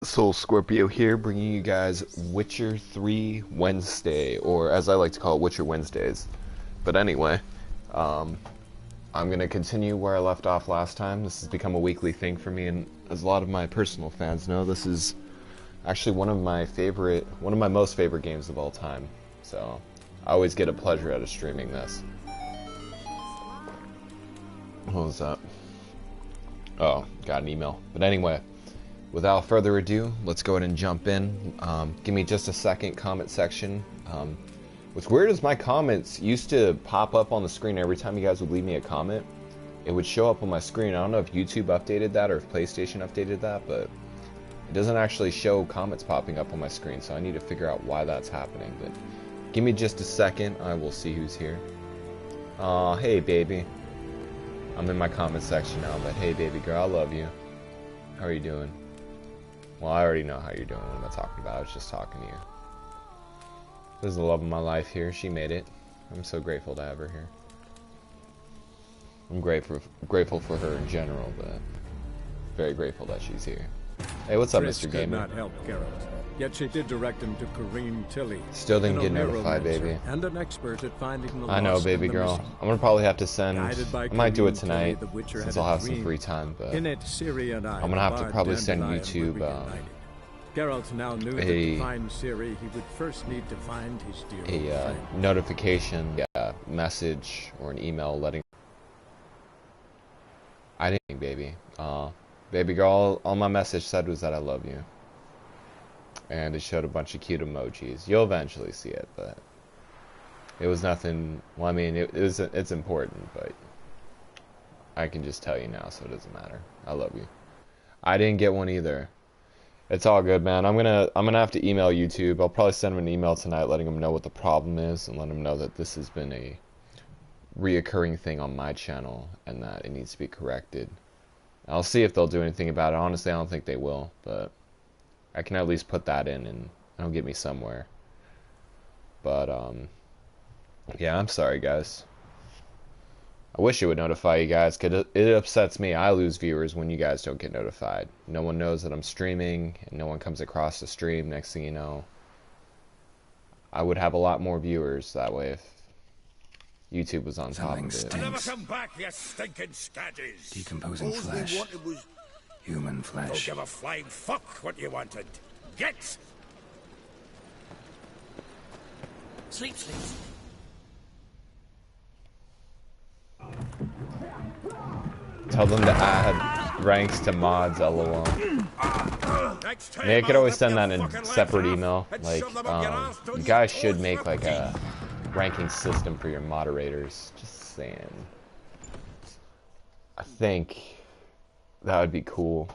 Soul Scorpio here, bringing you guys Witcher 3 Wednesday, or as I like to call it, Witcher Wednesdays. But anyway, um, I'm going to continue where I left off last time. This has become a weekly thing for me, and as a lot of my personal fans know, this is actually one of my most favorite games of all time. So, I always get a pleasure out of streaming this. What was that? Oh, got an email. But anyway, without further ado, let's go ahead and jump in. Give me just a second, comment section. What's weird is my comments used to pop up on the screen every time you guys would leave me a comment. It would show up on my screen. I don't know if YouTube updated that or if PlayStation updated that, but it doesn't actually show comments popping up on my screen, so I need to figure out why that's happening. But give me just a second, I will see who's here. Aw, hey baby. I'm in my comment section now, but hey baby girl, I love you. How are you doing? Well, I already know how you're doing. What am I talking about? I was just talking to you. This is the love of my life here. She made it. I'm so grateful to have her here. I'm grateful for her in general, but very grateful that she's here. Hey, what's up, Mr. Gamer? Not help Geralt, yet she did direct him to Kareem Tilly. Still didn't get notified, baby. And an expert at finding the I know, baby girl. I'm gonna probably have to send. I might do it tonight Tilly, since I'll have some free time, but in it, Ciri and I'm gonna have to probably send YouTube Geralt now knew that to find Ciri, he would first need to find his dear friend. Notification, message, or an email letting. I didn't, baby. Baby girl, all my message said was that I love you. And it showed a bunch of cute emojis. You'll eventually see it, but it was nothing. Well, I mean, it's important, but I can just tell you now, so it doesn't matter. I love you. I didn't get one either. It's all good, man. I'm gonna have to email YouTube. I'll probably send them an email tonight, letting them know what the problem is, and let them know that this has been a reoccurring thing on my channel, and that it needs to be corrected. I'll see if they'll do anything about it. Honestly, I don't think they will, but I can at least put that in, and it'll get me somewhere. But yeah, I'm sorry, guys. I wish it would notify you guys, because it upsets me. I lose viewers when you guys don't get notified. No one knows that I'm streaming, and no one comes across the stream. Next thing you know, I would have a lot more viewers that way if YouTube was on top of it. Never come back, you stinking scaddies! Decomposing flesh. Human flesh. Don't give a flying fuck what you wanted. Get! Sleep. Tell them to add ranks to mods, lol. They could always send that in a separate email. Like, you guys should make like a ranking system for your moderators. Just saying. I think that would be cool,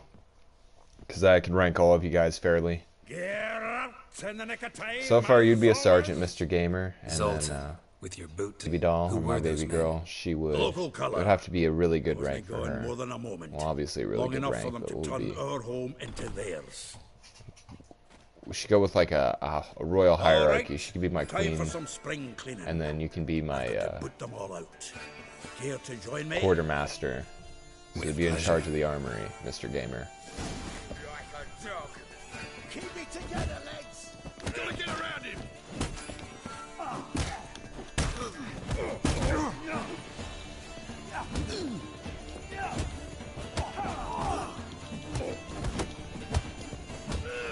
because I could rank all of you guys fairly. So far, you'd be a sergeant, Mr. Gamer, and then with your boot. baby doll, or my baby girl, she would. It would have to be a really good rank for her. Well, obviously a really good rank, but it would be. We should go with like a royal hierarchy. She could be my queen, and then you can be my quartermaster. So you'd be in charge of the armory, Mr. Gamer. Keep it together, legs! Gotta get around him!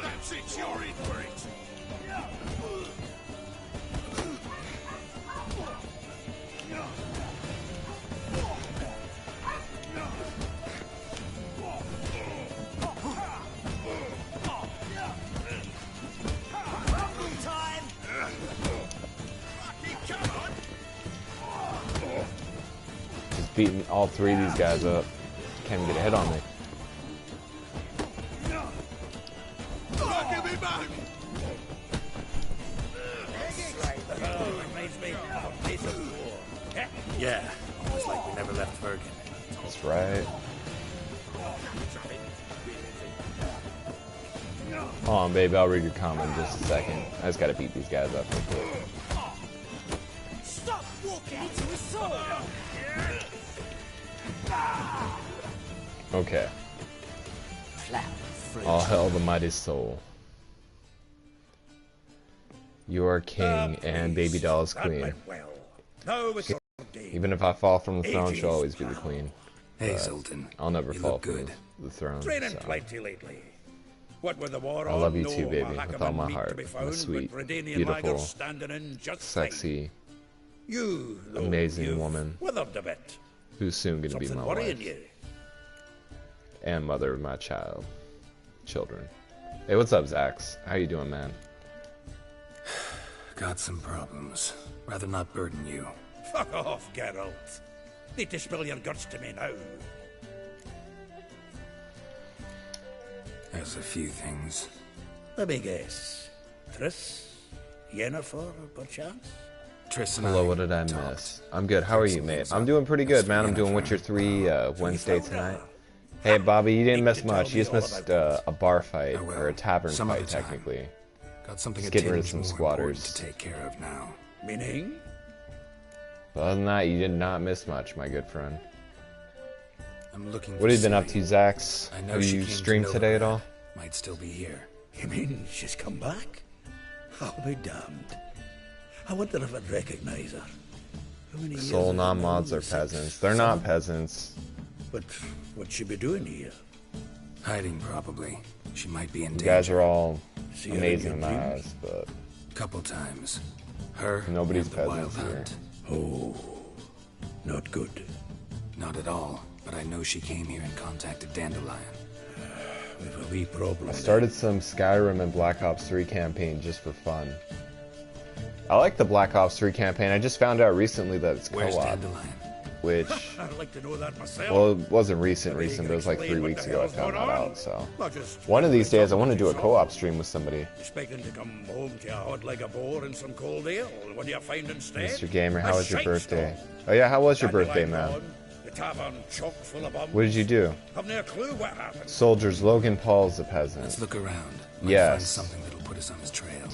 That's it, you're in for it! Just beating all three of these guys up. Can't even get a hit on me. Yeah, almost like we never left Bergen. That's right. Hold on, baby. I'll read your comment in just a second. I just gotta beat these guys up real quick. Stop walking into his sword! Okay. Flowers. afraid. All hail the mighty soul. You are king and baby doll is That queen. went well. Now it's your day. Even if I fall from the throne, she'll always be the queen. Hey, But Zoltan. I'll never You fall look from good. the throne. Training So. plenty lately. What with the war I on, love you no too, baby, Mahakaman with all my meat heart. to be My found, sweet, but Redanian beautiful, lagers standing in just fine. sexy, You, though, amazing you've woman withered a bit. who's soon going to be Something my worrying wife you. and mother of my children. Hey, what's up, Zax? How you doing, man? Got some problems. Rather not burden you. Fuck off, Geralt. Need to spill your guts to me now. There's a few things. Let me guess. Triss? Yennefer, perchance? Triss and Hello, I what did I talked. miss? I'm good. How are you, mate? I'm doing pretty good, man. I'm doing Witcher 3 Wednesday tonight. Hey, Bobby, you didn't miss much. You just missed a bar fight, I will. or a tavern Some fight, other time. technically. Got something Just a getting rid of tinge some more squatters. important to take care of now. Meaning? But other than that, you did not miss much, my good friend. I'm looking What have you been up to, Ciri. Zax? I know Have she you came to streamed today at Novigrad. all? Might still be here. You mean she's come back? I'll be damned. I wonder if I'd recognize her. How many years Soul have I non-mods known? are 6, peasants. They're not 7? peasants. But what's she be doing here? Hiding, probably. She might be in You danger. guys are all See her in amazing in your my dreams? eyes, but Couple times. Her Nobody's and the wild peasants here. hunt. Oh, not good. Not at all. But I know she came here and contacted Dandelion. We've a wee problem. I started some Skyrim and Black Ops 3 campaign just for fun. I like the Black Ops 3 campaign. I just found out recently that it's Where's co-op, Dandelion? which, I'd like to know that myself. well, it wasn't recent, Maybe you but can it was like 3 explain what weeks the ago I hell's found going that on. out, so. Not just One of these days I want to do a something co-op stream with somebody. Expecting to come home to a hot like a boar and some cold ale. What do you find instead? Mr. Gamer, A how was your shite birthday? storm. Oh yeah, how was your birthday, Dandelion man? gone, the tavern chock full of bums. What did you do? Have no clue what happened. Soldiers, Logan Paul's a peasant. Let's look around. Might Yes. Find something that'll put us on his trail.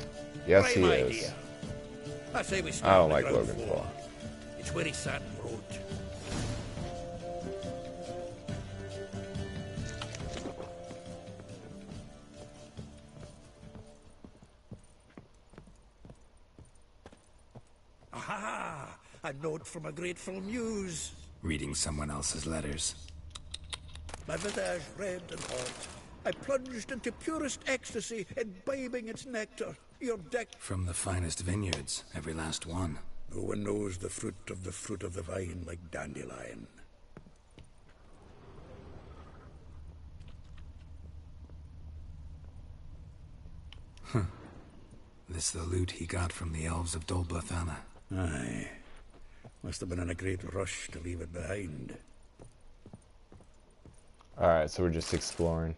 Yes, Prime he idea. is. I say we I start don't on the like ground Logan floor. Paul. It's where he sat and wrote. Aha! A note from a grateful muse. Reading someone else's letters. My visage red and hot. I plunged into purest ecstasy, imbibing its nectar. Your deck. From the finest vineyards, every last one. No one knows the fruit of the vine like Dandelion. This the loot he got from the elves of Dol Blathanna. Aye. Must have been in a great rush to leave it behind. Alright, so we're just exploring.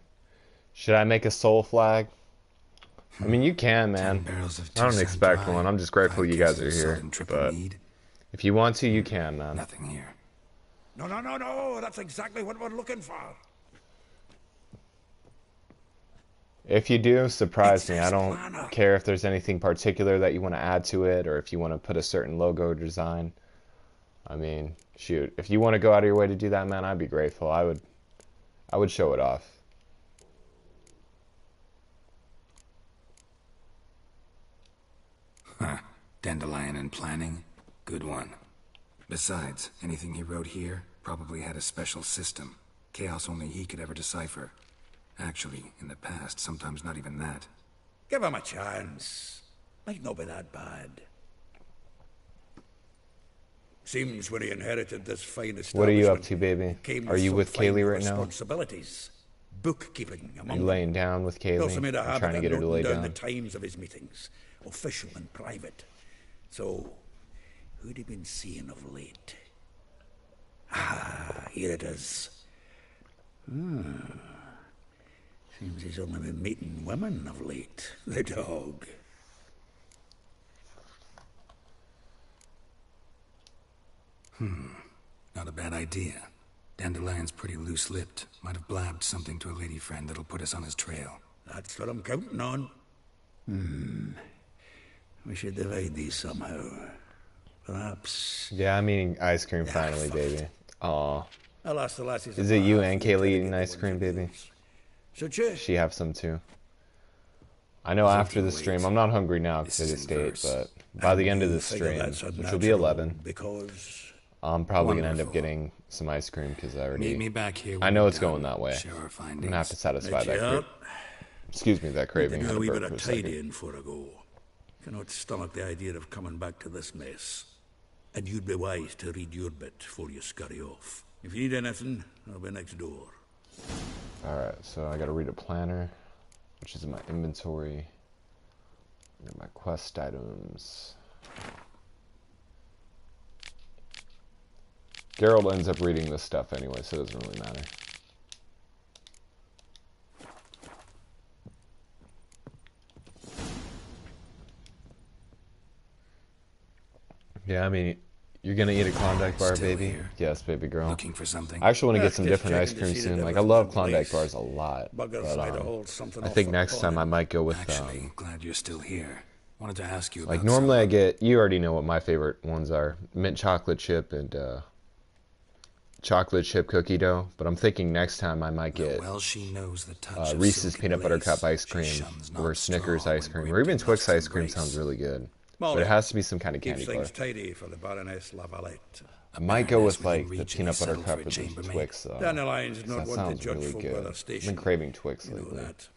Should I make a soul flag? I mean, you can, 10 man. barrels of I don't 2-cent expect dry, one. I'm just grateful 5 you guys cases are of here. salt and triple But mead. if you want to, you can, man. Nothing here. No, that's exactly what we're looking for. If you do, surprise It's me. this I don't planner. care if there's anything particular that you want to add to it or if you want to put a certain logo or design. I mean, shoot. If you want to go out of your way to do that, man, I'd be grateful. I would show it off. Huh. Dandelion and planning? Good one. Besides, anything he wrote here probably had a special system. Chaos only he could ever decipher. Actually, in the past, sometimes not even that. Give him a chance. Might not be that bad. Seems when he inherited this fine establishment, What are you up to, baby? came Are you some with fine Kaylee right now? responsibilities. Bookkeeping Are among you them. laying down with He also Kaylee? made a I'm habit trying to of get her to lay noting down down. the times of his meetings, official and private. So, who'd he been seeing of late? Ah, here it is. Seems he's only been meeting women of late. The dog. Not a bad idea. Dandelion's pretty loose-lipped. Might have blabbed something to a lady friend that'll put us on his trail. That's what I'm counting on. We should divide these somehow. Perhaps. Yeah, I'm eating ice cream finally, baby. Aw. I'll ask the lassies. Is it you above and who try Kaylee to eating get ice the cream, ones who baby? lose. she have some too. I know after the stream, I'm not hungry now because I just ate, but by the end of the stream, which will be 11, because I'm probably going to end up getting some ice cream because I already... Meet me back here I know it's going that way. Share our I'm findings. going to have to satisfy that yeah, excuse me, that craving. I had a to wee burp bit for a of second. tidying for a go. Cannot stomach the idea of coming back to this mess. And you'd be wise to read your bit before you scurry off. If you need anything, I'll be next door. Alright, so I gotta read a planner, which is in my inventory. And my quest items. Geralt ends up reading this stuff anyway, so it doesn't really matter. Yeah, I mean, you're gonna eat a Klondike bar, Still baby? here. Yes, baby girl. Looking for something? I actually want to get some Just different ice checking to cream see that soon. Like, I everything's love in Klondike place. bars a lot. Buggers But, might have hauled something I off think for next time I Colin. might go with, Actually, glad you're still here. Wanted to ask you about like, normally I something. get, you already know what my favorite ones are. Mint chocolate chip and, chocolate chip cookie dough. But I'm thinking next time I might get Well, she knows the touch of Reese's silken peanut butter lace. cup ice She cream shuns not or Snickers straw ice when cream or gripped even in Twix lust's ice cream embrace. sounds really good. Molly, But it has to be some kind of keeps candy bar. things tidy for the Baroness Lavalette. I might go with within like the reach and peanut butter settle cup for a with the chambermaid. Twix though. Dandelion's 'Cause not that one to sounds judge really folk by good. their I've station. been craving Twix You know lately. that.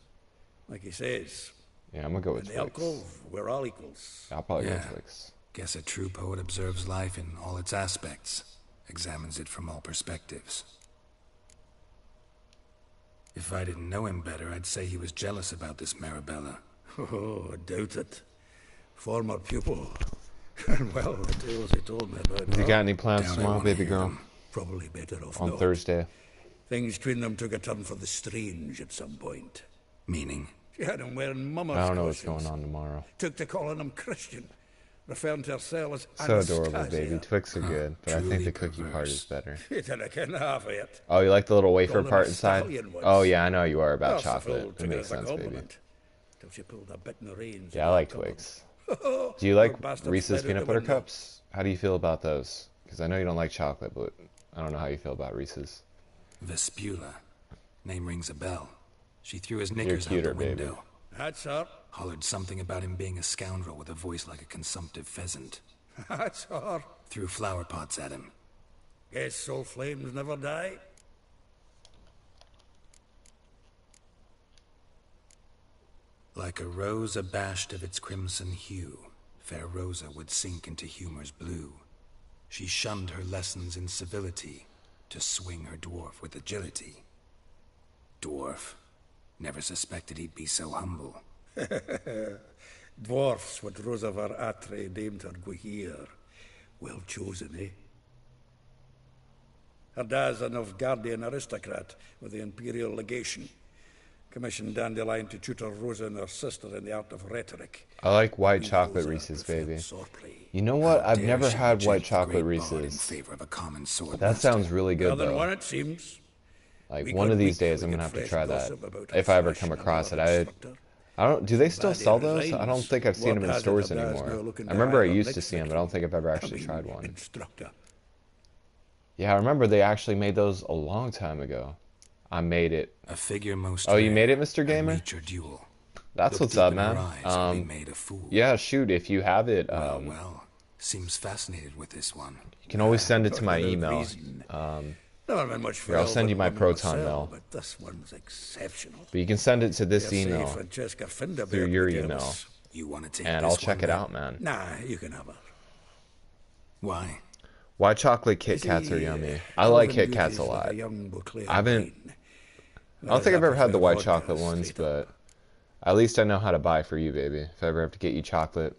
Like he says, Yeah, I'm gonna go in with the Twix. alcove, we're all equals. I'll probably go Yeah. with Twix. Guess a true poet observes life in all its aspects, examines it from all perspectives. If I didn't know him better, I'd say he was jealous about this Marabella. Oh, I doubt it. Former pupil. Well, the tales he told me about Have you her, got any plans Doubt I tomorrow, wanna baby hear girl? them. probably better off On not. Thursday? Things between them took a turn for the strange at some point. Meaning? She had him wearing mummer's I don't know what's costumes. going on tomorrow. Took to calling him Christian, referring to herself as So adorable, Anastasia. baby. Twix are good, but I think truly the cookie part is perverse. better. You didn't get half of it. Oh, you like the little wafer Called him part a inside? stallion once. Oh yeah, I know you are about Parsifal chocolate. It took makes as a sense, baby. compliment, till she pulled a bit in the reins. Yeah, I like Twix. Do you like Reese's peanut butter cups? How do you feel about those? Because I know you don't like chocolate, but I don't know how you feel about Reese's. Vespula. Name rings a bell. She threw his knickers out cuter, the baby. window. That's her. Hollered something about him being a scoundrel with a voice like a consumptive pheasant. That's her. Threw flower pots at him. Guess soul flames never die. Like a rose abashed of its crimson hue, fair Rosa would sink into humor's blue. She shunned her lessons in civility to swing her dwarf with agility. Dwarf. Never suspected he'd be so humble. Dwarfs what Rosavar Atre named her Guihir. Well chosen, eh? Her dad's a Novgardian aristocrat with the Imperial Legation. Commissioned Dandelion to tutor Rosa and her sister in the art of rhetoric. I like white We chocolate Rosa Reese's, preferred baby. swordplay. You know what? I've Dare never she had white reject the chocolate great bard in Reese's. favor of a common sword That master? sounds really good Other than one, though. it seems. Like We one got of these weak, days, we I'm gonna get have to fresh try that gossip about her if I ever flash come and across it. another instructor. I don't. Do they still Bad sell he those? I don't resigns. think I've seen What them in has it stores that dad's anymore. now looking I to remember I hire used next to see them, but I victim? don't think I've ever actually I mean, tried one. Instructor. Yeah, I remember they actually made those a long time ago. I made it. A figure most Oh, you rare, made it, Mr. and Gamer? meet your duel. That's Look what's deep up, in her man. eyes or be made a fool. Yeah, shoot, if you have it, Well, seems fascinated with this one. you can always send it to my Without email. reason. Never been much for Here, I'll send you my Elven women Proton myself, mail. but this one's exceptional. But you can send it to this Dare say email Francesca Finderberg through your would be email, jealous. You want to take and this I'll check one, it then? out, man. Nah, you can have her. Why? White chocolate Kit See, Kats are yummy. I like Elven Kit Kats a beauties like lot. young Beauclair I haven't- wine. I don't think I've ever had the white vodka chocolate ones, straight up. but at least I know how to buy for you, baby. If I ever have to get you chocolate,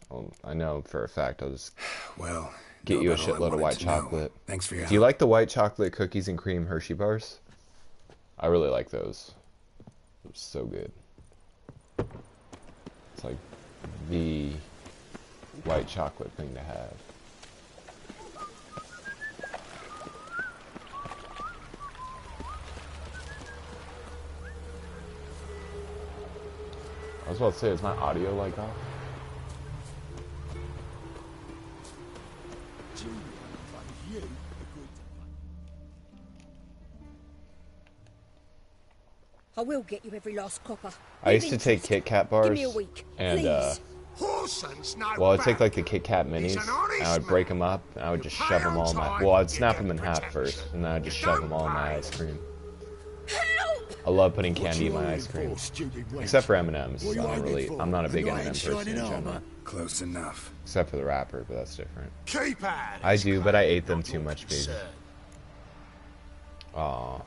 well, I know for a fact I'll just Well, get know you a about all I shitload of wanted white to know. chocolate. Thanks for your Do you help. like the white chocolate cookies and cream Hershey bars? I really like those. They're so good. It's like the white chocolate thing to have. I was about to say, is my audio like off? I will get you every last copper. I used to take Kit Kat bars, Give me a week, and please. well, I'd take like the Kit Kat minis, and I would break them up, and I would just shove them all in my. Well, I'd snap them in half first, and then I'd just shove them all in my ice cream. Help! I love putting candy in my ice cream, except for M&Ms. I'm not a big M&M person in general. Close enough. Except for the wrapper, but that's different. Keep out. I do, but I ate them too much, baby. Aw.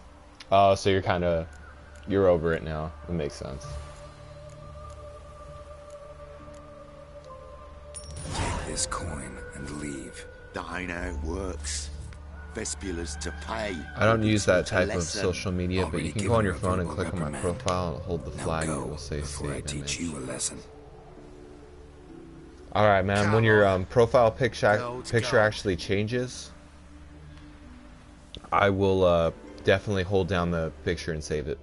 Oh, so you're over it now. It makes sense. Take this coin and leave. That ain't how it works. Vespula's to pay. I don't use that To type of lessen. social media, but you can go on your phone and click on my profile and hold the Now flag and go it will say before I save teach image. you a lesson. Alright, man, when your profile picture go. actually changes, I will definitely hold down the picture and save it.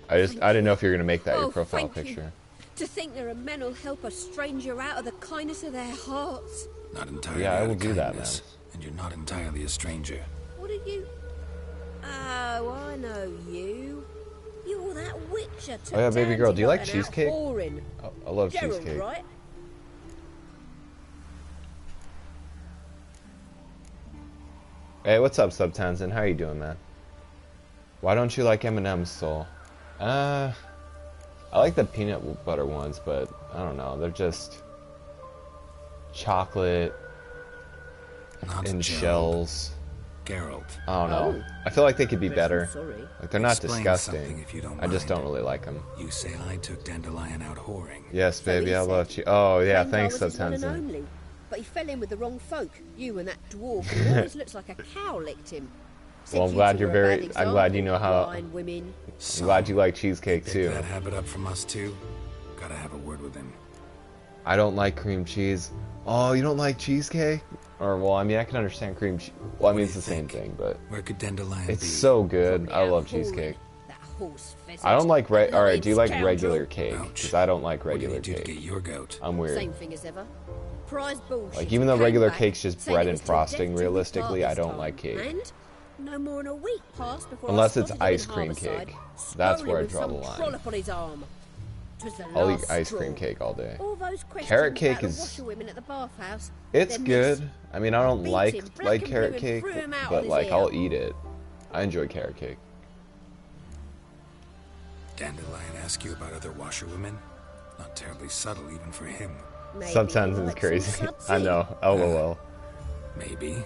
I didn't know if you were going to make that your profile thank you. picture. To think there are men who'll help a stranger out of the kindness of their hearts. Not entirely Yeah, I out will of do that, kindness, and you're not entirely a stranger. What are you? Oh, I know you. You're that witcher. Oh yeah, baby girl, do you like cheesecake? Whoring. I love Gerald, cheesecake. right? Hey, what's up, Sub Townsend? How you doing, man? Why don't you like M&M's, Soul? I like the peanut butter ones, but I don't know. They're just chocolate Not in Gerald. shells. Gerald. I don't know. Oh. I feel like they could be better. Sorry. Like, they're not Explain disgusting. something if you don't I just mind. don't really like them. You say I took Dandelion out whoring. Yes, So baby, he I said. love you. Oh, yeah, Claimed I thanks, was Sub his one and Townsend. only, but he fell in with the wrong folk. You and that dwarf who always looks like a cow licked him. Said Well, I'm you glad two you're were a very. bad I'm glad you example, know how. blind women. I'm glad you like cheesecake Pick too. that habit up from us too. Gotta have a word with him. I don't like cream cheese. Oh, you don't like cheesecake? Or well, I mean, I can understand cream cheese. Well, I mean, it's the same thing, but Where could Dandelion it's be? so good. Probably I out love hauling cheesecake. that horse pheasant. I don't like All right, do you like Scoundrel. regular cake? Ouch. Because I don't like What do you regular need to cake. get your goat? I'm weird. Same thing as ever. Prize bullshit. Like, even though Came regular back cake's just saying bread it and was till frosting, death do us realistically, part I this don't time. like cake. And no more than a week passed before Unless I it's spotted him ice in cream Harbourside, cake. That's where I scrolling with draw the some line. trollop on his arm. 'Twas the I'll eat last ice cream straw. cake all day. All those questions Carrot cake about the is- washerwomen at the bathhouse. It's they're good. missed. I mean, I don't Beat like him, black and carrot blue, and cake, threw him out on but his like ear. I'll eat it. I enjoy carrot cake. Dandelion ask you about other washerwomen? Not terribly subtle even for him. Maybe Sometimes he it's likes crazy. some I subsea. know. LOL. Maybe.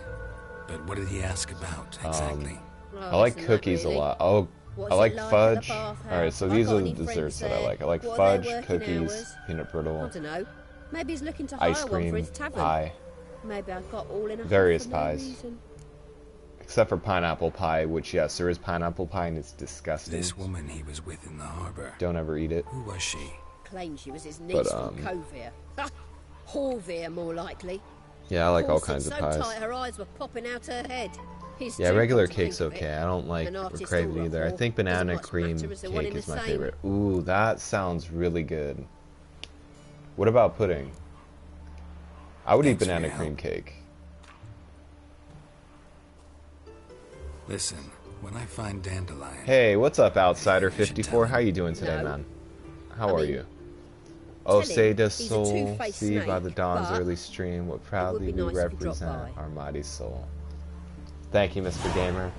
But what did he ask about exactly? Well, I like listen, cookies that really. a lot. Oh, What's I it like like at the fudge. bathhouse? Alright, so I've these got are the any friends desserts that I there? like. I like What are their fudge, working cookies, hours? peanut I brittle, don't know. Maybe he's looking to hire ice one for cream, his tavern. pie. Maybe I got all in a Various huff for no pies. reason. Except for pineapple pie, which, yes, there is pineapple pie and it's disgusting. This woman he was with in the harbor. Don't ever eat it. Who was she? Claimed she was his niece from um, Covere. Horvere, more likely. Yeah, I like all Horse kinds of so pies. tight her eyes were popping out her head. He's Yeah, too regular good to think cake's of it. okay. I don't like An or artist crave or it a either. I whore think doesn't banana much cream matter as they're one cake in is the my same. favorite. Ooh, that sounds really good. What about pudding? I would eat Thanks for banana your cream help. cake. Listen, when I find Dandelion... Hey, what's up, You Outsider54? should tell How you doing today, No. man? How I are mean, you? Oh, tell him say does he's a soul two-faced see by snake, the dawn's but early stream what be proudly we nice if you dropped represent by. our mighty soul. Thank you, Mr. Gamer.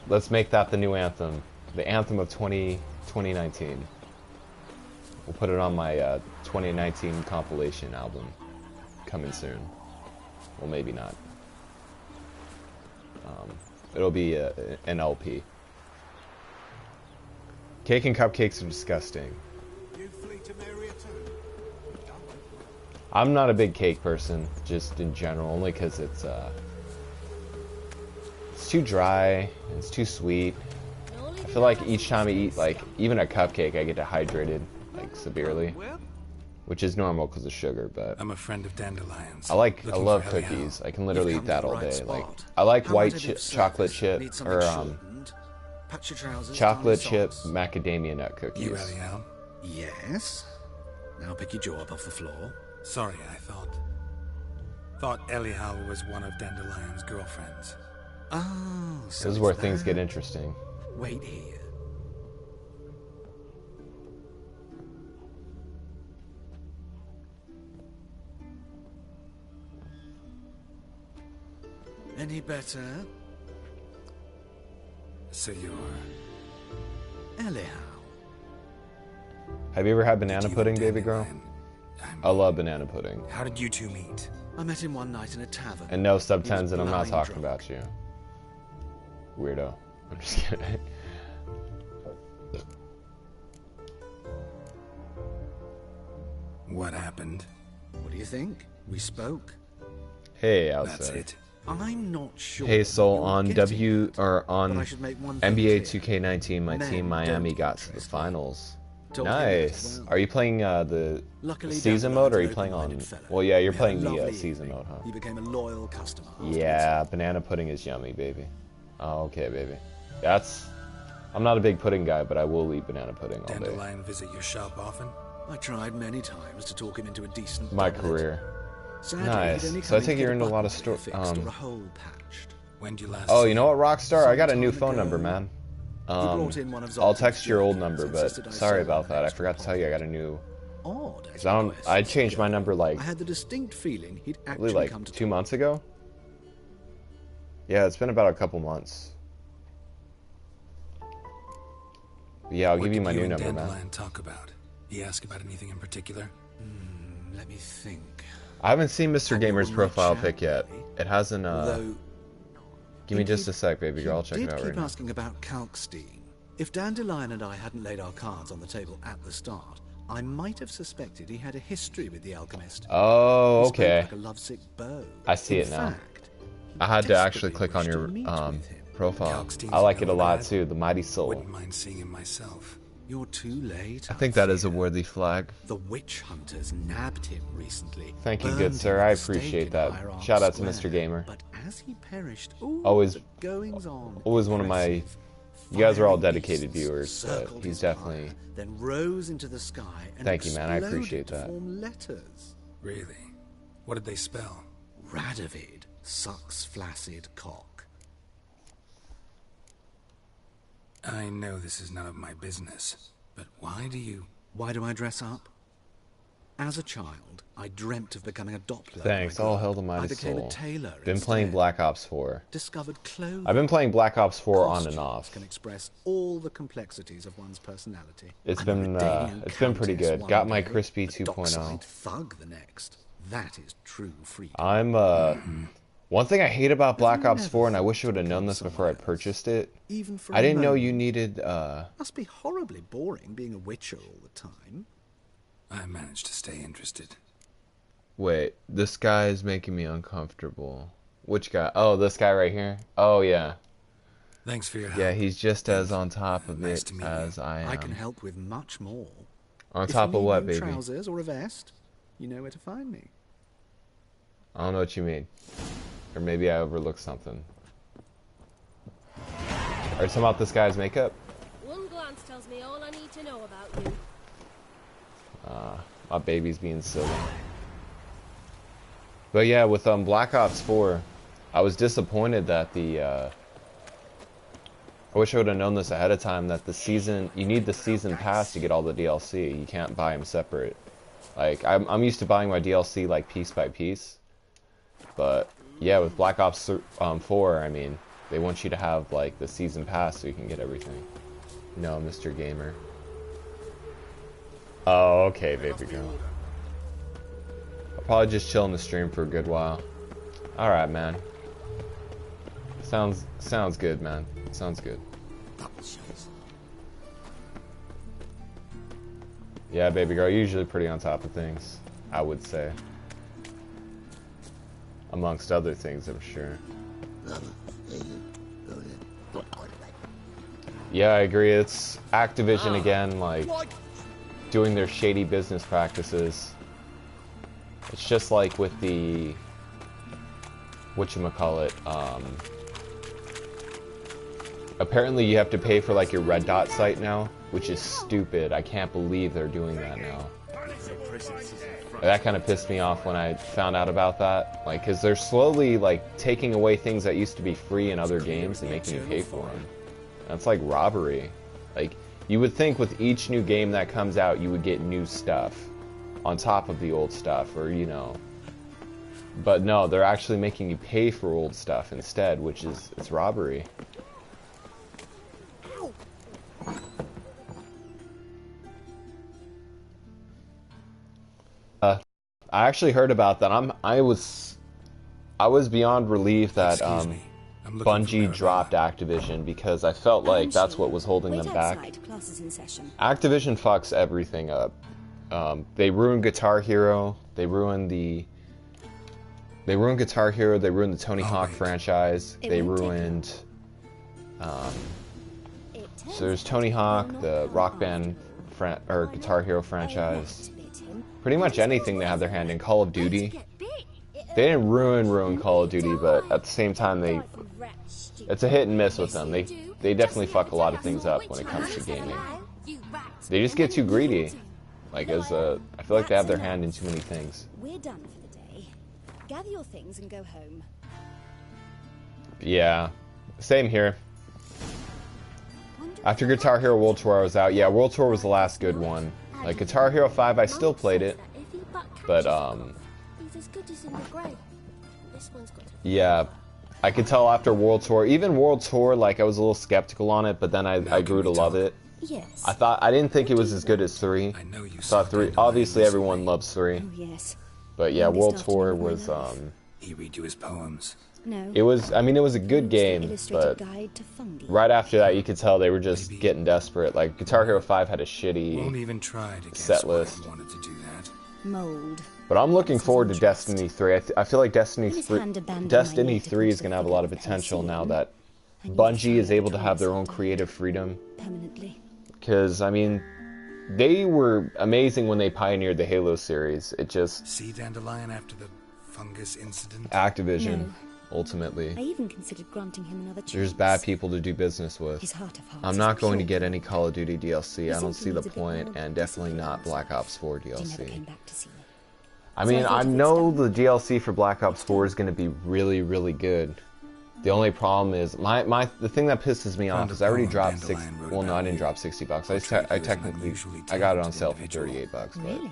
Let's make that the new anthem. The anthem of 2019. We'll put it on my 2019 compilation album. Coming soon. Well, maybe not. It'll be an LP. Cake and cupcakes are disgusting. You flee to Maria too. I'm not a big cake person, just in general, only because it's too dry, and it's too sweet. I feel like each time I eat, like, even a cupcake, I get dehydrated, like, severely. Which is normal because of sugar, but I'm a friend of Dandelion's. I Looking love for Ellie cookies. Howe. I can literally You've eat come that to the all right day. Like, spot. I like How white might I do chocolate service? chip, Need something or shortened? Patch your trousers, chocolate down chip socks. macadamia nut You, cookies. Ellie Howe? Yes. Now pick your jaw up off the floor. Sorry, I thought Ellie Howe was one of Dandelion's girlfriends. Oh, so This is it's where things get that. interesting. Wait here. Any better? So you're... Anyhow. Have you ever had banana you pudding, and baby girl? Dandelion- I love banana pudding. How did you two meet? I met him one night in a tavern. And no sub He was 10s, and I'm not blind talking drunk. about you. Weirdo. I'm just kidding. What happened? What do you think? We spoke. Hey, That's outside. it. I'm not sure. Hey, Soul, you're on getting it, or but on I should make one thing NBA clear. 2K19, my Men team Miami don't got to the interest me. finals. Told him that as Nice. well. Are you playing the Luckily, season Dandelion mode, or are was you an playing on? open-minded fellow. Well, yeah, you're We had a playing the lovely season evening. mode, huh? He became a loyal customer. afterwards. Yeah, banana pudding is yummy, baby. Oh, okay, baby. That's. I'm not a big pudding guy, but I will eat banana pudding all day. Dandelion visit your shop often? I tried many times to talk him into a decent My doublet. career. Sadly, Nice. he'd only So I come take in to you're get into a lot of button sto- fixed or a hole patched. When did you last Oh, see you know him? what, Rockstar? I got a Some new time phone ago, number, man. He brought in one of I'll Zoltan's text your old journals, number, but insisted I sorry sell about him that. an I forgot to tell you I got a new. Odd, Cause I don't. I changed my number like I had the distinct feeling he'd probably actually like come to 2 months ago. Yeah, it's been about a couple months. Yeah, I'll What give you did my new and number, man. Dandelion talk about? He ask about anything in particular? Let me think. I haven't seen Mr. Had you Gamer's on my profile chat, pic yet. really? It hasn't. Although, Give me just a sec, baby girl. I'll check he it did out keep right now. asking about Kalkstein. If Dandelion and I hadn't laid our cards on the table at the start, I might have suspected he had a history with the alchemist. Oh, He spoke okay. like a lovesick beau. I see In it now. fact, he I had to actually desperately click on wished your to meet with him. profile. Kalkstein's I like it a no lot bad. too. The Mighty Soul. Wouldn't mind seeing him myself. You're too late. I think that is a fear. worthy flag. The witch hunters nabbed him recently. Thank you, burned good him sir. at I the stake appreciate in that. Hierarch Shout out to Square. Mr. Gamer. But as he perished, ooh, Always- the goings on. always one of my- impressive. You guys are all Fiery dedicated beasts viewers, but circled he's his definitely- pyre, then rose into the sky and Thank you, man. I exploded appreciate to that. form letters. Really? What did they spell? Radovid sucks flaccid cock. I know this is none of my business, but why do you... Why do I dress up? As a child, I dreamt of becoming a Doppler. Thanks. when I grew All up. hell to I Mighty became Soul. a tailor. Been playing instead. Black Ops 4. Discovered clothing. I've been playing Black Ops 4 on and Costumes off. Can express all the complexities of one's personality. It's I'm been, a Redanian it's been pretty countess good. one Got my day, crispy a 2.0. dockside thug the next. That is true freedom. I'm one thing I hate about Black Ops 4, and I wish I would have known this before I purchased it. Even for I a didn't know moment. you needed Must be horribly boring being a witcher all the time. I managed to stay interested. Wait, this guy is making me uncomfortable. Which guy? Oh, this guy right here? Oh, yeah. Thanks for your help. Yeah, he's just as on top of Nice it to meet as you. I am. I can help with much more. On If top you of need what, new baby? trousers or a vest, you know where to find me. I don't know what you mean. Or maybe I overlooked something. Are you talking about this guy's makeup? One glance tells me all I need to know about you. My baby's being silly. But yeah, with Black Ops 4, I was disappointed that the I wish I would have known this ahead of time, that the season, you need the season pass to get all the DLC. You can't buy them separate. Like I'm used to buying my DLC like piece by piece. But yeah, with Black Ops 4, I mean, they want you to have like the season pass so you can get everything. No, Mr. Gamer. Oh, okay, baby girl. I'll probably just chill in the stream for a good while. Alright, man. Sounds good, man. Sounds good. Yeah, baby girl, usually pretty on top of things, I would say. Amongst other things, I'm sure. Yeah, I agree. It's Activision again, like, doing their shady business practices. It's just like with the whatchamacallit, apparently you have to pay for like your Red Dot site now, which is stupid. I can't believe they're doing that now. That kind of pissed me off when I found out about that, like, because they're slowly like taking away things that used to be free in other games and making you pay for them. That's like robbery. Like, you would think with each new game that comes out, you would get new stuff on top of the old stuff, or, you know. But no, they're actually making you pay for old stuff instead, which is, it's robbery. I actually heard about that. I was beyond relieved that Bungie dropped Activision, because I felt like that's what was holding them back. Activision fucks everything up. They ruined Guitar Hero. They ruined Guitar Hero. They ruined the Tony Hawk franchise. They ruined. So there's Tony Hawk, the Rock Band or Guitar Hero franchise. Pretty much anything they have their hand in. Call of Duty. They didn't ruin Call of Duty, but at the same time, it's a hit and miss with them. They definitely fuck a lot of things up when it comes to gaming. They just get too greedy. Like, I feel like they have their hand in too many things. We're done for the day. Gather your things and go home. Yeah, same here. After Guitar Hero World Tour was out, yeah, World Tour was the last good one. Like, Guitar Hero 5, I still played it, but, yeah, I could tell after World Tour, even World Tour, like, I was a little skeptical on it, but then I grew to love it. Yes. I didn't think it was as good as 3. Thought 3, obviously everyone loves 3. Oh, yes. But yeah, World Tour was, He read you his poems. No. it was a good game, but right after that you could tell they were just getting desperate. Like, Guitar Hero 5 had a Won't shitty even try to guess set why list. he wanted to do that. Mold. But I'm looking forward to Destiny 3. I feel like Destiny 3 is going to have a lot of potential now that Bungie is able to have their own creative freedom. Permanently. Because, I mean, they were amazing when they pioneered the Halo series. It just... See Dandelion after the fungus incident? Activision, No. ultimately. I even considered granting him another chance. There's bad people to do business with. His heart of hearts I'm is not going to pure. get any Call of Duty DLC. I don't see the simply needs a bit point, more and definitely not discipline. Black Ops 4 He never DLC. came back to see me. I So I mean, thought I if it's know done, the DLC for Black Ops 4 is going to be really, really good. The only problem is the thing that pisses me off is I already dropped well, no, I didn't drop $60. I technically got it on sale for $38. But Really?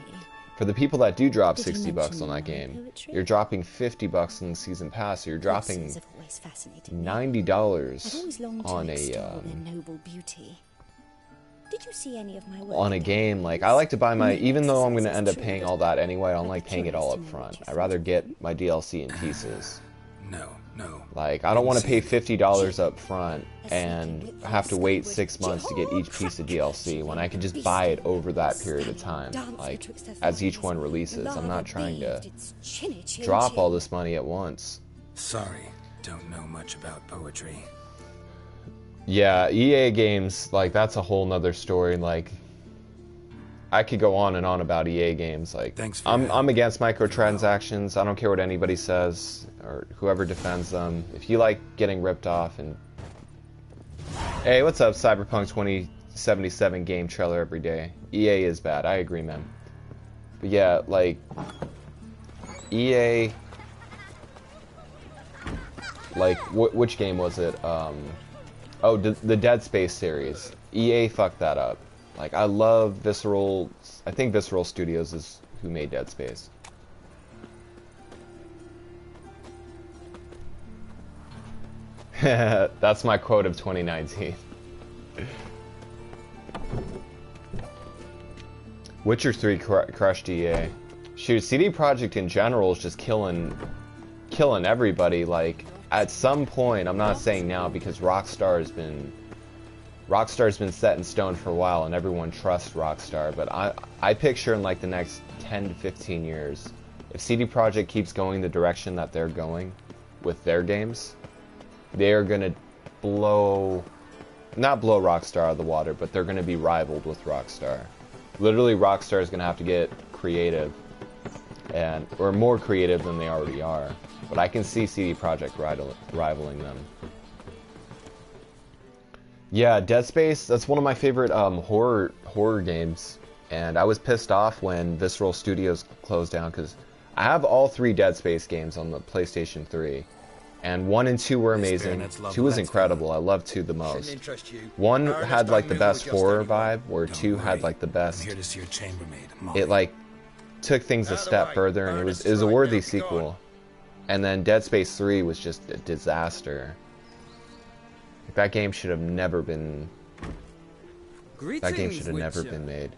for the people that do drop Did he $60 mention on that my game, poetry? you're dropping $50 in the season pass, so you're dropping Horses have always fascinated me. $90 I've always longed to on extol a their noble beauty. Did you see any of my work? on a game. Like, I like to buy my, even though I'm going to end up paying all that anyway, I don't like paying it all up front. I'd rather get my DLC in pieces. No. Like, I don't want to pay $50 up front and have to wait 6 months to get each piece of DLC when I can just buy it over that period of time, like, as each one releases. I'm not trying to drop all this money at once. Sorry, don't know much about poetry. Yeah, EA games, like, that's a whole nother story. Like, I could go on and on about EA games. Like, Thanks for I'm against microtransactions. I don't care what anybody says or whoever defends them. If you like getting ripped off and... Hey, what's up, Cyberpunk 2077 game trailer every day? EA is bad. I agree, man. But yeah, like, EA... Like, which game was it? Oh, the Dead Space series. EA fucked that up. Like, I love Visceral... I think Visceral Studios is who made Dead Space. That's my quote of 2019. Witcher 3 crushed EA. Shoot, CD Projekt in general is just killing everybody. Like, at some point, I'm not saying now because Rockstar's been set in stone for a while and everyone trusts Rockstar, but I picture in like the next 10 to 15 years, if CD Projekt keeps going the direction that they're going with their games, they are going to not blow Rockstar out of the water, but they're going to be rivaled with Rockstar. Literally, Rockstar is going to have to get creative, or more creative than they already are. But I can see CD Projekt rivaling them. Yeah, Dead Space, that's one of my favorite horror games. And I was pissed off when Visceral Studios closed down because I have all 3 Dead Space games on the PlayStation 3. and 1 and 2 were amazing. 2 was incredible. I love 2 the most. 1 had like the best horror vibe, where 2 had like the best. It like took things a step further, and it was a worthy sequel. And then Dead Space 3 was just a disaster. That game should have never been. That game should have never been made.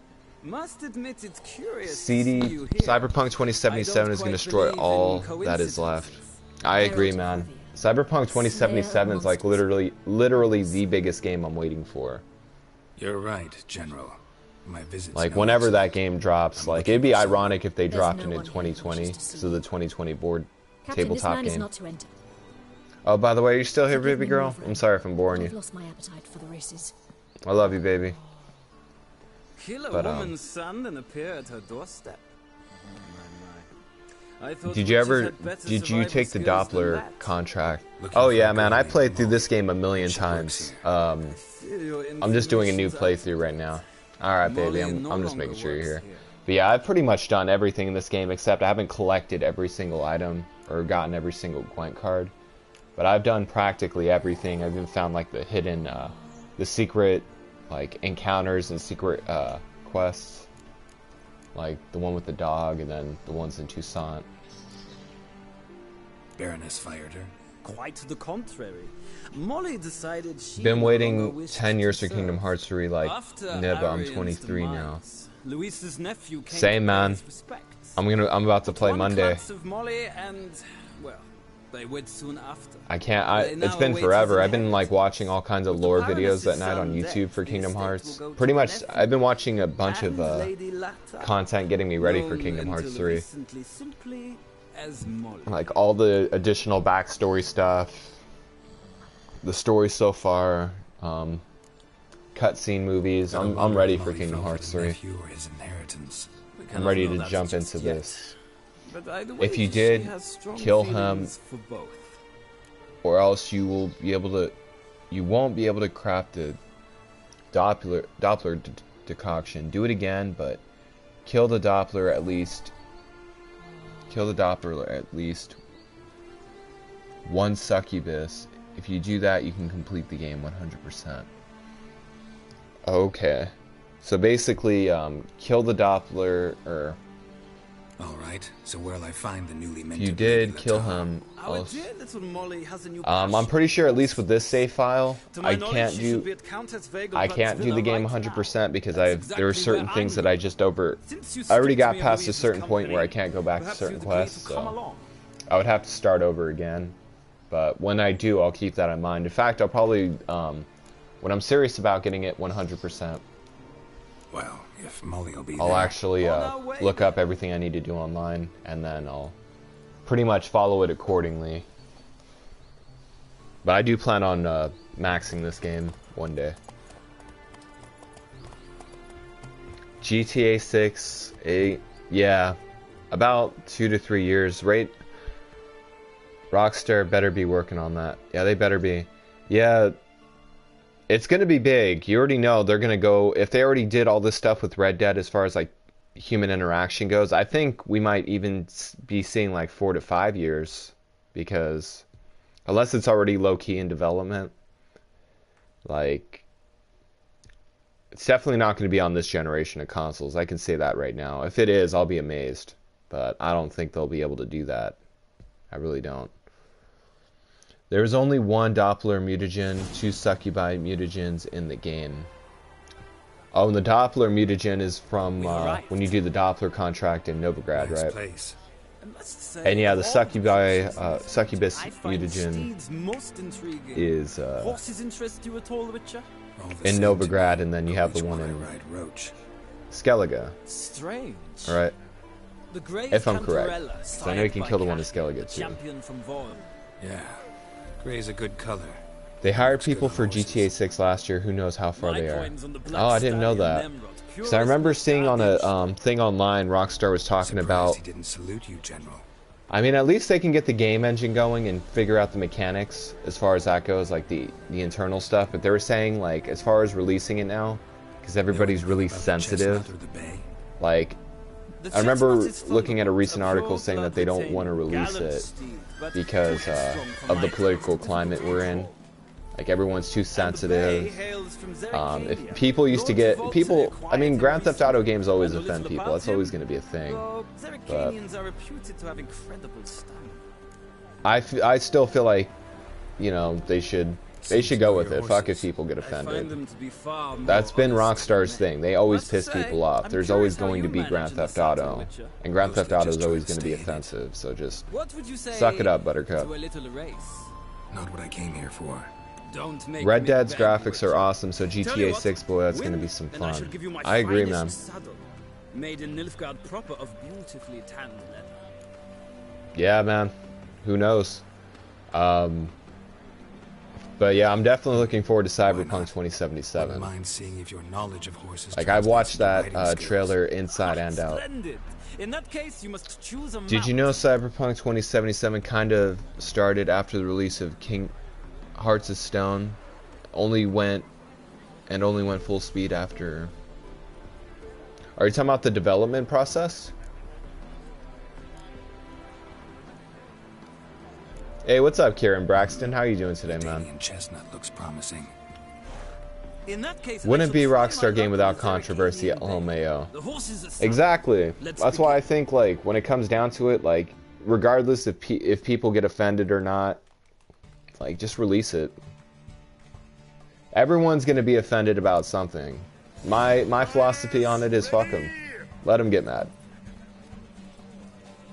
Must admit it's curious. CD Cyberpunk 2077 is going to destroy all that is left. I agree, man. Cyberpunk 2077 is like literally the biggest game I'm waiting for. You're right, General. My visit. Like whenever that game drops, like it'd be ironic if they dropped it in 2020, so the 2020 board tabletop game. Oh, by the way, are you still here, baby girl? I'm sorry if I'm boring you. Lost my appetite for the races. I love you, baby. Kill a woman's son and appear at her doorstep. Did you take the Doppler contract? Oh yeah, man, I played through this game a million times. I'm just doing a new playthrough right now. Alright, baby, I'm just making sure you're here. But yeah, I've pretty much done everything in this game, except I haven't collected every single item or gotten every single Gwent card. But I've done practically everything. I've even found like the hidden, the secret, like encounters and secret quests, like the one with the dog, and then the ones in Toussaint. Baroness fired her. Quite the contrary. Molly decided she been waiting 10 years for Kingdom Hearts 3, like Nib. I'm 23 now. Luis's nephew came Same, man. I'm about to play Monday. Of Molly and, well, they wed soon after. I can't. It's been forever. I've been like watching all kinds of lore videos at night on YouTube for Kingdom Hearts. Pretty much, I've been watching a bunch of content getting me ready for Kingdom Hearts 3. Like all the additional backstory stuff, the story so far, cutscene movies. I'm ready for Kingdom Hearts 3. I'm ready to jump into this. If you did, kill him, or else you won't be able to craft the Doppler decoction. Do it again, but kill the Doppler at least. Kill the Doppler at least one succubus. If you do that, you can complete the game 100%. Okay. So basically, kill the Doppler, or... Alright, so where'll I find the newly minted... If you did kill him... I'm pretty sure, at least with this save file, I can't do the game 100% because there are certain things that I just I already got past a certain point where I can't go back to certain quests, so I would have to start over again. But when I do, I'll keep that in mind. In fact, I'll probably, when I'm serious about getting it 100%, well, if Molly will be I'll actually look up everything I need to do online, and then I'll pretty much follow it accordingly. But I do plan on maxing this game one day. GTA 6, yeah, about 2 to 3 years. Rockstar better be working on that. Yeah, they better be. Yeah, it's gonna be big. You already know they're gonna go, if they already did all this stuff with Red Dead as far as like human interaction goes, I think we might even be seeing like 4 to 5 years, because unless it's already low-key in development, like, it's definitely not going to be on this generation of consoles. I can say that right now. If it is, I'll be amazed, but I don't think they'll be able to do that. I really don't. There's only one Doppler mutagen, 2 succubi mutagens in the game. Oh, and the Doppler mutagen is from when you do the Doppler contract in Novigrad, right? And yeah, the succubi, succubus mutagen is in Novigrad, and then you have the one in Skellige. Strange. Alright. If I'm correct. So I know you can kill the one in Skellige too. Yeah. Gray's a good color. They hired people for GTA 6 last year. Who knows how far they are? Oh, I didn't know that. Because I remember seeing on a thing online, Rockstar was talking about... He didn't salute you, General. I mean, at least they can get the game engine going and figure out the mechanics as far as that goes, like the internal stuff. But they were saying, like, as far as releasing it now, because everybody's really sensitive, like, I remember looking at a recent article saying that they don't want to release it because of the political climate we're in. Like, everyone's too sensitive. If people used to get people, I mean, Grand Theft Auto games always offend people. That's always going to be a thing. But I still feel like, you know, they should go with it. Fuck if people get offended. That's been Rockstar's thing. They always piss people off. There's always going to be Grand Theft Auto, and Grand Theft Auto is always going to be offensive. So just suck it up, Buttercup. Not what I came here for. Red Dead's graphics are awesome, so GTA 6, boy, that's going to be some fun. I agree, man. Made in Nilfgaard proper of beautifully tanned leather. Yeah, man. Who knows? But yeah, I'm definitely looking forward to Cyberpunk 2077. Mind seeing if your knowledge of horses. Like, I've watched that trailer inside and out. In that case, you must choose a Did you know Cyberpunk 2077 kind of started after the release of Hearts of Stone? Only went full speed after. Are you talking about the development process? Hey, what's up, Kieran Braxton? How are you doing today, man? Chestnut looks promising. In that case, wouldn't be a Rockstar game without controversy at LMAO. Exactly. That's why I think, like, when it comes down to it, like, regardless if people get offended or not, like, just release it. Everyone's gonna be offended about something. My philosophy on it is fuck them. Let them get mad.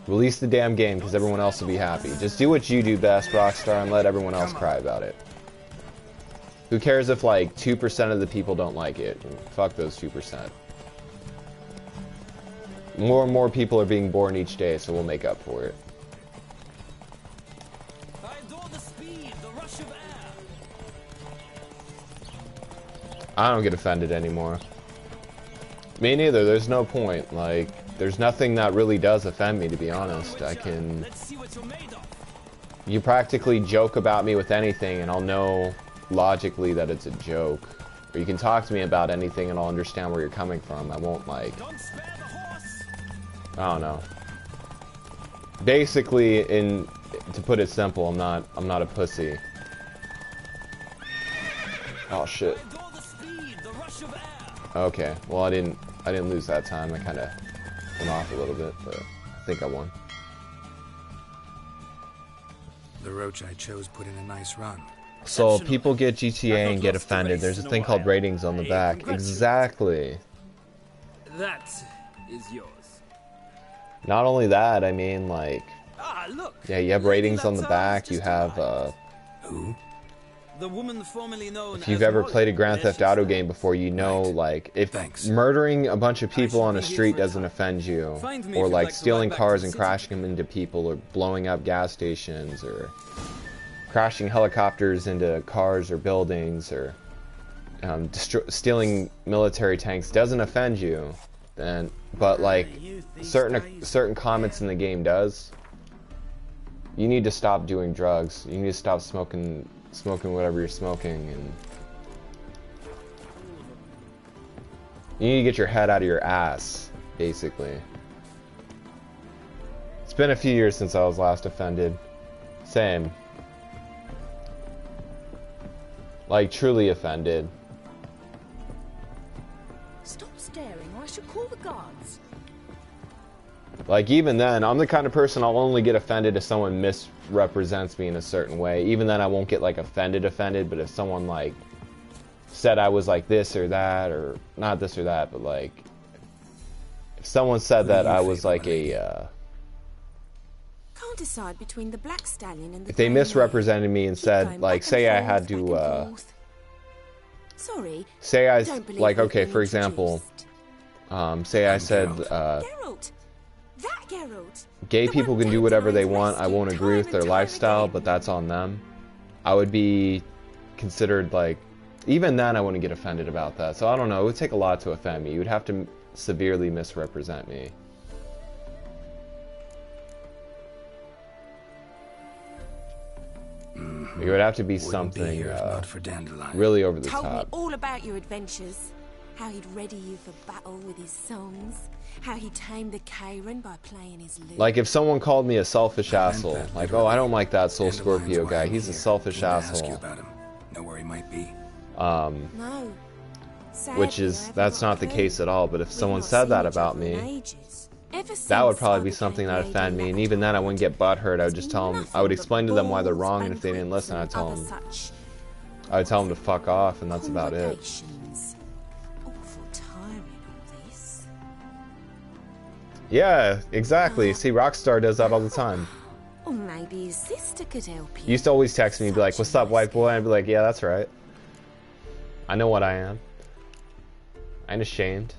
Release the damn game because everyone else will be happy. Just do what you do best, Rockstar, and let everyone else cry about it. Who cares if, like, 2% of the people don't like it? Fuck those 2%. More and more people are being born each day, so we'll make up for it. I adore the speed, the rush of air. I don't get offended anymore. Me neither. There's no point. Like, there's nothing that really does offend me, to be honest. You practically joke about me with anything, and I'll know logically that it's a joke. Or you can talk to me about anything, and I'll understand where you're coming from. I won't, like... I don't know. Basically, to put it simple, I'm not a pussy. Oh shit. Okay, well I didn't lose that time. I kind of went off a little bit, but I think I won. The roach I chose put in a nice run. So people get GTA and get offended. There's a thing called ratings on the back. Exactly. That is yours. Not only that, I mean, like, yeah, you have ratings on the back. You have who? The woman formerly known if you've ever played a Grand Theft Auto game before, you know, like, if murdering a bunch of people on a street doesn't offend you, or like stealing cars and crashing them into people, or blowing up gas stations, or crashing helicopters into cars or buildings, or stealing military tanks doesn't offend you, then, but like certain comments in the game does, you need to stop doing drugs. You need to stop smoking whatever you're smoking, and you need to get your head out of your ass, basically. It's been a few years since I was last offended. Same. Like, truly offended. Stop staring or I shall call the guards. Like, even then, I'm the kind of person I'll only get offended if someone misrepresents me in a certain way. Even then, I won't get, like, offended, but if someone, like, said I was, like, this or that, or not this or that, but, like, if someone said that I was, like, Can't decide between the black stallion and the... If they misrepresented me and said, like, say I had to, Sorry, say I, like, okay, for example, say I said, Geralt. That Geralt. Gay people can do whatever they want. I won't agree with their lifestyle, but that's on them. I would be considered, like, even then I wouldn't get offended about that. So I don't know. It would take a lot to offend me. You would have to severely misrepresent me. It would have to be something really over the top. Told me all about your adventures. How he'd ready you for battle with his songs. How he tamed the Karen by playing his lute. Like if someone called me a selfish asshole, like, oh, I don't like that Soul Scorpio guy. He's a selfish asshole. About him. Know where he might be? No. Which is, that's not the case at all. But if someone said that about me, that would probably be something that offend me. And even then, I wouldn't get butthurt. I would just tell them, I would explain to them why they're wrong. And if they didn't listen, I'd tell them, I would tell them to fuck off. And that's about it. Yeah, exactly. See, Rockstar does that all the time. Or maybe his sister could help you. He used to always text me and be like, what's up, white boy? And I'd be like, yeah, that's right. I know what I am. I ain't ashamed.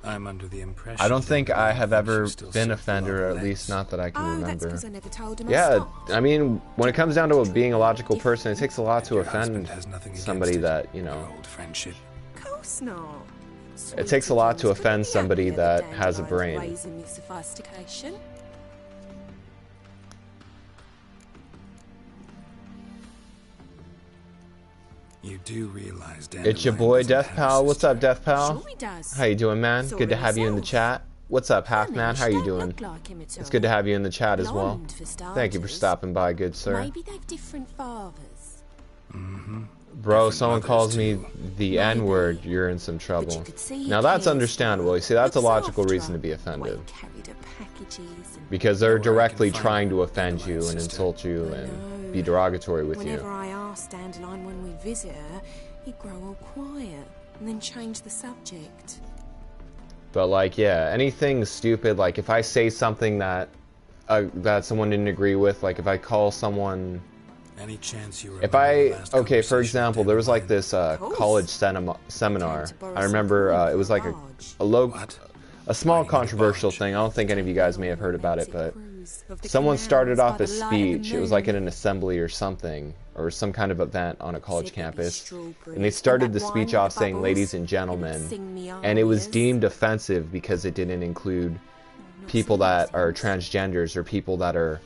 I'm under the impression. I don't think I have ever been a offender, or at least not that I can remember. That's 'cause I never told him. Yeah, I mean, when it comes down to being a logical person, it takes a lot to offend somebody that, you know. Of course not. It takes a lot to offend somebody that has a brain. You do realize it's your boy Death Pal. What's up, Death Pal? Sure he does. How you doing, man? Good to have you in the chat. What's up, Half Man? How you doing? It's good to have you in the chat as well. Thank you for stopping by, good sir. Maybe they've different fathers. Bro, someone calls me the N-word, you're in some trouble. Now that's understandable. You see, that's a logical reason to be offended. Because they're directly trying to offend you and insult you and be derogatory with you. Whenever I asked Dandelion when we visit her, he'd grow all quiet and then change the subject. But like, yeah, anything stupid, like if I say something that that someone didn't agree with, like if I call someone... Any chance you okay, for example, there was like this college seminar. I remember it was like a small controversial thing. I don't think any of you guys may have heard about it, but someone started off a speech. It was like in an assembly or something, or some kind of event on a college campus. And they started the speech off saying, ladies and gentlemen, and it was deemed offensive because it didn't include people that are transgenders or people that are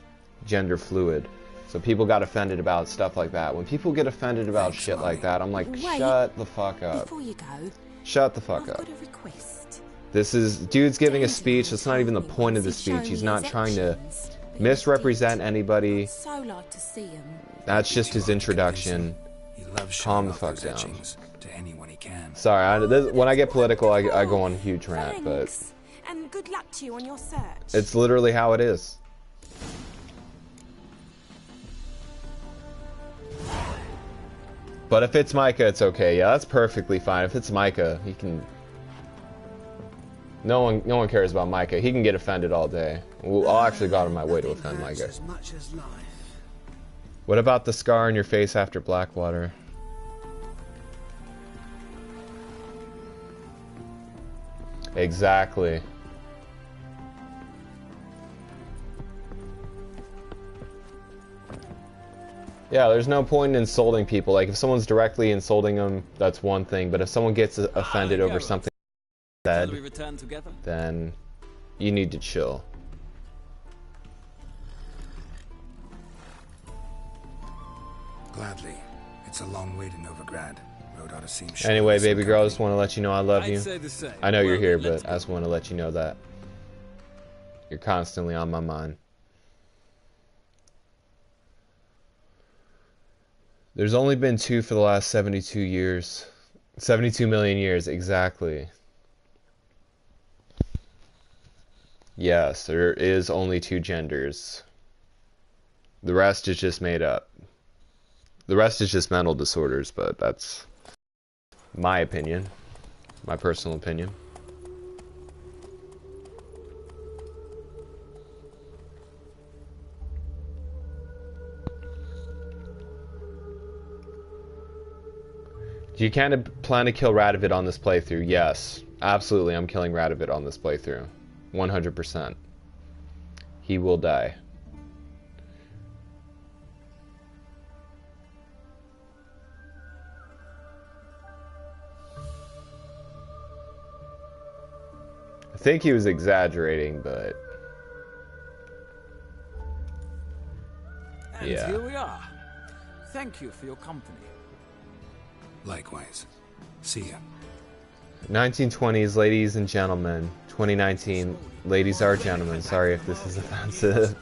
gender fluid. So people got offended about stuff like that. When people get offended about shit like that, I'm like, shut the fuck up. Before you go, shut the fuck up. I've got a request. This is, dude's giving a speech. That's not even the point of the speech. He's not trying to misrepresent anybody. So like to see him. That's just his introduction. Calm the fuck down. To anyone he can. Sorry, when I get political, I go on a huge rant, but and good luck to you on your search. It's literally how it is. But if it's Micah, it's okay. Yeah, that's perfectly fine. If it's Micah, he can... No one cares about Micah. He can get offended all day. I'll actually go out of my way to offend Micah. What about the scar on your face after Blackwater? Exactly. Yeah, there's no point in insulting people. Like, if someone's directly insulting them, that's one thing. But if someone gets offended over something said, then you need to chill. Gladly. It's a long way to Novigrad. Road ought to seem anyway, baby girl, I just want to let you know I love you. I know you're here, but I just want to let you know that you're constantly on my mind. There's only been 2 for the last 72 years. 72 million years, exactly. Yes, there is only 2 genders. The rest is just made up. The rest is just mental disorders, but that's my opinion. My personal opinion. Do you kind of plan to kill Radovid on this playthrough? Yes, absolutely. I'm killing Radovid on this playthrough. 100%. He will die. I think he was exaggerating, but and yeah. Here we are. Thank you for your company. Likewise. See ya. 1920s, ladies and gentlemen. 2019, ladies are gentlemen. Sorry if this is offensive.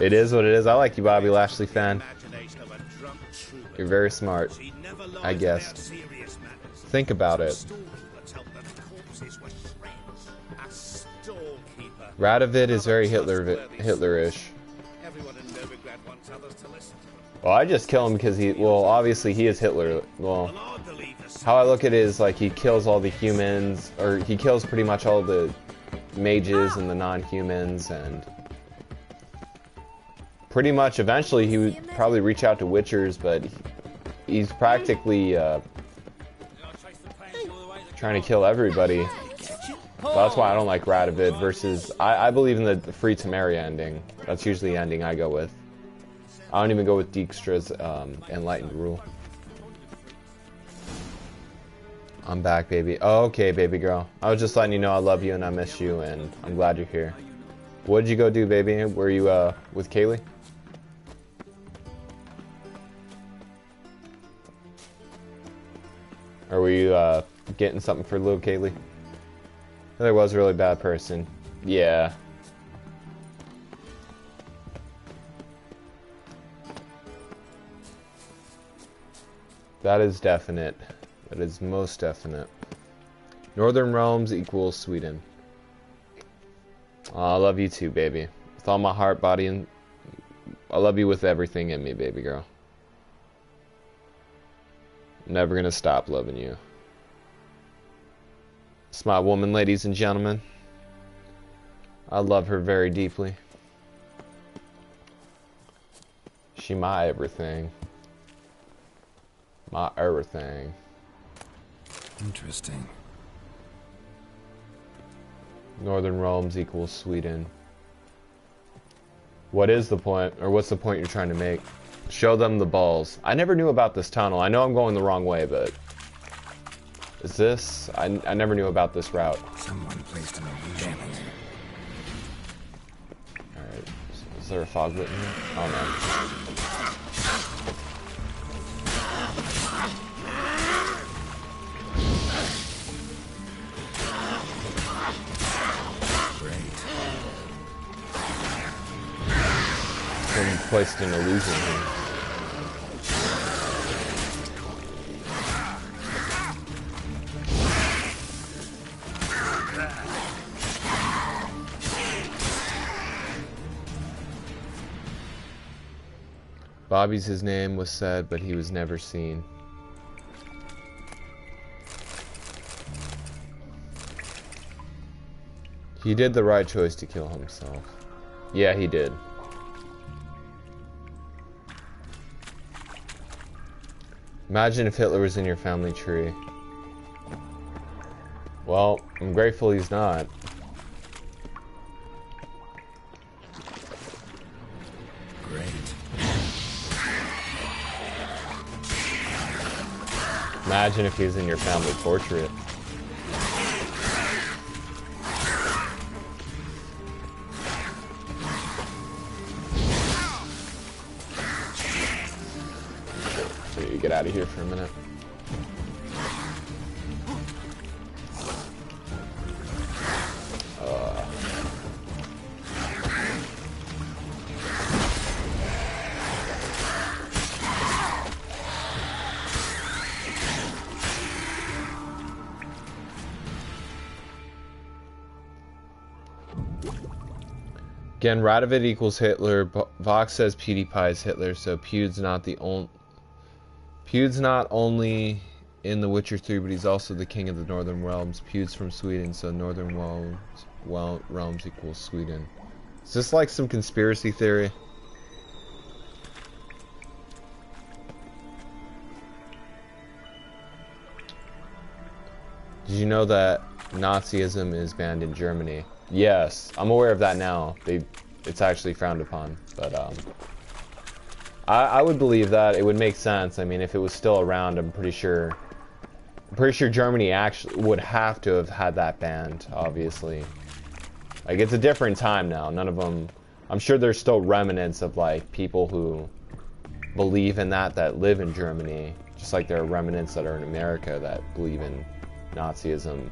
It is what it is. I like you, Bobby Lashley fan. You're very smart, I guess. Think about it. Radovid is very Hitlerish. Well, I just kill him because well, obviously he is Hitler. Well, how I look at it is like he kills all the humans, or he kills pretty much all the mages and the non-humans, and pretty much eventually he would probably reach out to Witchers, but he's practically trying to kill everybody. So that's why I don't like Radovid versus... I believe in the free Temeria ending. That's usually the ending I go with. I don't even go with Dijkstra's Enlightened Rule. I'm back, baby. Oh, okay, baby girl. I was just letting you know I love you and I miss you, and I'm glad you're here. What did you go do, baby? Were you with Kaylee? Or were you getting something for little Kaylee? There was a really bad person. Yeah. That is definite. That is most definite. Northern realms equals Sweden. I love you too, baby. With all my heart, body, and... I love you with everything in me, baby girl. Never gonna stop loving you. It's my woman, ladies and gentlemen. I love her very deeply. She my everything. My everything. Interesting. Northern realms equals Sweden. What is the point, or what's the point you're trying to make? Show them the balls. I never knew about this tunnel. I know I'm going the wrong way, but... Is this... I never knew about this route. Someone placed an illusion. Alright. Is there a fog lit in here? Oh no. Someone placed an illusion here. Bobby's his name was said, but he was never seen. He did the right choice to kill himself. Yeah, he did. Imagine if Hitler was in your family tree. Well, I'm grateful he's not. Great. Imagine if he was in your family portrait. Get out of here for a minute. Again, Radovid equals Hitler. Vox says PewDiePie is Hitler, so Pew's not the only... Pew's not only in The Witcher 3, but he's also the king of the Northern Realms. Pew's from Sweden, so Northern Realms equals Sweden. Is this like some conspiracy theory? Did you know that Nazism is banned in Germany? Yes, I'm aware of that now. It's actually frowned upon, but I would believe that. It would make sense. I mean, if it was still around, I'm pretty sure Germany actually would have to have had that banned, obviously. Like, it's a different time now. None of them... I'm sure there's still remnants of, like, people who believe in that live in Germany. Just like there are remnants that are in America that believe in Nazism,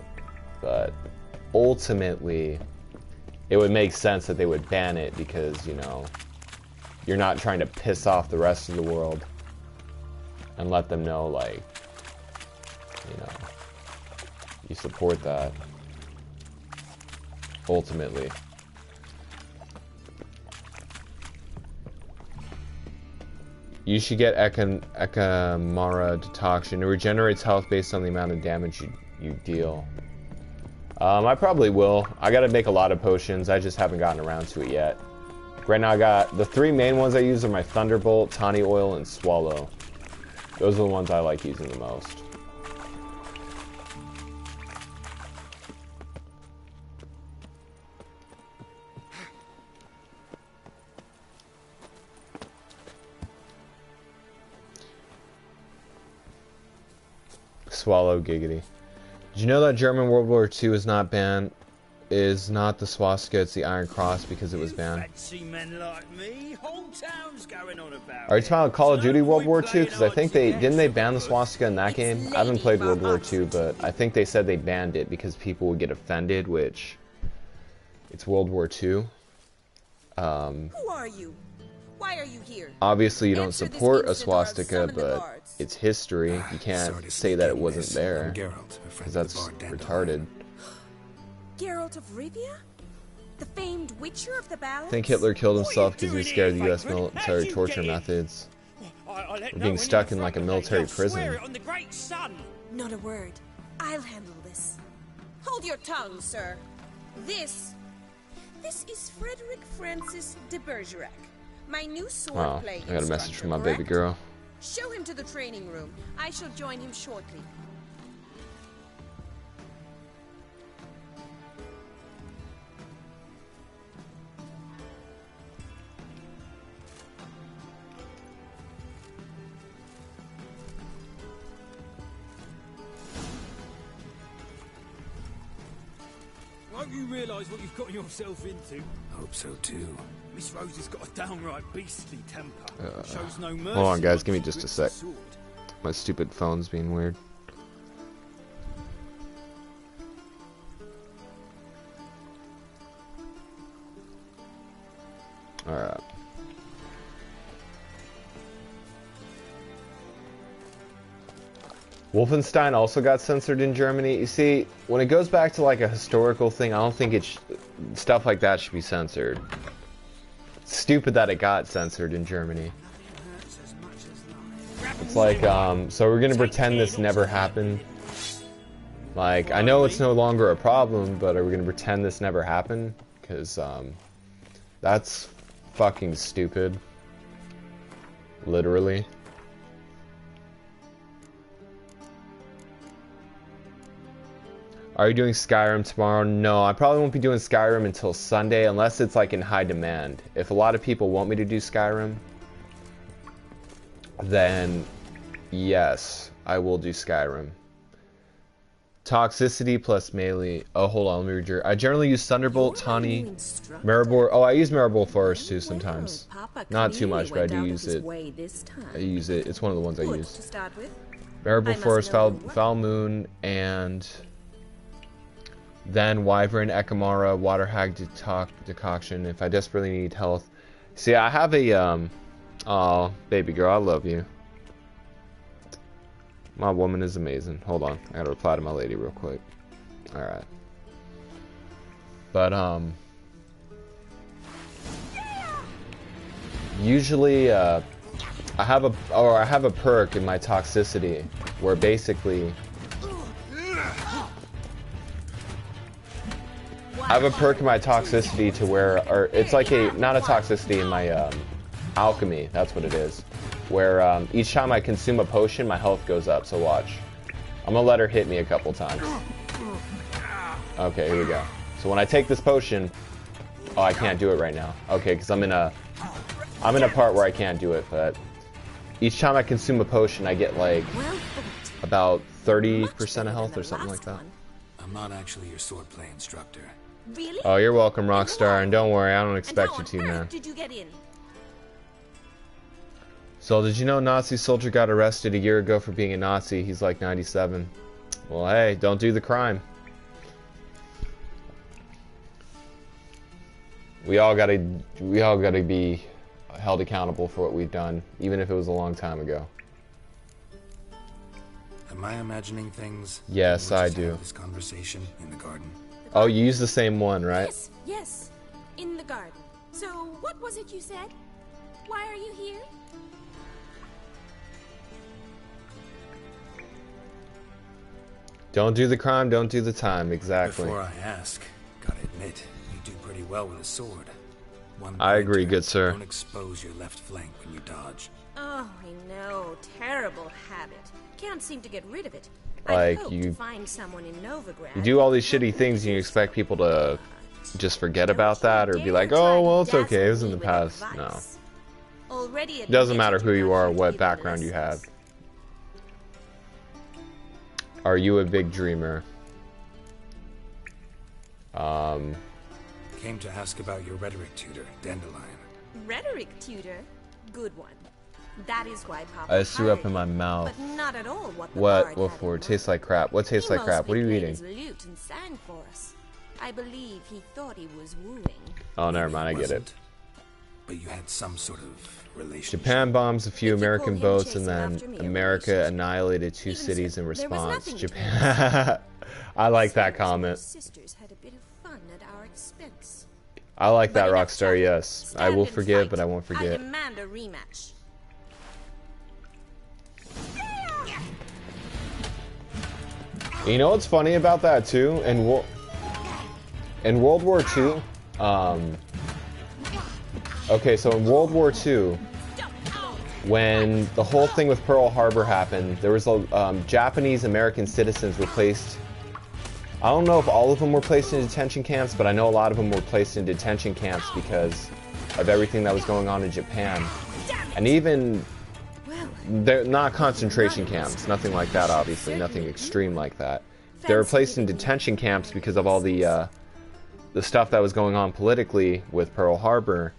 but ultimately it would make sense that they would ban it because, you know, you're not trying to piss off the rest of the world and let them know, like, you know, you support that. Ultimately. You should get Ekamara Detoxion. It regenerates health based on the amount of damage you deal. I probably will. I gotta make a lot of potions. I just haven't gotten around to it yet. Right now I got... the three main ones I use are my Thunderbolt, Tawny Oil, and Swallow. Those are the ones I like using the most. Swallow giggity. Did you know that German World War II is not banned? Is not the swastika, it's the Iron Cross because it was banned. Are you talking about Call of Duty World War II? Because I think didn't they ban the swastika in that game? I haven't played World War II, but I think they said they banned it because people would get offended, which it's World War II. Who are you? Why are you here? Obviously you don't support a swastika, but it's history. You can't say that it wasn't there, because that's retarded. Geralt of Rivia? The famed Witcher of the ballad? I think Hitler killed himself because he was scared of the US military torture methods. We're being stuck in like a military prison. Not a word. I'll handle this. Hold your tongue, sir. This is Frederick Francis de Bergerac, my new swordplay I got a message from my baby girl. Show him to the training room. I shall join him shortly. Won't you realise what you've gotten yourself into? Hope so too. Miss Rose has got a downright beastly temper. Shows no mercy. Hold on, guys. Give me just a sec. My stupid phone's being weird. Alright. Wolfenstein also got censored in Germany. You see, when it goes back to like a historical thing, I don't think stuff like that should be censored. It's stupid that it got censored in Germany. It's like, so we're gonna pretend this never happened. Like, I know it's no longer a problem, but are we gonna pretend this never happened? Because, that's fucking stupid. Literally. Are you doing Skyrim tomorrow? No, I probably won't be doing Skyrim until Sunday, unless it's like in high demand. If a lot of people want me to do Skyrim, then yes, I will do Skyrim. Toxicity plus melee. Oh, hold on, let me read your... I generally use Thunderbolt, Tawny, Maribor. Oh, I use Maribor Forest too sometimes. Not too much, but I do use it. I use it. It's one of the ones I use. Maribor Forest, Foul Moon, and... then Wyvern, Ekamara, Water Hag Decoction if I desperately need health. See, I have a, aw, baby girl, I love you. My woman is amazing. Hold on, I gotta reply to my lady real quick. Alright. But, usually, I have a perk in my toxicity where basically... I have a perk in my toxicity to where, or it's like not a toxicity in my alchemy, that's what it is. Where each time I consume a potion, my health goes up, so watch. I'm gonna let her hit me a couple times. Okay, here we go. So when I take this potion, oh, I can't do it right now. Okay, because I'm in a part where I can't do it, but each time I consume a potion, I get like about 30% of health or something like that. I'm not actually your swordplay instructor. Really? Oh, you're welcome, Rockstar, and don't worry, I don't expect you to, man. Did you get in? So did you know Nazi soldier got arrested a year ago for being a Nazi? He's like 97. Well, hey, don't do the crime. We all gotta be held accountable for what we've done, even if it was a long time ago. Am I imagining things? Yes, I do. This conversation in the garden. Oh, you used the same one, right? Yes, yes. In the garden. So, what was it you said? Why are you here? Don't do the crime, don't do the time. Exactly. Before I ask, gotta admit, you do pretty well with a sword. I agree, good sir. Don't expose your left flank when you dodge. Oh, I know. Terrible habit. Can't seem to get rid of it. Like, I'd hope to find someone in Novigrad. You do all these shitty things and you expect people to just forget about that or be like, oh, well, it's okay, it was in the past. No. It doesn't matter who you are or what background you have. Are you a big dreamer? Came to ask about your rhetoric tutor, Dandelion. Rhetoric tutor? Good one. That is why Papa I just threw up in my hired him, mouth. But not at all what the What? bard What had for? in Tastes mind. like crap. What tastes He like crap? What are you mostly eating? played his lute and sang for us. I believe he thought he was wooing. Oh, never mind, I get it. But you had some sort of relationship. Japan bombs a few If you call American him boats and chasing then after me, a America relationship. annihilated two Even cities so, in there was response. nothing Japan. I like that Seems our comment. sisters had a bit of fun at our expense. I like that, But enough Rockstar, chatting. yes. I Stand will and forgive, fight. but I won't I forget. demand a rematch. You know what's funny about that too? In World War II, okay, so in World War II, when the whole thing with Pearl Harbor happened, there was Japanese American citizens were placed. I don't know if all of them were placed in detention camps, but I know a lot of them were placed in detention camps because of everything that was going on in Japan. And even they're not concentration camps, nothing like that, obviously, nothing extreme like that. They were placed in detention camps because of all the stuff that was going on politically with Pearl Harbor.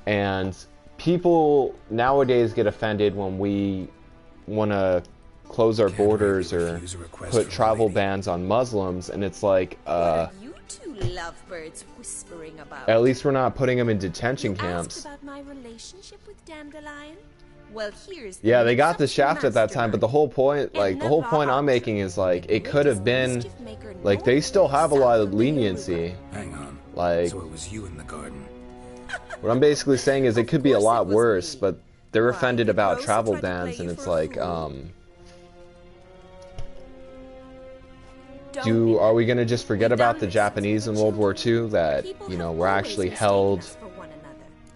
And people nowadays get offended when we want to close our borders or put travel bans on Muslims, and it's like, You two lovebirds whispering about. at least we're not putting them in detention camps. Asked about my relationship with Dandelion? Well, here's the Yeah, they got the next shaft at that time, but the whole point, like, the whole point I'm making is, like, it could have been, like, they still have a lot of leniency. Hang on. Like, So it was you in the garden. what I'm basically saying is it could be a lot worse, but they're offended about travel bans, and it's like, are we gonna just forget about the Japanese in World War II that, you know, were actually held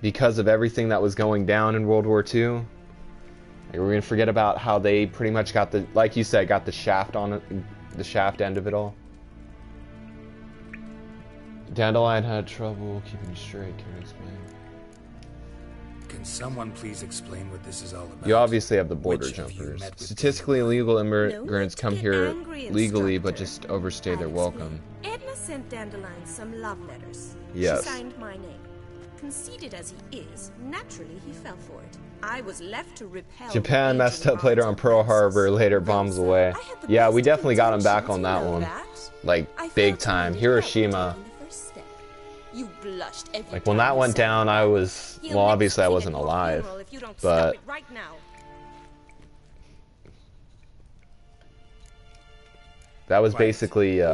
because of everything that was going down in World War II? Like, we're gonna forget about how they pretty much got the, like you said, got the shaft on it, the shaft end of it all. Dandelion had trouble keeping straight. Can you explain? Can someone please explain what this is all about? You obviously have the border Which of you jumpers. met with Statistically illegal immigrants No come need to get here angry, legally, but instructor. just overstay their I'll welcome. explain. Edna sent Dandelion some love letters. Yes. She signed my name. Conceited as he is, naturally he fell for it. I was left to repel. Japan the messed raging up later arms on of Pearl Axis. Harbor, later Though, bombs sir, away. I had the Yeah, we best definitely got him back intentions, on you that know one. that. Like, I big felt time. you Hiroshima. taking the first step. You blushed every Like, when time that you went said down, it. I was, He'll well, next obviously I sing at wasn't your alive, funeral if you don't but stop it right now. that was basically, Ooh,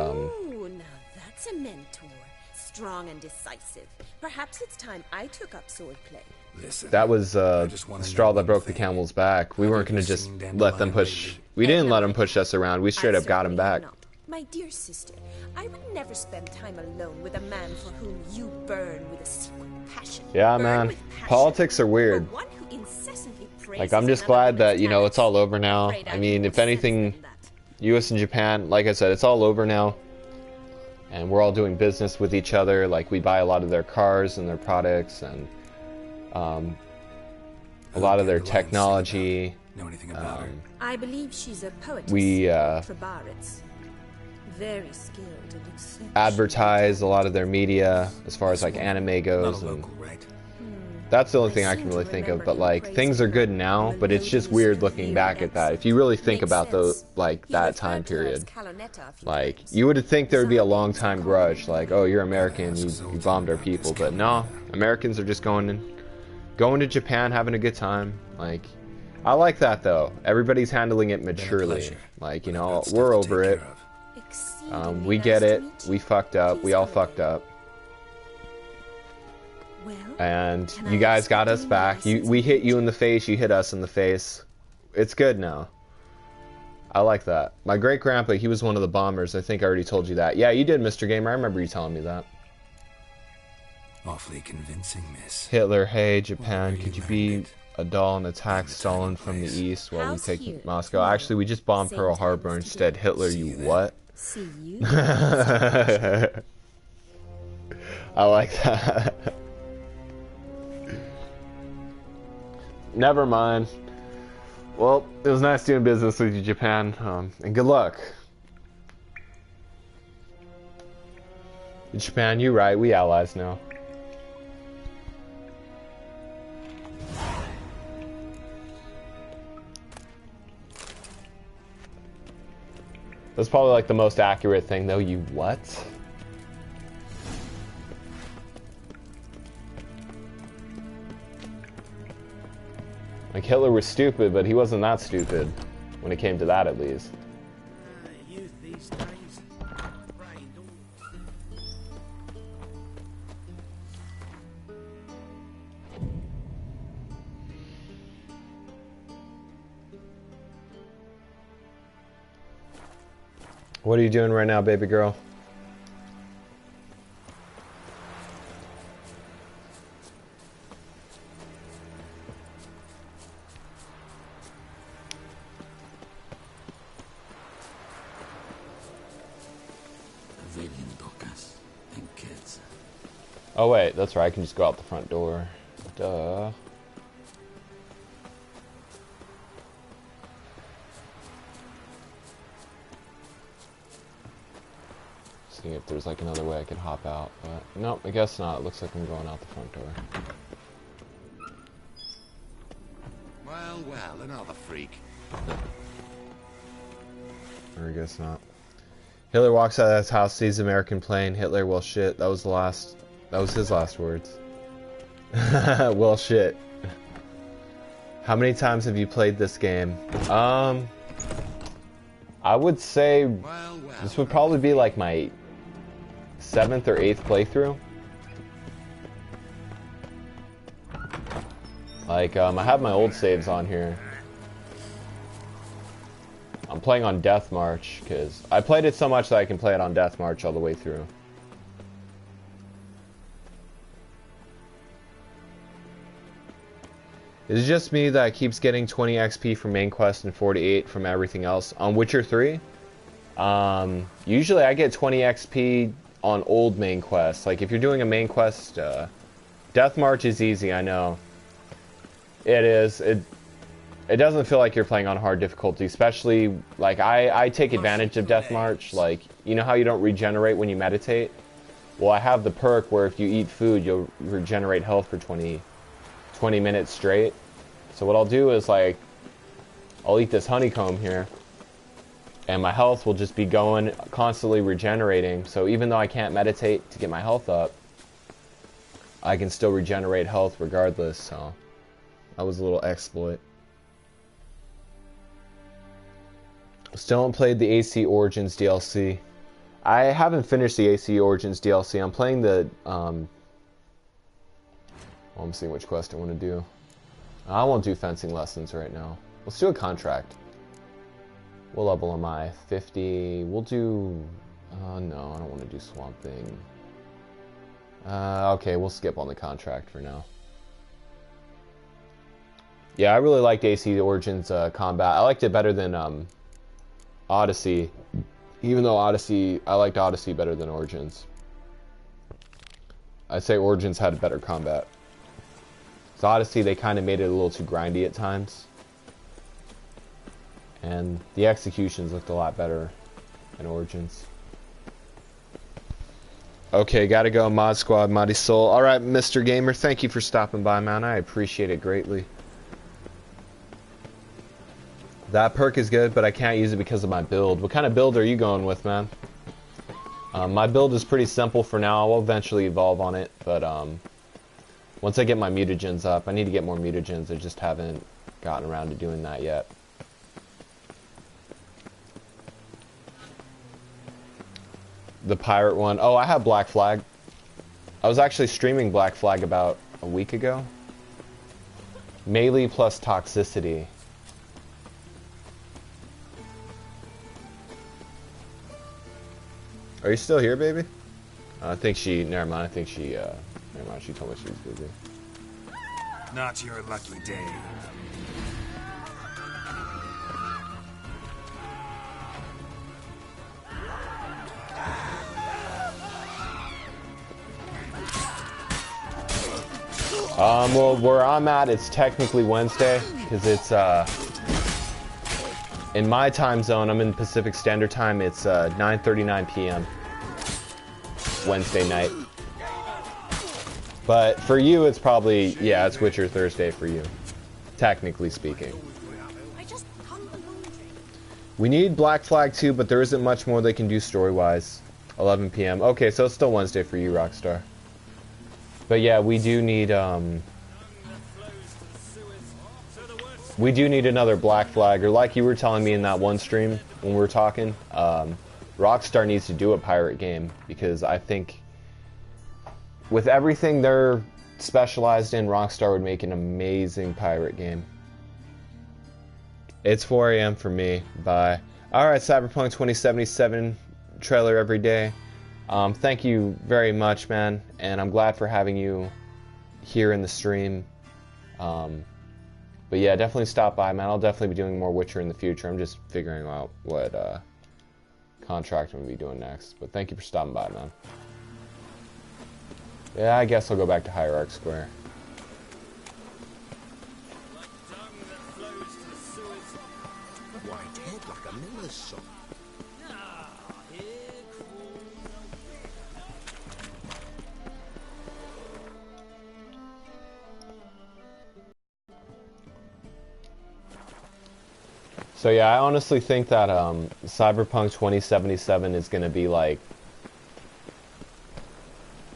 now that's a mentor. Strong and decisive. Perhaps it's time I took up swordplay. Listen, that was I the just wanna straw know that one broke the thing. camel's back. We weren't Have gonna you just seen let them Dandelion push, lately? we didn't Edna let them push us around. We straight I up got him certainly have back. not. My dear sister, I would never spend time alone with a man for whom you burn with a secret passion. Yeah, Burn man. with passion. Politics are weird. For one who incessantly Like, praises I'm just another glad that, woman's you know, it's all talents. over now. Afraid I I'm mean, more if sense anything, than that. US and Japan, like I said, it's all over now. And we're all doing business with each other. Like, we buy a lot of their cars and their products and a lot of their technology. Know anything about her? I believe she's a poetess. We Trabaritz. Very skilled and exceptional. advertise a lot of their media as far as like anime Not goes. a And local, right? That's the only thing I can really think of, but like things are good now, but it's just weird looking back at that. If you really think about the like that time period, like you would think there would be a long time grudge, like, oh, you're American, you bombed our people, but no, Americans are just going to Japan, having a good time. Like, I like that though. Everybody's handling it maturely. Like, you know, we're over it. We get it. We fucked up. We all fucked up. And you guys got us back. We hit you in the face. You hit us in the face. It's good now. I like that. My great-grandpa, he was one of the bombers. I think I already told you that. Yeah, you did, Mr. Gamer. I remember you telling me that. Awfully convincing, miss. Hitler, hey, Japan, could you be a doll and attack Stalin from the east while we take Moscow? Actually, we just bombed Pearl Harbor instead. Hitler, you what? See you. I like that. Never mind. Well, it was nice doing business with you, Japan, and good luck. Japan, you right, we allies now. That's probably like the most accurate thing though, you what? Like, Hitler was stupid, but he wasn't that stupid. When it came to that, at least. What are you doing right now, baby girl? Oh wait, that's right, I can just go out the front door. Duh. See if there's like another way I could hop out, but nope, I guess not. It looks like I'm going out the front door. Well, another freak. Or I guess not. Hitler walks out of his house, sees American plane. Hitler, well shit, that was his last words. Well shit. How many times have you played this game? I would say this would probably be like my 7th or 8th playthrough. Like, I have my old saves on here. I'm playing on Death March, because I played it so much that I can play it on Death March all the way through. Is it just me that keeps getting 20 XP from main quest and 48 from everything else? On Witcher 3, usually I get 20 XP on old main quests. Like, if you're doing a main quest, Death March is easy, I know. It is. It doesn't feel like you're playing on hard difficulty, especially, like, I take advantage of Death March. Like, you know how you don't regenerate when you meditate? Well, I have the perk where if you eat food, you'll regenerate health for 20 minutes straight. So what I'll do is, like, I'll eat this honeycomb here, and my health will just be going, constantly regenerating. So even though I can't meditate to get my health up, I can still regenerate health regardless, so that was a little exploit. Still haven't played the AC Origins DLC. I haven't finished the AC Origins DLC. I'm playing the, well, I'm seeing which quest I want to do. I won't do fencing lessons right now. Let's do a contract. What level am I? 50. We'll do, no, I don't want to do Swamp Thing. Okay, we'll skip on the contract for now. Yeah, I really liked AC Origins combat. I liked it better than Odyssey. Even though I liked Odyssey better than Origins. I'd say Origins had better combat. So Odyssey, they kind of made it a little too grindy at times. And the executions looked a lot better in Origins. Okay, gotta go. Mod Squad, Mighty Soul. Alright, Mr. Gamer, thank you for stopping by, man. I appreciate it greatly. That perk is good, but I can't use it because of my build. What kind of build are you going with, man? My build is pretty simple for now. I will eventually evolve on it, but once I get my mutagens up, I need to get more mutagens. I just haven't gotten around to doing that yet. The pirate one. Oh, I have Black Flag. I was actually streaming Black Flag about a week ago. Melee plus toxicity. Are you still here, baby? I think she... Never mind. I think she... never mind. She told me she was busy. Not your lucky day. Well, where I'm at, it's technically Wednesday, because it's, in my time zone, I'm in Pacific Standard Time, it's, 9:39 p.m. Wednesday night. But for you, it's probably, yeah, it's Witcher Thursday for you, technically speaking. We need Black Flag too, but there isn't much more they can do story-wise. 11 p.m. Okay, so it's still Wednesday for you, Rockstar. But yeah, we do need another Black Flag, or like you were telling me in that one stream when we were talking, Rockstar needs to do a pirate game, because I think with everything they're specialized in, Rockstar would make an amazing pirate game. It's 4 a.m. for me. Bye. Alright, Cyberpunk 2077 trailer every day. Thank you very much, man, and I'm glad for having you here in the stream. But yeah, definitely stop by, man. I'll definitely be doing more Witcher in the future. I'm just figuring out what contract I'm going to be doing next. But thank you for stopping by, man. Yeah, I guess I'll go back to Hierarch Square. White head like a miller's son. So yeah, I honestly think that Cyberpunk 2077 is going to be like...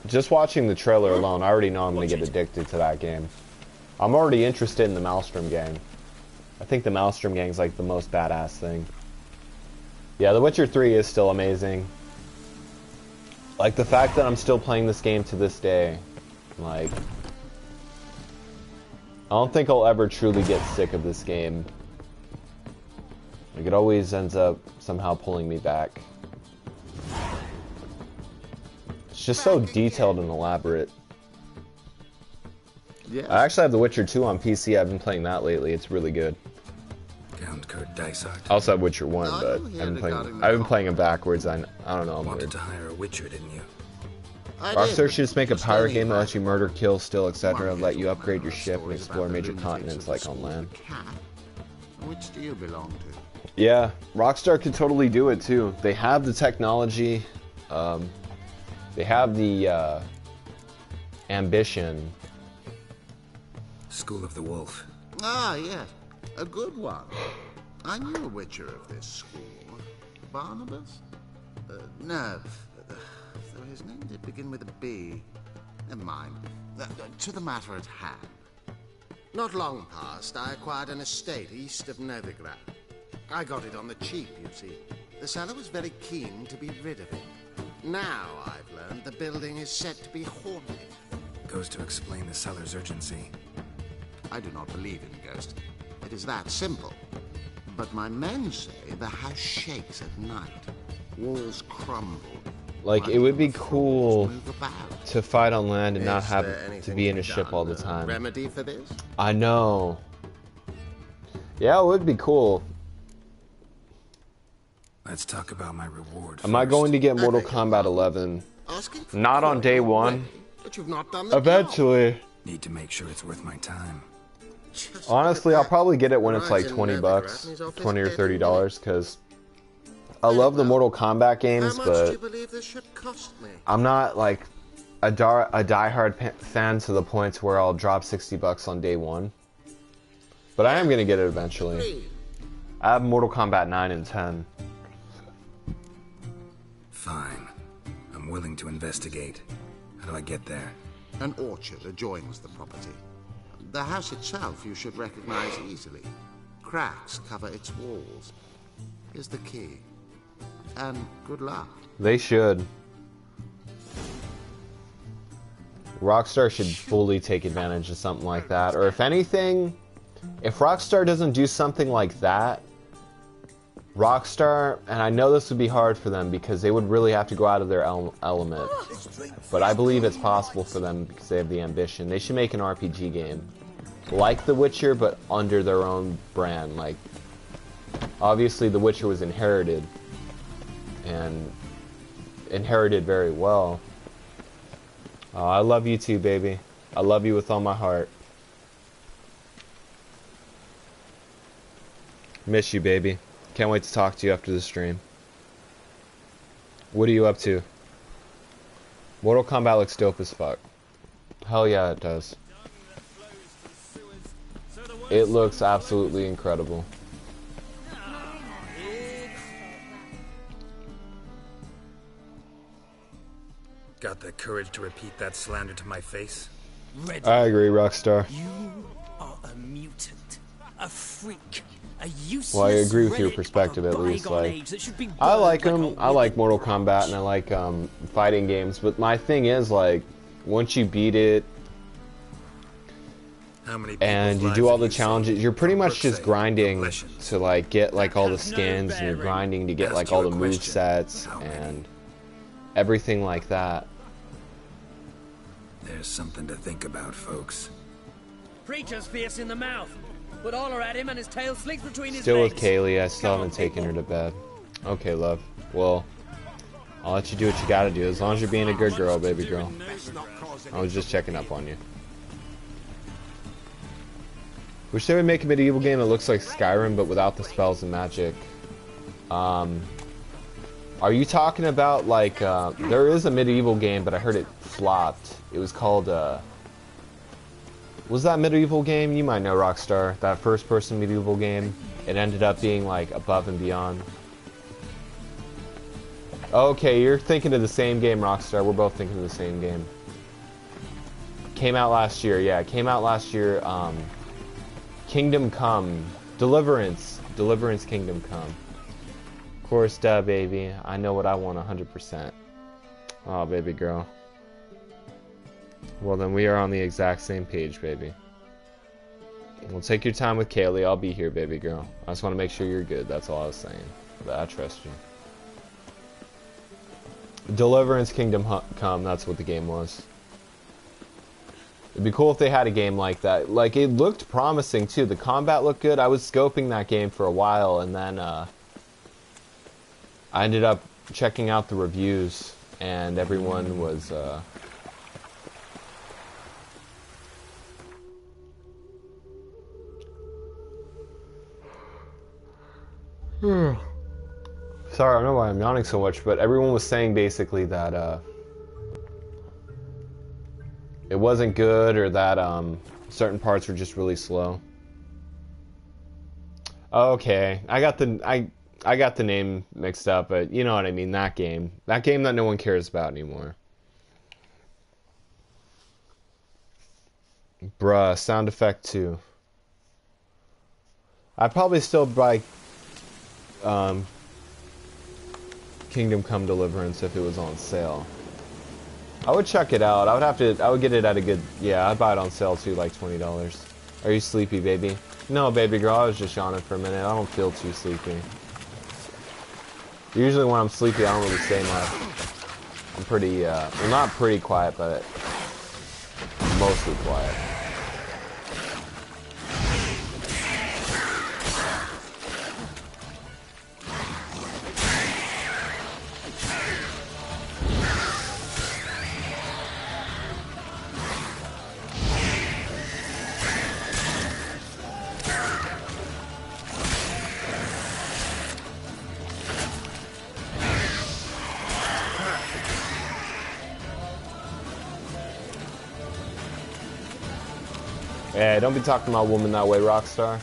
Just watching the trailer alone, I already know I'm going to get addicted to that game. I'm already interested in the Maelstrom gang. I think the Maelstrom gang is like the most badass thing. Yeah, The Witcher 3 is still amazing. Like the fact that I'm still playing this game to this day, like... I don't think I'll ever truly get sick of this game. Like, it always ends up somehow pulling me back. It's just so detailed and elaborate. Yes. I actually have The Witcher 2 on PC. I've been playing that lately. It's really good. Count Kurt Dysart. I also have Witcher 1, but I've been playing it backwards. I don't know. Wanted to hire a Witcher, didn't you? Rockstar should just make a pirate game that lets you murder, kill, steal, etc. Let you upgrade your ship and explore major continents like on land. Which do you belong to? Yeah, Rockstar could totally do it too. They have the technology, they have the ambition. School of the Wolf. Ah, yes. A good one. I knew a Witcher of this school. Barnabas? No. So his name did begin with a B. Never mind. To the matter at hand. Not long past, I acquired an estate east of Novigrad. I got it on the cheap, you see. The seller was very keen to be rid of it. Now, I've learned the building is set to be haunted. Goes to explain the seller's urgency. I do not believe in ghosts. It is that simple. But my men say the house shakes at night. Walls crumble. Like, it would be cool to fight on land and not have to be in a ship all the time. Remedy for this? I know. Yeah, it would be cool. Let's talk about my reward Am I going to get Mortal Kombat 11? Not on day one. But you've not done the Eventually. Need to make sure it's worth my time. Honestly, I'll probably get it when it's like 20 bucks, 20 or $30, because I love the Mortal Kombat games, How much do but you believe this should cost me? I'm not like a diehard fan to the point where I'll drop $60 on day one. But I am gonna get it eventually. I have Mortal Kombat 9 and 10. Fine. I'm willing to investigate. How do I get there? An orchard adjoins the property. The house itself you should recognize easily. Cracks cover its walls. Here's the key. And good luck. They should. Rockstar should fully take advantage of something like that. Or if anything, if Rockstar doesn't do something like that, Rockstar, and I know this would be hard for them because they would really have to go out of their element, but I believe it's possible for them because they have the ambition. They should make an RPG game like The Witcher, but under their own brand. Like, obviously The Witcher was inherited, and inherited very well. Oh, I love you too, baby. I love you with all my heart. Miss you, baby. Can't wait to talk to you after the stream. What are you up to? Mortal Kombat looks dope as fuck. Hell yeah, it does. It looks absolutely incredible. Got the courage to repeat that slander to my face? I agree, Rockstar. You are a mutant, a freak, a useless. Well, I agree with your perspective at least. Like, I like them. I like Mortal Kombat and I like fighting games. But my thing is, like, once you beat it and you do all the challenges, you're pretty much just grinding to like get like all the skins, and you're grinding to get like all the move sets and everything like that. There's something to think about, folks. Preacher's fierce in the mouth. Put all at him and his tail slicks between his Still with legs. Kaylee, I still haven't taken her to bed. Okay, love. Well, I'll let you do what you gotta do, as long as you're being a good girl, baby girl. I was just checking up on you. Wish they would make a medieval game that looks like Skyrim, but without the spells and magic. Are you talking about, like, there is a medieval game, but I heard it flopped. It was called, was that medieval game? You might know, Rockstar. That first-person medieval game. It ended up being, like, Above and Beyond. Okay, you're thinking of the same game, Rockstar. We're both thinking of the same game. Came out last year, yeah. Came out last year, Kingdom Come. Deliverance. Deliverance Kingdom Come. Of course, duh, baby. I know what I want 100%. Oh, baby girl. Well, then we are on the exact same page, baby. We'll take your time with Kaylee. I'll be here, baby girl. I just want to make sure you're good. That's all I was saying. But I trust you. Deliverance Kingdom Come. That's what the game was. It'd be cool if they had a game like that. Like, it looked promising, too. The combat looked good. I was scoping that game for a while, and then, I ended up checking out the reviews, and everyone was, Sorry, I don't know why I'm yawning so much, but everyone was saying basically that, it wasn't good, or that, certain parts were just really slow. Okay, I got the name mixed up, but you know what I mean, that game. That game that no one cares about anymore. Bruh, sound effect 2. I'd probably still buy Kingdom Come Deliverance if it was on sale. I would check it out. I would get it at a good, yeah, I'd buy it on sale too, like $20. Are you sleepy, baby? No, baby girl, I was just yawning for a minute. I don't feel too sleepy. Usually when I'm sleepy, I don't really say much. I'm pretty, well, not pretty quiet, but mostly quiet. Hey, don't be talking to my woman that way, Rockstar.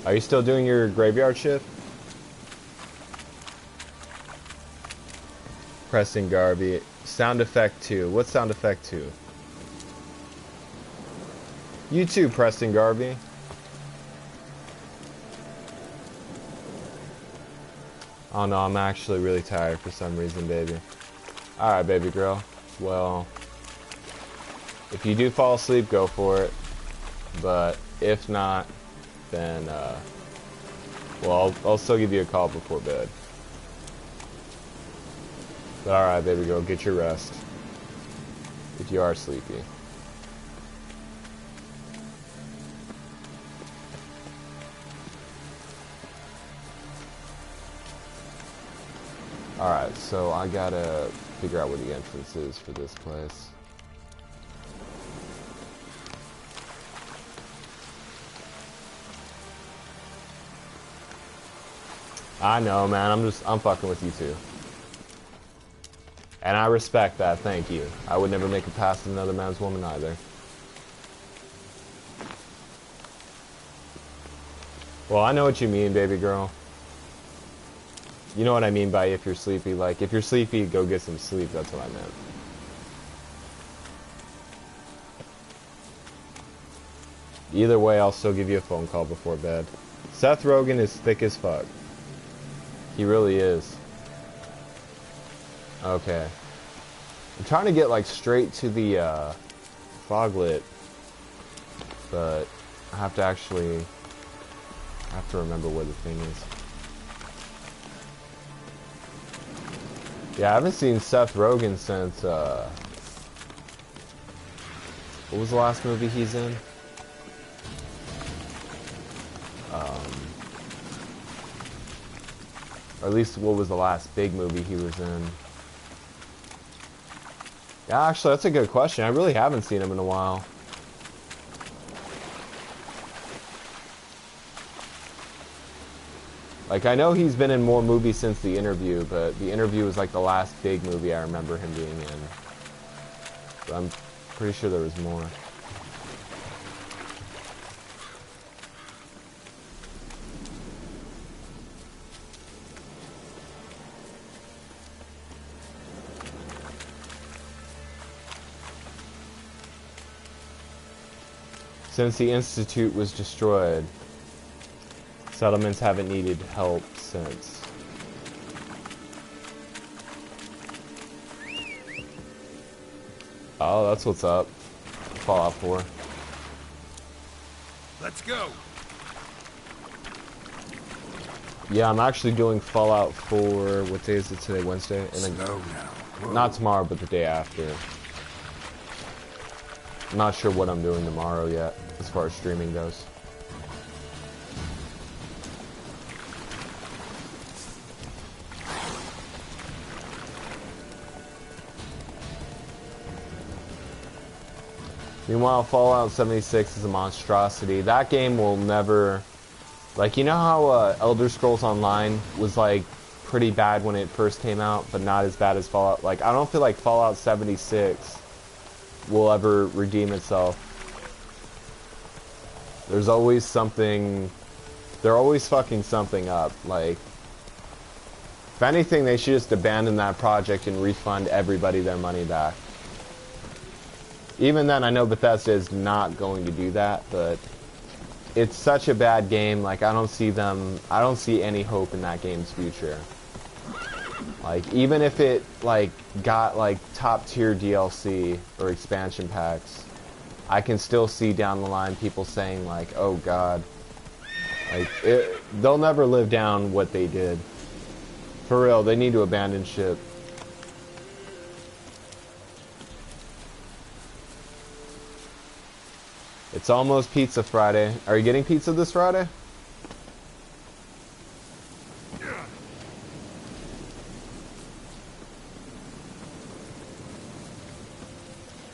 Are you still doing your graveyard shift? Preston Garvey. Sound effect 2. What sound effect 2? You too, Preston Garvey. Oh no, I'm actually really tired for some reason, baby. Alright, baby girl. Well, if you do fall asleep, go for it. But if not, then, well, I'll still give you a call before bed. But alright, baby girl, get your rest. If you are sleepy. Alright, so I gotta figure out where the entrance is for this place. I know, man, I'm fucking with you too. And I respect that, thank you. I would never make a pass at another man's woman either. Well, I know what you mean, baby girl. You know what I mean by if you're sleepy. Like, if you're sleepy, go get some sleep. That's what I meant. Either way, I'll still give you a phone call before bed. Seth Rogen is thick as fuck. He really is. Okay. I'm trying to get, like, straight to the, foglit. But I have to actually... I have to remember where the thing is. Yeah, I haven't seen Seth Rogen since, what was the last movie he's in? Or at least what was the last big movie he was in? Yeah, actually, that's a good question. I really haven't seen him in a while. Like, I know he's been in more movies since The Interview, but The Interview was like the last big movie I remember him being in. But I'm pretty sure there was more. Since the Institute was destroyed, settlements haven't needed help since. Oh, that's what's up. Fallout 4. Let's go. Yeah, I'm actually doing Fallout 4. What day is it today? Wednesday? And then, Slow now. not tomorrow, but the day after. I'm not sure what I'm doing tomorrow yet, as far as streaming goes. Meanwhile, Fallout 76 is a monstrosity. That game will never... Like, you know how Elder Scrolls Online was, like, pretty bad when it first came out, but not as bad as Fallout? Like, I don't feel like Fallout 76 will ever redeem itself. There's always something... They're always fucking something up. Like, if anything, they should just abandon that project and refund everybody their money back. Even then, I know Bethesda is not going to do that, but it's such a bad game. Like, I don't see any hope in that game's future. Like, even if it, like, got, like, top-tier DLC or expansion packs, I can still see down the line people saying, like, oh god. Like, they'll never live down what they did. For real, they need to abandon ship. It's almost Pizza Friday. Are you getting pizza this Friday?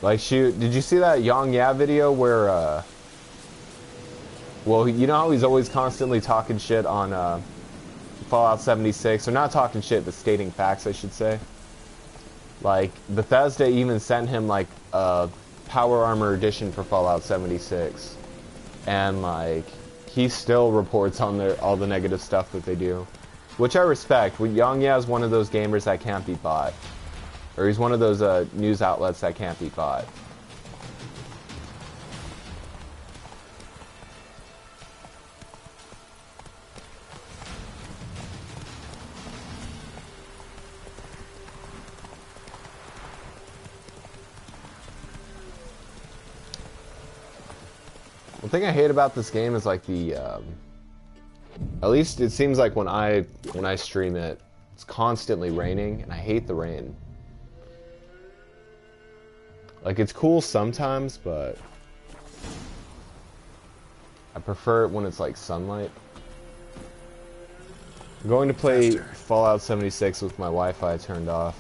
Like, shoot, did you see that Yang Ya video where, well, you know how he's always constantly talking shit on, Fallout 76, or not talking shit, but stating facts, I should say. Like, Bethesda even sent him, like, a Power Armor edition for Fallout 76. And, like, he still reports on all the negative stuff that they do. Which I respect. Yang is one of those gamers that can't be bought. Or he's one of those news outlets that can't be bought. One thing I hate about this game is like the, at least it seems like when I stream it, it's constantly raining, and I hate the rain. Like, it's cool sometimes, but I prefer it when it's like sunlight. I'm going to play Fallout 76 with my Wi-Fi turned off.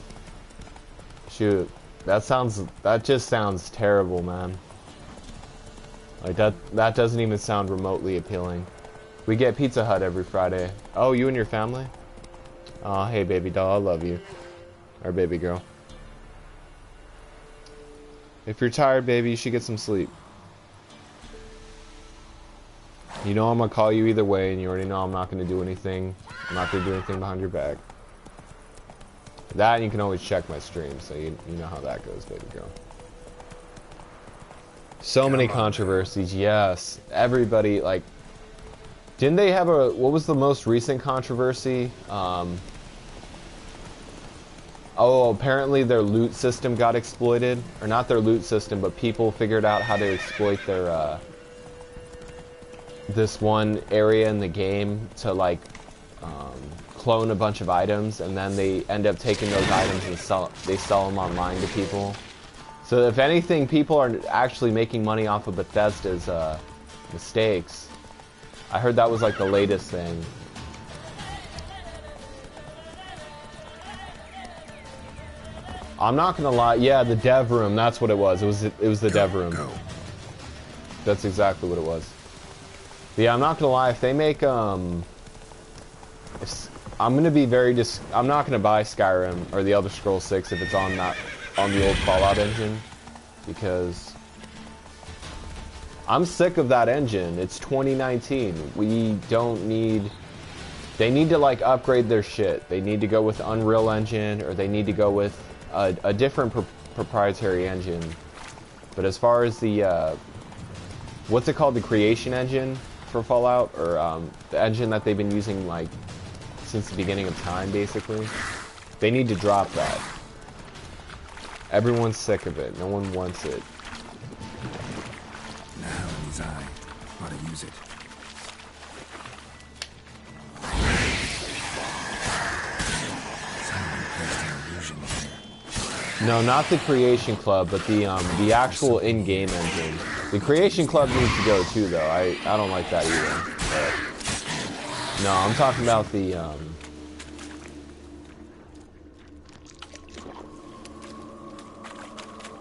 Shoot, that just sounds terrible, man. Like, that doesn't even sound remotely appealing. We get Pizza Hut every Friday. Oh, you and your family? Oh, hey, baby doll, I love you. Or baby girl. If you're tired, baby, you should get some sleep. You know I'm gonna call you either way, and you already know I'm not gonna do anything. I'm not gonna do anything behind your back. That, and you can always check my stream, so you know how that goes, baby girl. So many controversies, yes. Everybody, like... Didn't they have what was the most recent controversy? Oh, apparently their loot system got exploited. Or not their loot system, but people figured out how to exploit their, this one area in the game to, like, clone a bunch of items, and then they end up taking those items and sell them online to people. So if anything, people are actually making money off of Bethesda's mistakes. I heard that was like the latest thing. I'm not gonna lie, yeah, the dev room, that's what it was. It was the dev room. That's exactly what it was. But yeah, I'm not gonna lie, if they make I'm gonna be I'm not gonna buy Skyrim or the Elder Scrolls 6 if it's on the old Fallout engine, because I'm sick of that engine. It's 2019. We don't need... They need to, like, upgrade their shit. They need to go with Unreal Engine, or they need to go with a different proprietary engine. But as far as the, what's it called? The creation engine for Fallout? Or, the engine that they've been using, like, since the beginning of time, basically. They need to drop that. Everyone's sick of it. No one wants it. Now in his eye. Ought to use it. No, not the Creation Club, but the actual in-game engine. The Creation Club needs to go too, though. I don't like that either. But, no, I'm talking about the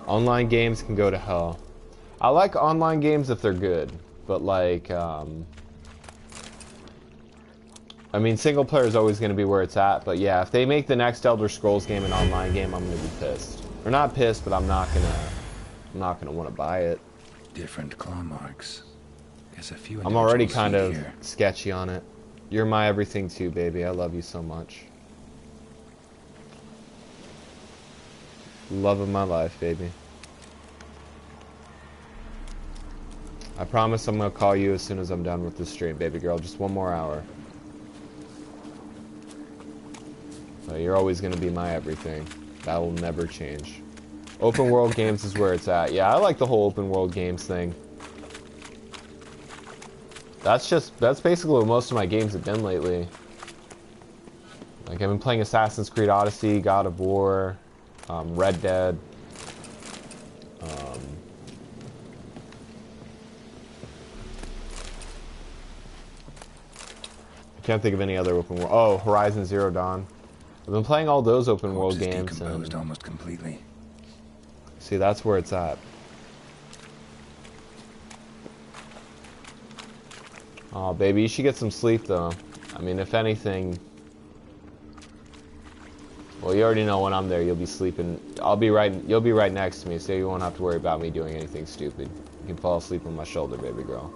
online games can go to hell. I like online games if they're good, but like, I mean, single player is always going to be where it's at, but yeah, if they make the next Elder Scrolls game an online game, I'm going to be pissed. Or not pissed, but I'm not gonna want to buy it. Different claw marks. Guess a few. I'm already kind of sketchy on it. You're my everything too, baby. I love you so much. Love of my life, baby. I promise I'm gonna call you as soon as I'm done with this stream, baby girl. Just one more hour. So you're always gonna be my everything. That will never change. Open world games is where it's at. Yeah, I like the whole open world games thing. That's basically what most of my games have been lately. Like, I've been playing Assassin's Creed Odyssey, God of War, Red Dead. I can't think of any other open world. Oh, Horizon Zero Dawn. I've been playing all those open world games. Decomposed almost completely. See, that's where it's at. Oh, baby, you should get some sleep, though. I mean, if anything, Well, you already know when I'm there, you'll be sleeping. You'll be right next to me, so you won't have to worry about me doing anything stupid. You can fall asleep on my shoulder, baby girl.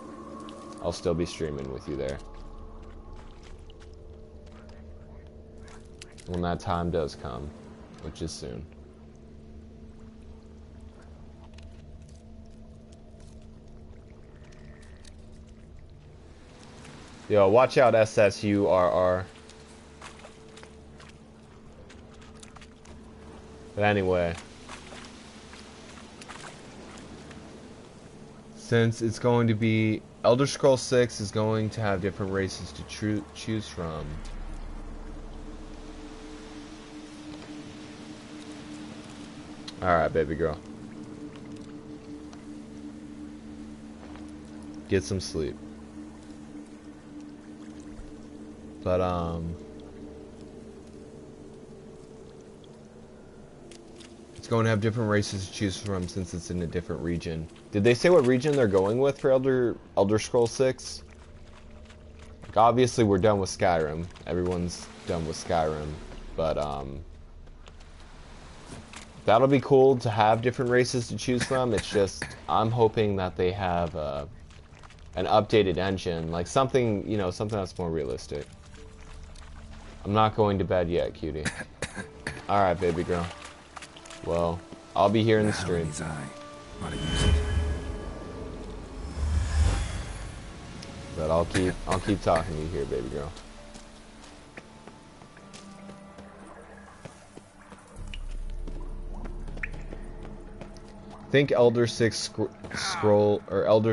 I'll still be streaming with you there. When that time does come, which is soon. Yo, watch out, SSURR. But anyway, since it's going to be Elder Scrolls 6 is going to have different races to choose from. Alright, baby girl. Get some sleep. But, it's going to have different races to choose from since it's in a different region. Did they say what region they're going with for Elder Scrolls 6? Like, obviously we're done with Skyrim. Everyone's done with Skyrim. But, that'll be cool to have different races to choose from. It's just, I'm hoping that they have, an updated engine. Like something, you know, something that's more realistic. I'm not going to bed yet, cutie. Alright, baby girl. Well, I'll be here in the stream. But I'll keep talking to you here, baby girl. I think Elder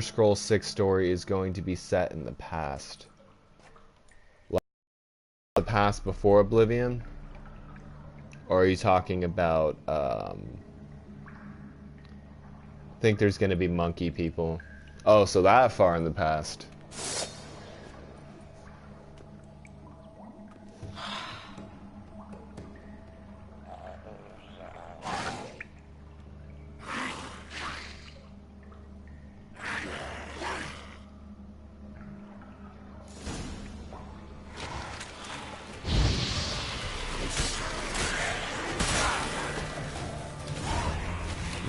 Scrolls 6 story is going to be set in the past. Like the past before Oblivion? Or are you talking about, I think there's going to be monkey people. Oh, so that far in the past.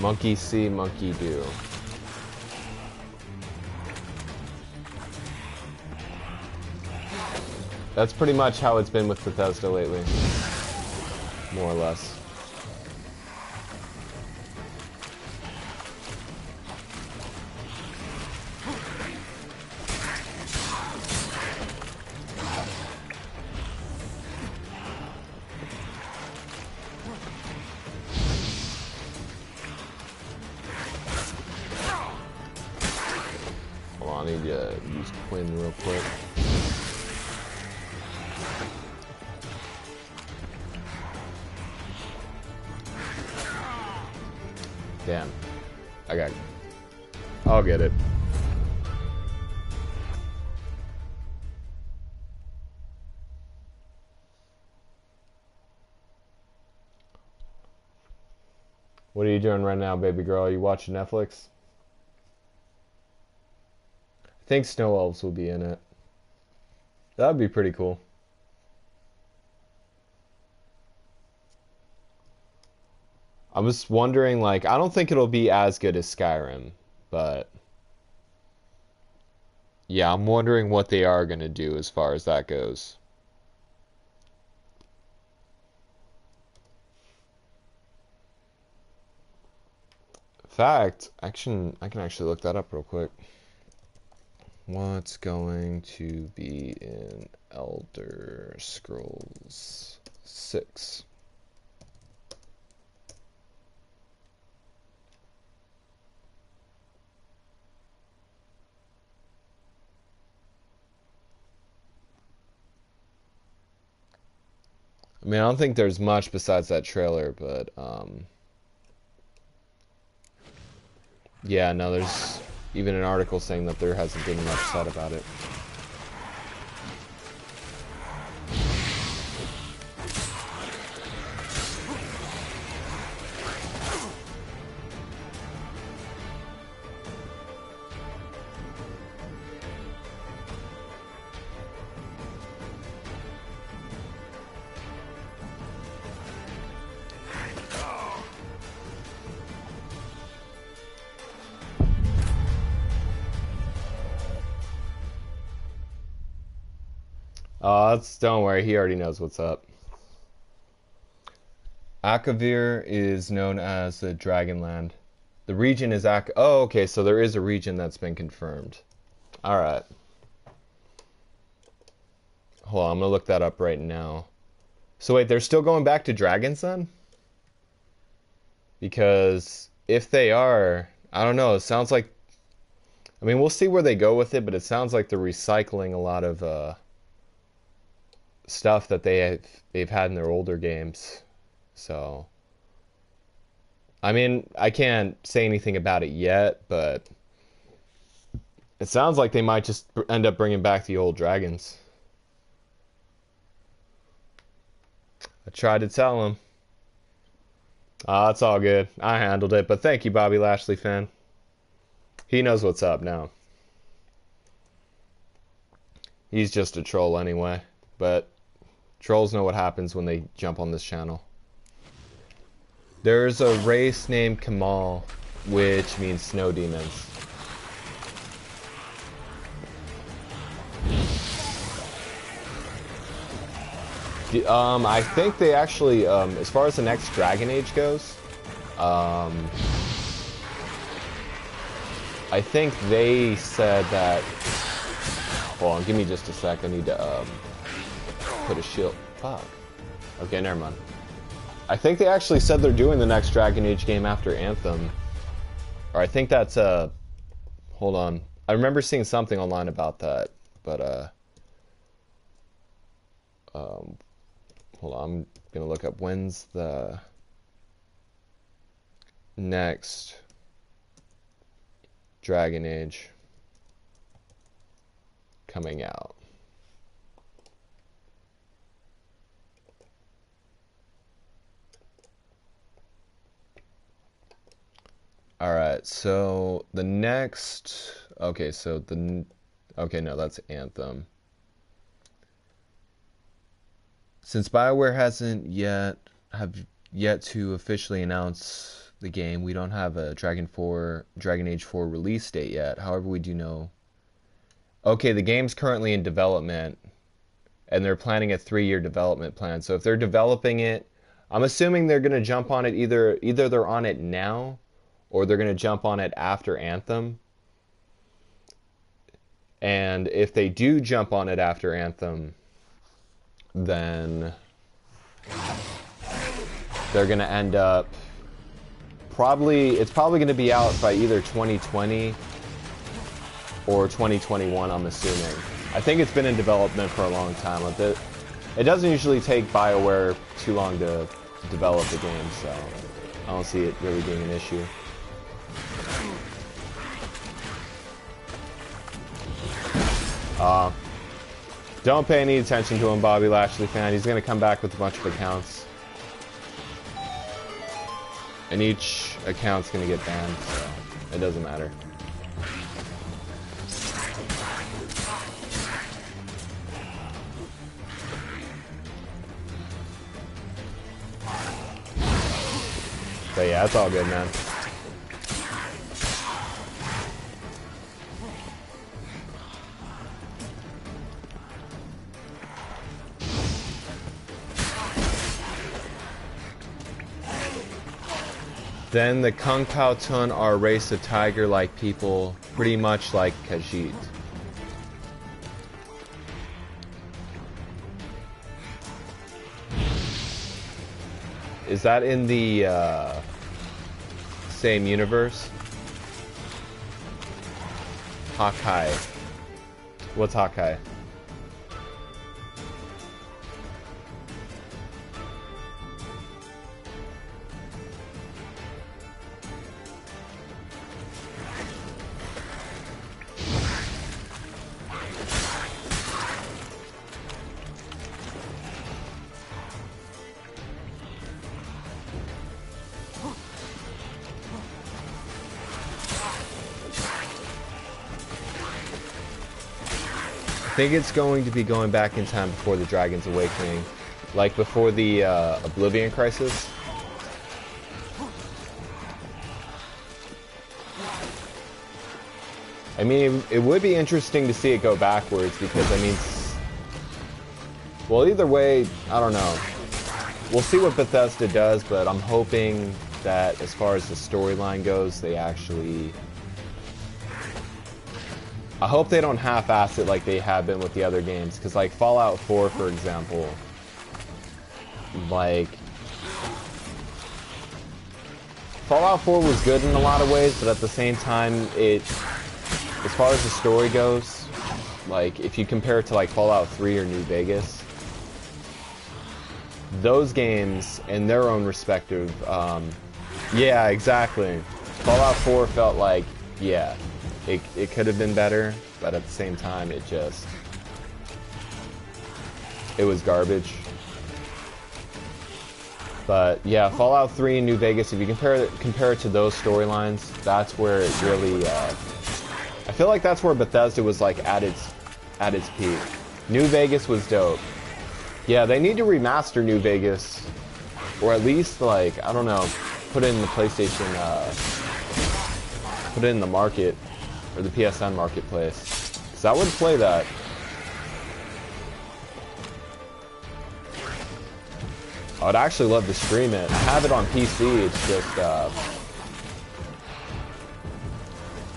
Monkey see, monkey do. That's pretty much how it's been with Bethesda lately. More or less. I need to use Quinn real quick. Damn. I'll get it. What are you doing right now, baby girl? Are you watching Netflix? I think Snow Elves will be in it. That'd be pretty cool. I was wondering, like, I don't think it'll be as good as Skyrim, but yeah, I'm wondering what they are gonna do as far as that goes. In fact, I can actually look that up real quick. What's going to be in Elder Scrolls 6? I mean, I don't think there's much besides that trailer, but, yeah, no, there's even an article saying that there hasn't been much said about it. Don't worry, he already knows what's up. Akavir is known as the Dragonland. The region is Oh, okay, so there is a region that's been confirmed. Alright. Hold on, I'm gonna look that up right now. So wait, they're still going back to dragons then? Because if they are, I don't know, it sounds like... I mean, we'll see where they go with it, but it sounds like they're recycling a lot of stuff that they've had in their older games. So, I mean, I can't say anything about it yet, but it sounds like they might just end up bringing back the old dragons. I tried to tell him. It's all good. I handled it, but thank you, Bobby Lashley fan. He knows what's up now. He's just a troll anyway, but trolls know what happens when they jump on this channel. There's a race named Kamal, which means snow demons. I think they actually, as far as the next Dragon Age goes, I think they said that... Hold on, give me just a sec. I need to put a shield. Fuck. Okay, never mind. I think they actually said they're doing the next Dragon Age game after Anthem. Or I think that's hold on. I remember seeing something online about that, but hold on, I'm gonna look up when's the next Dragon Age coming out. Alright, so the next... Okay, so the... Okay, no, that's Anthem. Since BioWare hasn't yet to officially announce the game, we don't have a Dragon Age 4 release date yet. However, we do know... Okay, the game's currently in development, and they're planning a 3-year development plan. So if they're developing it, I'm assuming they're going to jump on it either they're on it now, or they're going to jump on it after Anthem. And if they do jump on it after Anthem, then they're going to end up... It's probably going to be out by either 2020 or 2021, I'm assuming. I think it's been in development for a long time. It doesn't usually take BioWare too long to develop a game, so I don't see it really being an issue. Don't pay any attention to him, Bobby Lashley fan. He's going to come back with a bunch of accounts. And each account's going to get banned, so it doesn't matter. But yeah, it's all good, man. Then the Kung Pao Tun are a race of tiger-like people, pretty much like Khajiit. Is that in the same universe? Hakai. What's Hakai? I think it's going to be going back in time before the Dragon's Awakening, like before the Oblivion Crisis. I mean, it would be interesting to see it go backwards because, I mean, Well, either way, I don't know. We'll see what Bethesda does, but I'm hoping that as far as the storyline goes, they actually... I hope they don't half-ass it like they have been with the other games, because like Fallout 4, for example, like... Fallout 4 was good in a lot of ways, but at the same time, as far as the story goes, like, if you compare it to like Fallout 3 or New Vegas, those games, in their own respective, yeah, exactly. Fallout 4 felt like, yeah, it could have been better, but at the same time, it was garbage. But yeah, Fallout 3 and New Vegas, if you compare it to those storylines, that's where it really, I feel like that's where Bethesda was like at its peak. New Vegas was dope. Yeah, they need to remaster New Vegas, or at least like, I don't know, put it in the PlayStation, put it in the market, or the PSN marketplace, because I would play that. I'd actually love to stream it. I have it on PC, it's just,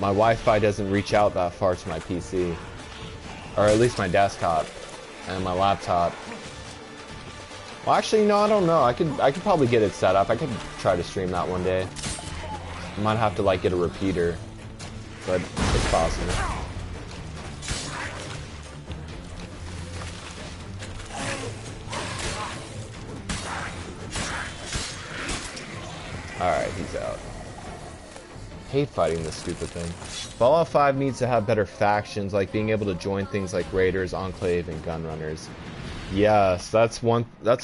my Wi-Fi doesn't reach out that far to my PC. Or at least my desktop and my laptop. Well, actually, no, I don't know. I could probably get it set up. I could try to stream that one day. I might have to like get a repeater, but it's possible. Alright, he's out. Hate fighting this stupid thing. Fallout 5 needs to have better factions, like being able to join things like Raiders, Enclave, and Gunrunners. Yes, that's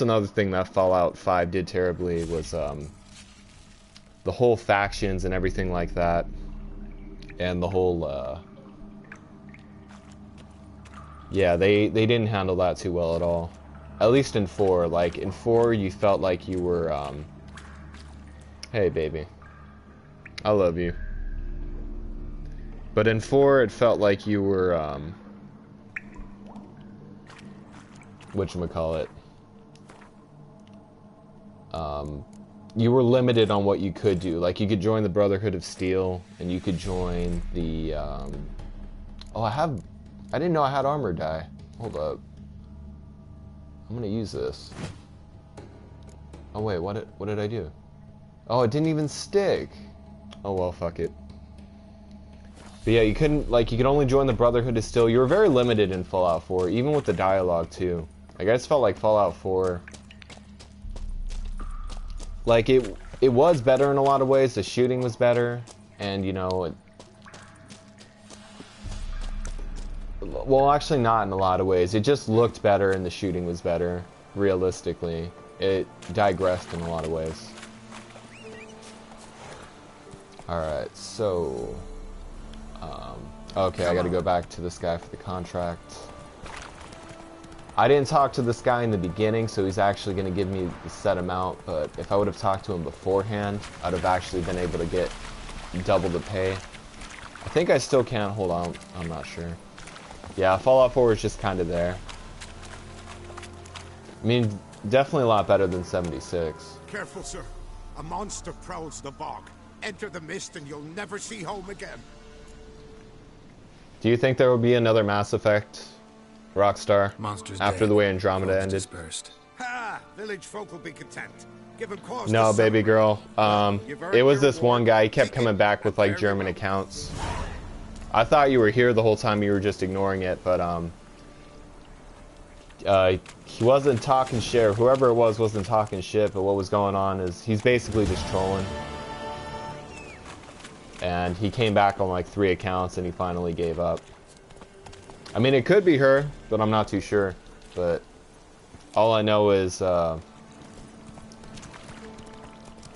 another thing that Fallout 5 did terribly, was the whole factions and everything like that. And the whole yeah, they didn't handle that too well at all. At least in 4. Like in 4 you felt like you were hey baby, I love you. But in 4, it felt like you were, whatchamacallit, you were limited on what you could do. Like, you could join the Brotherhood of Steel, and you could join the, oh, I didn't know I had armor die. Hold up. I'm gonna use this. Oh, wait, what did I do? Oh, it didn't even stick. Oh, well, fuck it. But yeah, you could only join the Brotherhood of Steel. You were very limited in Fallout 4, even with the dialogue, too. Like, I just felt like Fallout 4... Like, it was better in a lot of ways. The shooting was better, and, you know... Well, actually not in a lot of ways. It just looked better, and the shooting was better, realistically. It digressed in a lot of ways. Alright, so... okay, I gotta go back to this guy for the contract. I didn't talk to this guy in the beginning, so he's actually gonna give me the set amount, but if I would have talked to him beforehand, I'd have actually been able to get double the pay. I think I still can. Hold on, I'm not sure. Yeah, Fallout 4 is just kind of there. I mean, definitely a lot better than 76. Careful, sir. A monster prowls the bog. Enter the mist and you'll never see home again. Do you think there will be another Mass Effect, Rockstar, Monsters after dead. the way Andromeda ended? Dispersed. Ha! Village folk will be content. Give him cause No, to baby girl. You've It was earned this your one reward. guy. He kept Take coming it. back with like Very German well. accounts. I thought you were here the whole time. You were just ignoring it, but he wasn't talking shit. Or whoever it was wasn't talking shit. But what was going on is he's basically just trolling. And he came back on like 3 accounts, and he finally gave up. I mean, it could be her, but I'm not too sure. But all I know is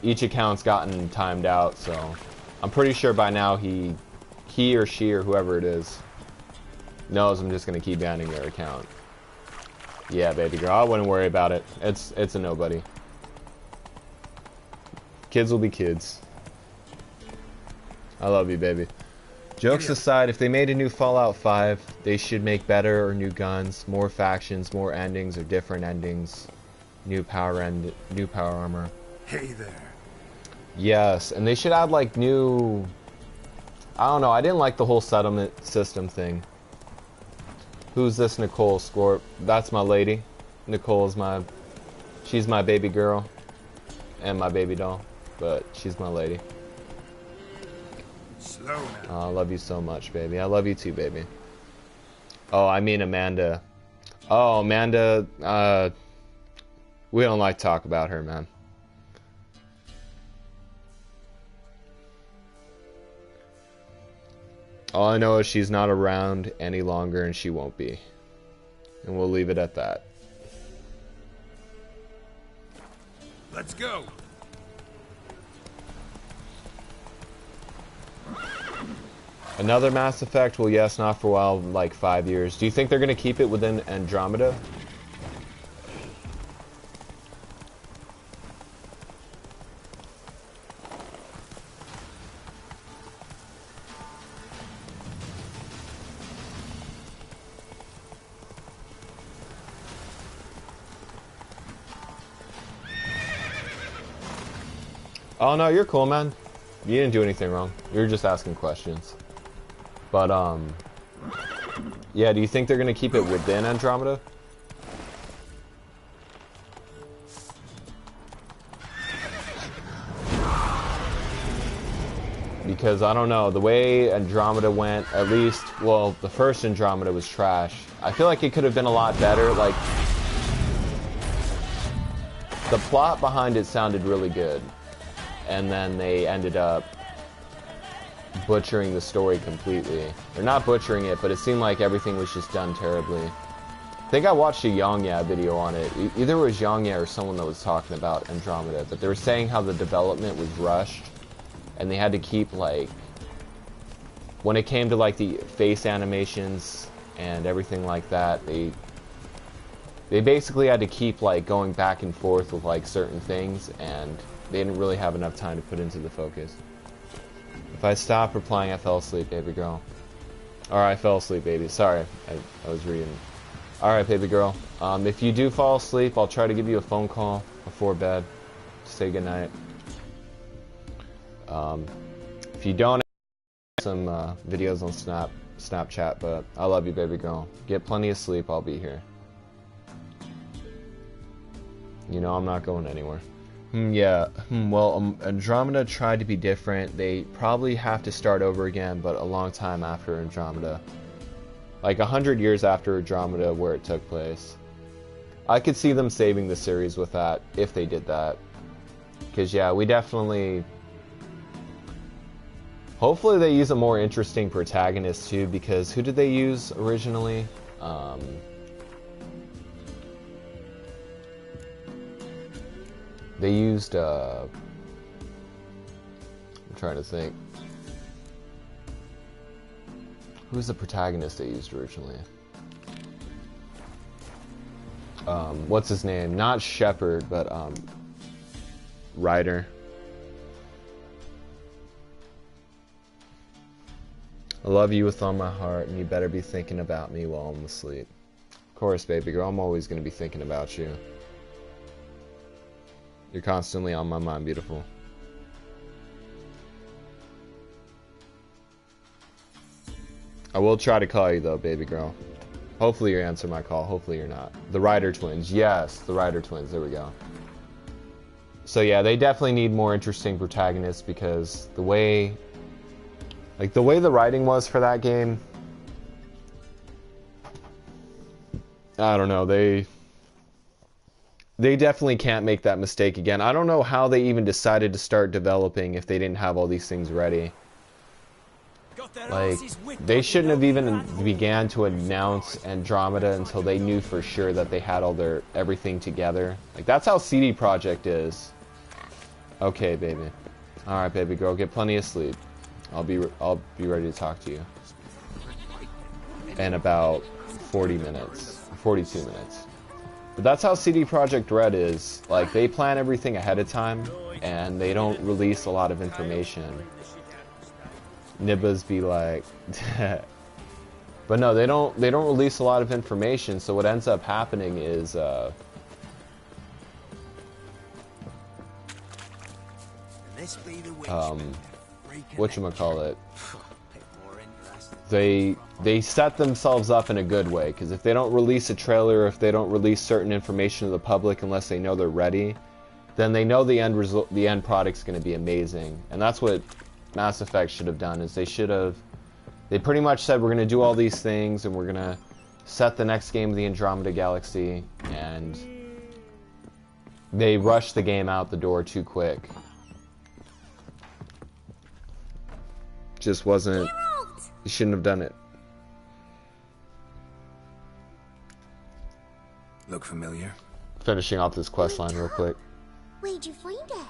each account's gotten timed out, so I'm pretty sure by now he or she or whoever it is knows I'm just gonna keep banning their account. Yeah, baby girl, I wouldn't worry about it. It's a nobody. Kids will be kids. I love you, baby. Jokes aside, if they made a new Fallout 5, they should make better or new guns, more factions, more endings or different endings, new power armor. Hey there. Yes, and they should add like new. I don't know. I didn't like the whole settlement system thing. Who's this Nicole Scorp? That's my lady. Nicole is she's my baby girl and my baby doll, but she's my lady. Slow now. Oh, I love you so much, baby. I love you too, baby. Oh, I mean Amanda. Oh, Amanda, we don't like to talk about her, man. All I know is she's not around any longer and she won't be. And we'll leave it at that. Let's go. Another Mass Effect? Well, yes, not for a while, like 5 years. Do you think they're going to keep it within Andromeda? Oh, no, you're cool, man. You didn't do anything wrong. You're just asking questions. But, yeah, do you think they're going to keep it within Andromeda? Because, I don't know, the way Andromeda went, at least, well, the first Andromeda was trash. I feel like it could have been a lot better, like, the plot behind it sounded really good. And then they ended up butchering the story completely. Or not butchering it, but it seemed like everything was just done terribly. I think I watched a Yongya video on it. Either it was Yongya or someone that was talking about Andromeda, but they were saying how the development was rushed, and they had to keep, like, when it came to, like, the face animations and everything like that, they basically had to keep, like, going back and forth with, like, certain things, and they didn't really have enough time to put into the focus. If I stop replying, I fell asleep, baby girl. Alright, I fell asleep, baby. Sorry, I was reading. Alright, baby girl. If you do fall asleep, I'll try to give you a phone call before bed. Say goodnight. If you don't, some videos on Snapchat, but I love you, baby girl. Get plenty of sleep, I'll be here. You know I'm not going anywhere. Yeah, well, Andromeda tried to be different. They probably have to start over again, but a long time after Andromeda. Like 100 years after Andromeda, where it took place. I could see them saving the series with that, if they did that. Because, yeah, we definitely... Hopefully they use a more interesting protagonist, too, because who did they use originally? They used, I'm trying to think. Who's the protagonist they used originally? What's his name? Not Shepard, but, Ryder. I love you with all my heart, and you better be thinking about me while I'm asleep. Of course, baby girl, I'm always going to be thinking about you. You're constantly on my mind, beautiful. I will try to call you, though, baby girl. Hopefully you answer my call. Hopefully you're not. The Ryder twins. Yes, the Ryder twins. There we go. So, yeah, they definitely need more interesting protagonists because the way... Like, the way the writing was for that game... I don't know, they definitely can't make that mistake again. I don't know how they even decided to start developing if they didn't have all these things ready. Like, they shouldn't have even began to announce Andromeda until they knew for sure that they had all everything together. Like, that's how CD Projekt is. Okay, baby. Alright, baby girl, get plenty of sleep. I'll be ready to talk to you in about 40 minutes, 42 minutes. But that's how CD Projekt Red is. Like, they plan everything ahead of time, and they don't release a lot of information. Nibbas be like, but no, they don't release a lot of information. So what ends up happening is, whatchamacallit, they set themselves up in a good way, because if they don't release a trailer, if they don't release certain information to the public unless they know they're ready, then they know the end result, the end product's going to be amazing. And that's what Mass Effect should have done, is they pretty much said, we're going to do all these things and we're going to set the next game of the Andromeda Galaxy, and they rushed the game out the door too quick. Just wasn't, you shouldn't have done it. Look familiar? Finishing off this quest line real quick. Where'd you find it?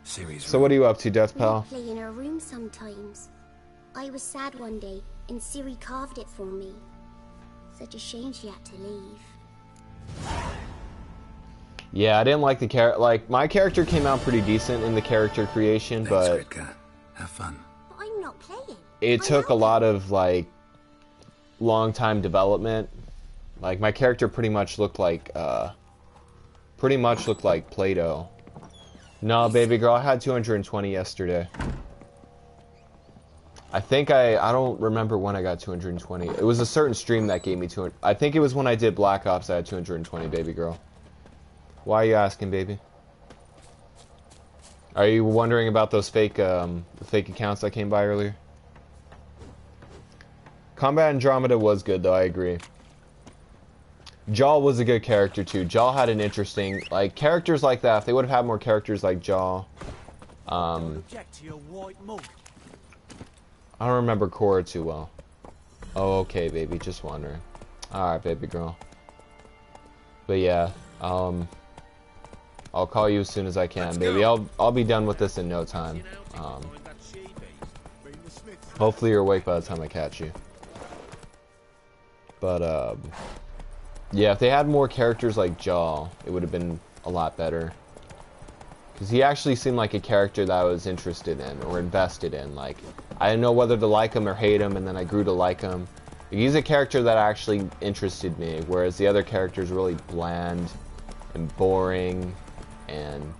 Series so what are you up to, Death Pal? We play in our room sometimes. I was sad one day, and Siri carved it for me. Such a shame she had to leave. Yeah, I didn't like the character. Like, my character came out pretty decent in the character creation, but have fun. But I'm not playing. It took a lot of, like, long time development. Like, my character pretty much looked like Play-Doh. No, baby girl, I had 220 yesterday. I think I don't remember when I got 220. It was a certain stream that gave me 200. I think it was when I did Black Ops I had 220, baby girl. Why are you asking, baby? Are you wondering about those fake accounts that came by earlier? Combat Andromeda was good, though, I agree. Jaw was a good character, too. Jaw had an interesting... Like, characters like that, if they would have had more characters like Jaw... I don't remember Cora too well. Oh, okay, baby, just wondering. Alright, baby girl. But yeah, I'll call you as soon as I can, baby. I'll be done with this in no time. Hopefully you're awake by the time I catch you. But, yeah, if they had more characters like Jaw, it would have been a lot better. Because he actually seemed like a character that I was interested in or invested in. Like, I didn't know whether to like him or hate him, and then I grew to like him. He's a character that actually interested me, whereas the other characters are really bland and boring, and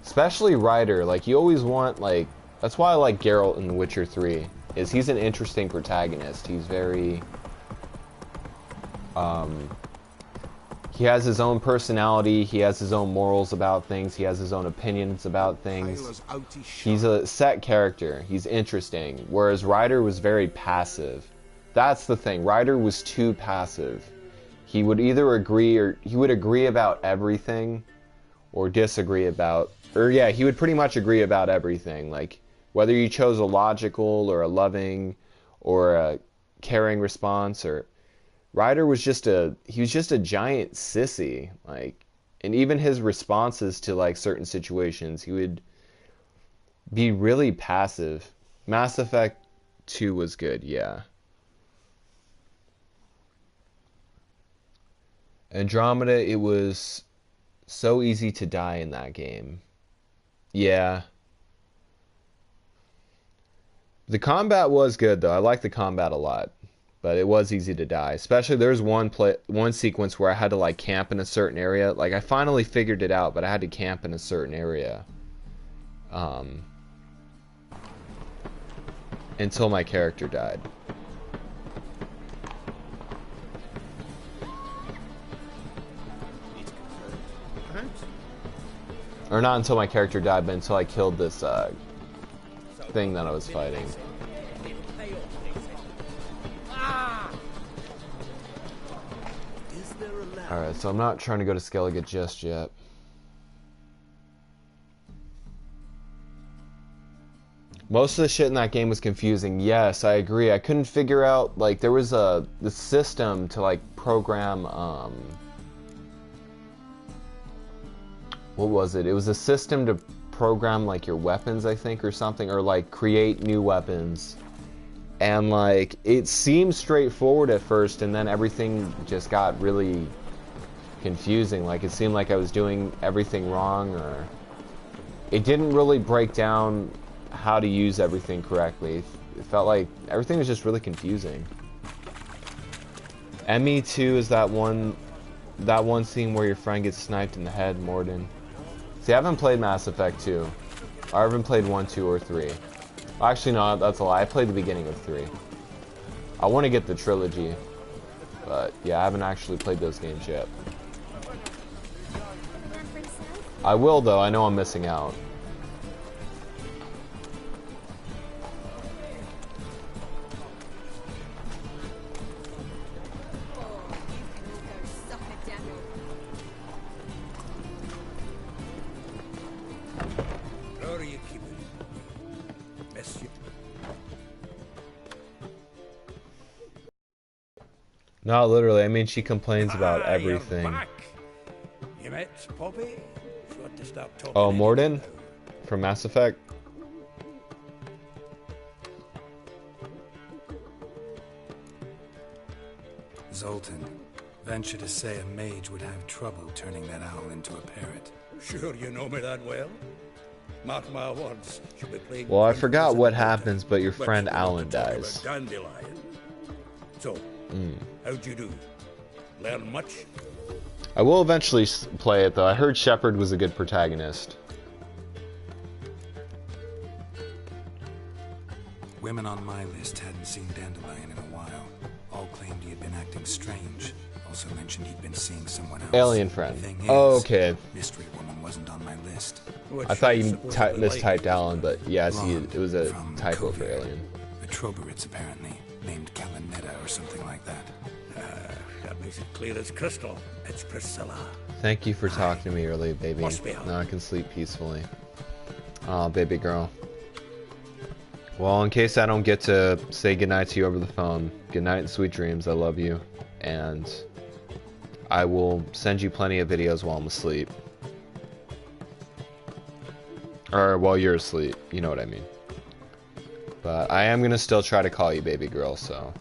especially Ryder. Like, you always want, like, that's why I like Geralt in The Witcher 3, is he's an interesting protagonist. He's very, he has his own personality, he has his own morals about things, he has his own opinions about things. He's a set character, he's interesting, whereas Ryder was very passive. That's the thing, Ryder was too passive. He would either agree, or he would agree about everything, or disagree about, or yeah, he would pretty much agree about everything. Like, whether you chose a logical, or a loving, or a caring response, or... Ryder was just he was just a giant sissy, like, and even his responses to, like, certain situations, he would be really passive. Mass Effect 2 was good, yeah. Andromeda, it was so easy to die in that game. Yeah. The combat was good, though. I like the combat a lot. But it was easy to die. Especially, there's one sequence where I had to, like, camp in a certain area. Like, I finally figured it out, but I had to camp in a certain area. Until my character died. Or not until my character died, but until I killed this thing that I was fighting. Alright, so I'm not trying to go to Skellige just yet. Most of the shit in that game was confusing. Yes, I agree. I couldn't figure out, like, there was the system to, like, program, what was it? It was a system to program, like, your weapons, I think, or something, or, like, create new weapons. And, like, it seemed straightforward at first, and then everything just got really confusing. Like, it seemed like I was doing everything wrong, or it didn't really break down how to use everything correctly. It felt like everything was just really confusing. ME2 is that one scene where your friend gets sniped in the head, Morden. See, I haven't played Mass Effect 2. I haven't played 1, 2, or 3. Actually, no, that's a lie. I played the beginning of 3. I want to get the trilogy, but yeah, I haven't actually played those games yet. I will, though. I know I'm missing out. Not literally. I mean, she complains about everything. You met Poppy? Oh, Morden? From Mass Effect? Zoltan, venture to say a mage would have trouble turning that owl into a parrot. Sure you know me that well? Mark my words, she'll be playing... Well, I forgot what happens, but your friend Alan dies. Dandelion. So, how'd you do? Learn much? I will eventually play it, though. I heard Shepard was a good protagonist. Women on my list hadn't seen Dandelion in a while. All claimed he had been acting strange. Also mentioned he'd been seeing someone else. Alien friend. Oh, okay. Mystery woman wasn't on my list. I thought you mistyped Alan, but yes, it was a typo for Alien. The Troberits, apparently. Named Kalanetta or something like that. That makes it clear as crystal. It's Priscilla. Thank you for talking to me early, baby. Now I can sleep peacefully. Oh, baby girl. Well, in case I don't get to say goodnight to you over the phone, good night and sweet dreams. I love you. And I will send you plenty of videos while I'm asleep. Or while you're asleep. You know what I mean. But I am going to still try to call you, baby girl, so...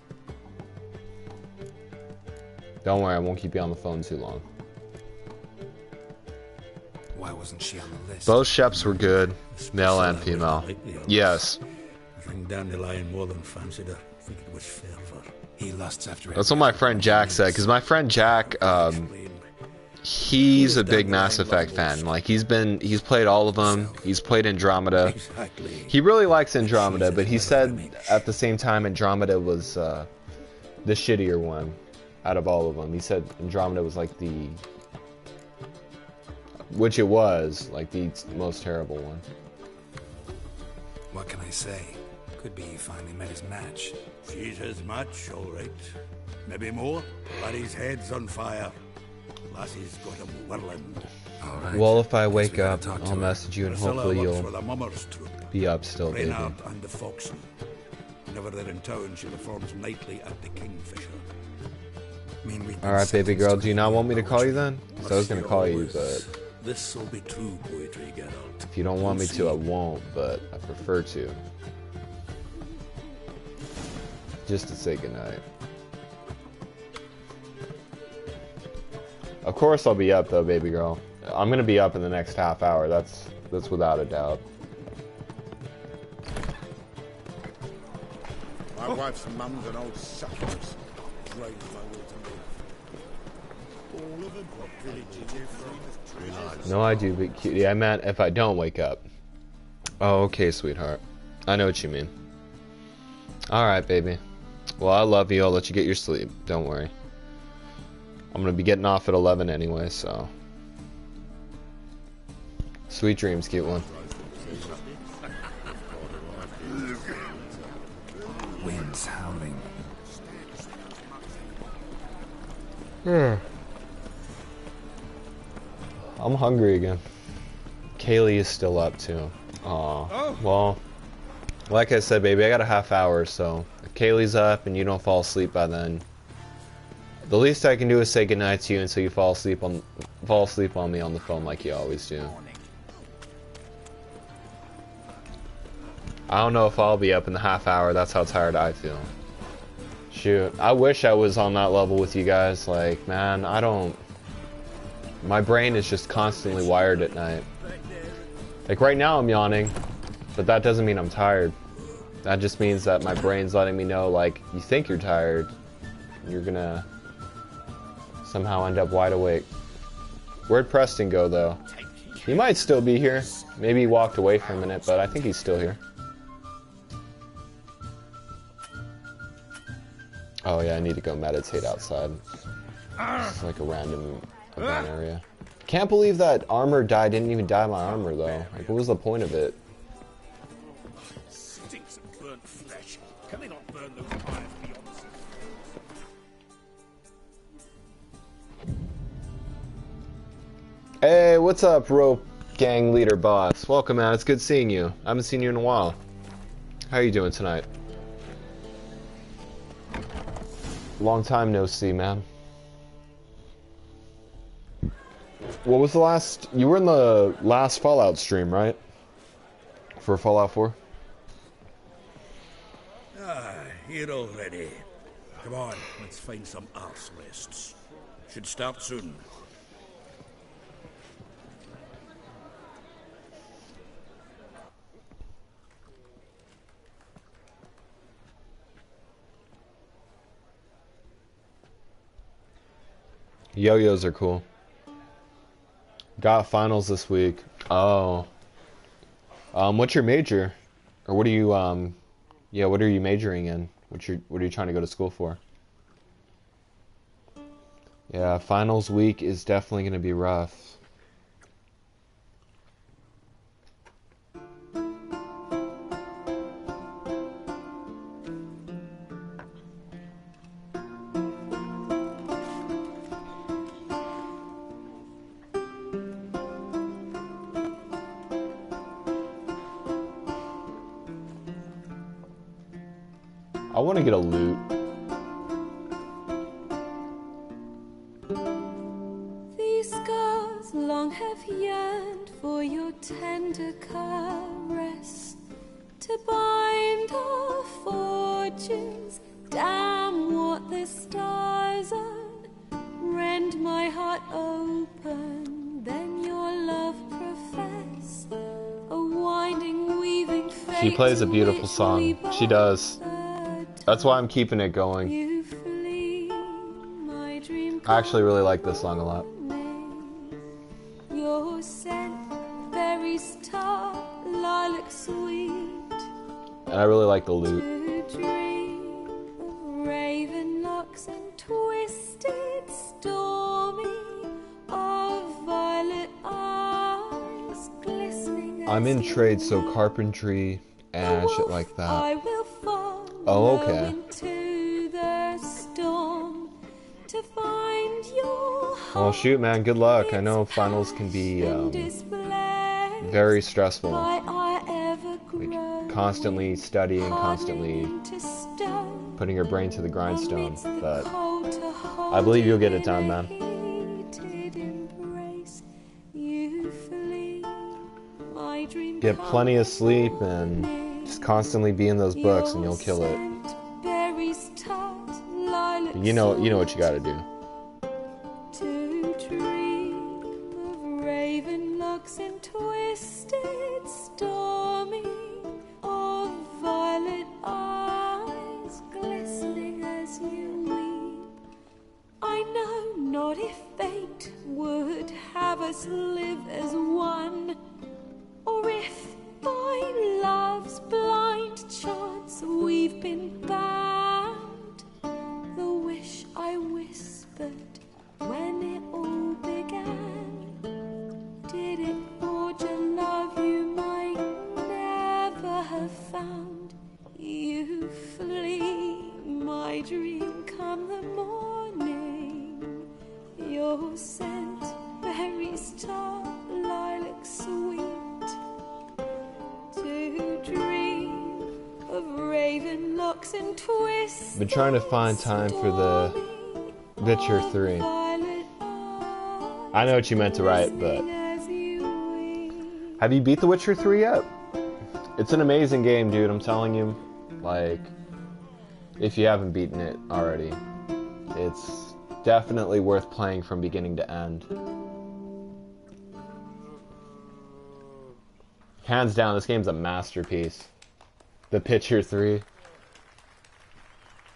Don't worry, I won't keep you on the phone too long. Why wasn't she on the list? Both Sheps were good, male and female. Yes. I think Dandelion more than fancied her. I think it was fair for her. He lusts after... That's what my friend Jack said, because my friend Jack, he's a big Mass Effect fan. Like, he's played all of them. He's played Andromeda. He really likes Andromeda, but he said at the same time Andromeda was the shittier one out of all of them. He said Andromeda was like which it was, like the most terrible one. What can I say? Could be he finally met his match. She's his match, all right. Maybe more. Laddie's head's on fire. Lassie's got him whirling. Right. Well, if I wake up, I'll message you and hopefully you'll be up still, baby. And the Foxen. Whenever they're in town, she performs nightly at the Kingfisher. Alright, baby girl, do you not want me to call you then? So I was going to call you, but... This will be true poetry, Geralt. If you don't want me to, I won't, but I prefer to. Just to say goodnight. Of course I'll be up though, baby girl. I'm gonna be up in the next half hour, that's without a doubt. My wife's mum's an old succubus. Drains my will to live. All of them. What village are you from? No, I do, but cutie, I meant if I don't wake up. Oh, okay, sweetheart. I know what you mean. Alright, baby. Well, I love you. I'll let you get your sleep. Don't worry. I'm gonna be getting off at 11 anyway, so... Sweet dreams, cute one. Wind's howling. I'm hungry again. Kaylee is still up too. Aw. Well, like I said, baby, I got a half hour, so if Kaylee's up and you don't fall asleep by then, the least I can do is say goodnight to you until you fall asleep on me on the phone like you always do. I don't know if I'll be up in the half hour. That's how tired I feel. Shoot, I wish I was on that level with you guys. Like, man, I don't... My brain is just constantly wired at night. Like, right now I'm yawning, But that doesn't mean I'm tired. That just means that my brain's letting me know, like, you think you're tired, you're gonna somehow end up wide awake. Where'd Preston go, though? He might still be here. Maybe he walked away for a minute, but I think he's still here. Oh yeah, I need to go meditate outside. It's like a random event area. Can't believe that armor didn't even dye my armor, though. Like, what was the point of it? Stinks of burnt flesh. Can they not burn those fires beyond us? Hey, what's up, Rope Gang Leader Boss? Welcome, man. It's good seeing you. I haven't seen you in a while. How are you doing tonight? Long time no see, man. What was the last... You were in the last Fallout stream, right? For Fallout 4? Ah, here already. Come on, let's find some arse lists. Should start soon. Yo-yos are cool. Got finals this week. Oh. What's your major? Or what are you, yeah, what are you majoring in? What are you trying to go to school for? Yeah, finals week is definitely going to be rough. I want to get a loot. These scars long have yearned for your tender caress, to bind our fortunes. Damn what the stars own. Rend my heart open, then your love profess. A winding, weaving fate. She plays a beautiful song. She does. That's why I'm keeping it going. I actually really like this song a lot. Your scent, berries tart, lilac sweet. And I really like the loot. To dream of raven locks and twisted, stormy, of violet eyes glistening. I'm in trade, so carpentry and shit like that. Oh, okay. Into the storm to find your Well, shoot, man. Good luck. I know finals can be very stressful. Like, constantly studying, constantly putting your brain to the grindstone. But I believe you'll get it done, man. Get plenty of sleep and just constantly be in those books and you'll kill it. You know what you gotta do. To dream of raven locks and twisted, stormy, of violet eyes glistening as you weep. I know not if fate would have us live as one, or if by love's blind chance we've been bound. The wish I whispered when it all began, did it forge a love you might never have found? You flee, my dream, come the morning. Your scent, berries tart, lilac sweet. To dream of raven locks and twists. Been trying to find time for the Witcher 3. I know what you meant to write, but have you beat The Witcher 3 yet? It's an amazing game, dude, I'm telling you. Like, if you haven't beaten it already, it's definitely worth playing from beginning to end. Hands down, this game's a masterpiece. The Pitcher 3.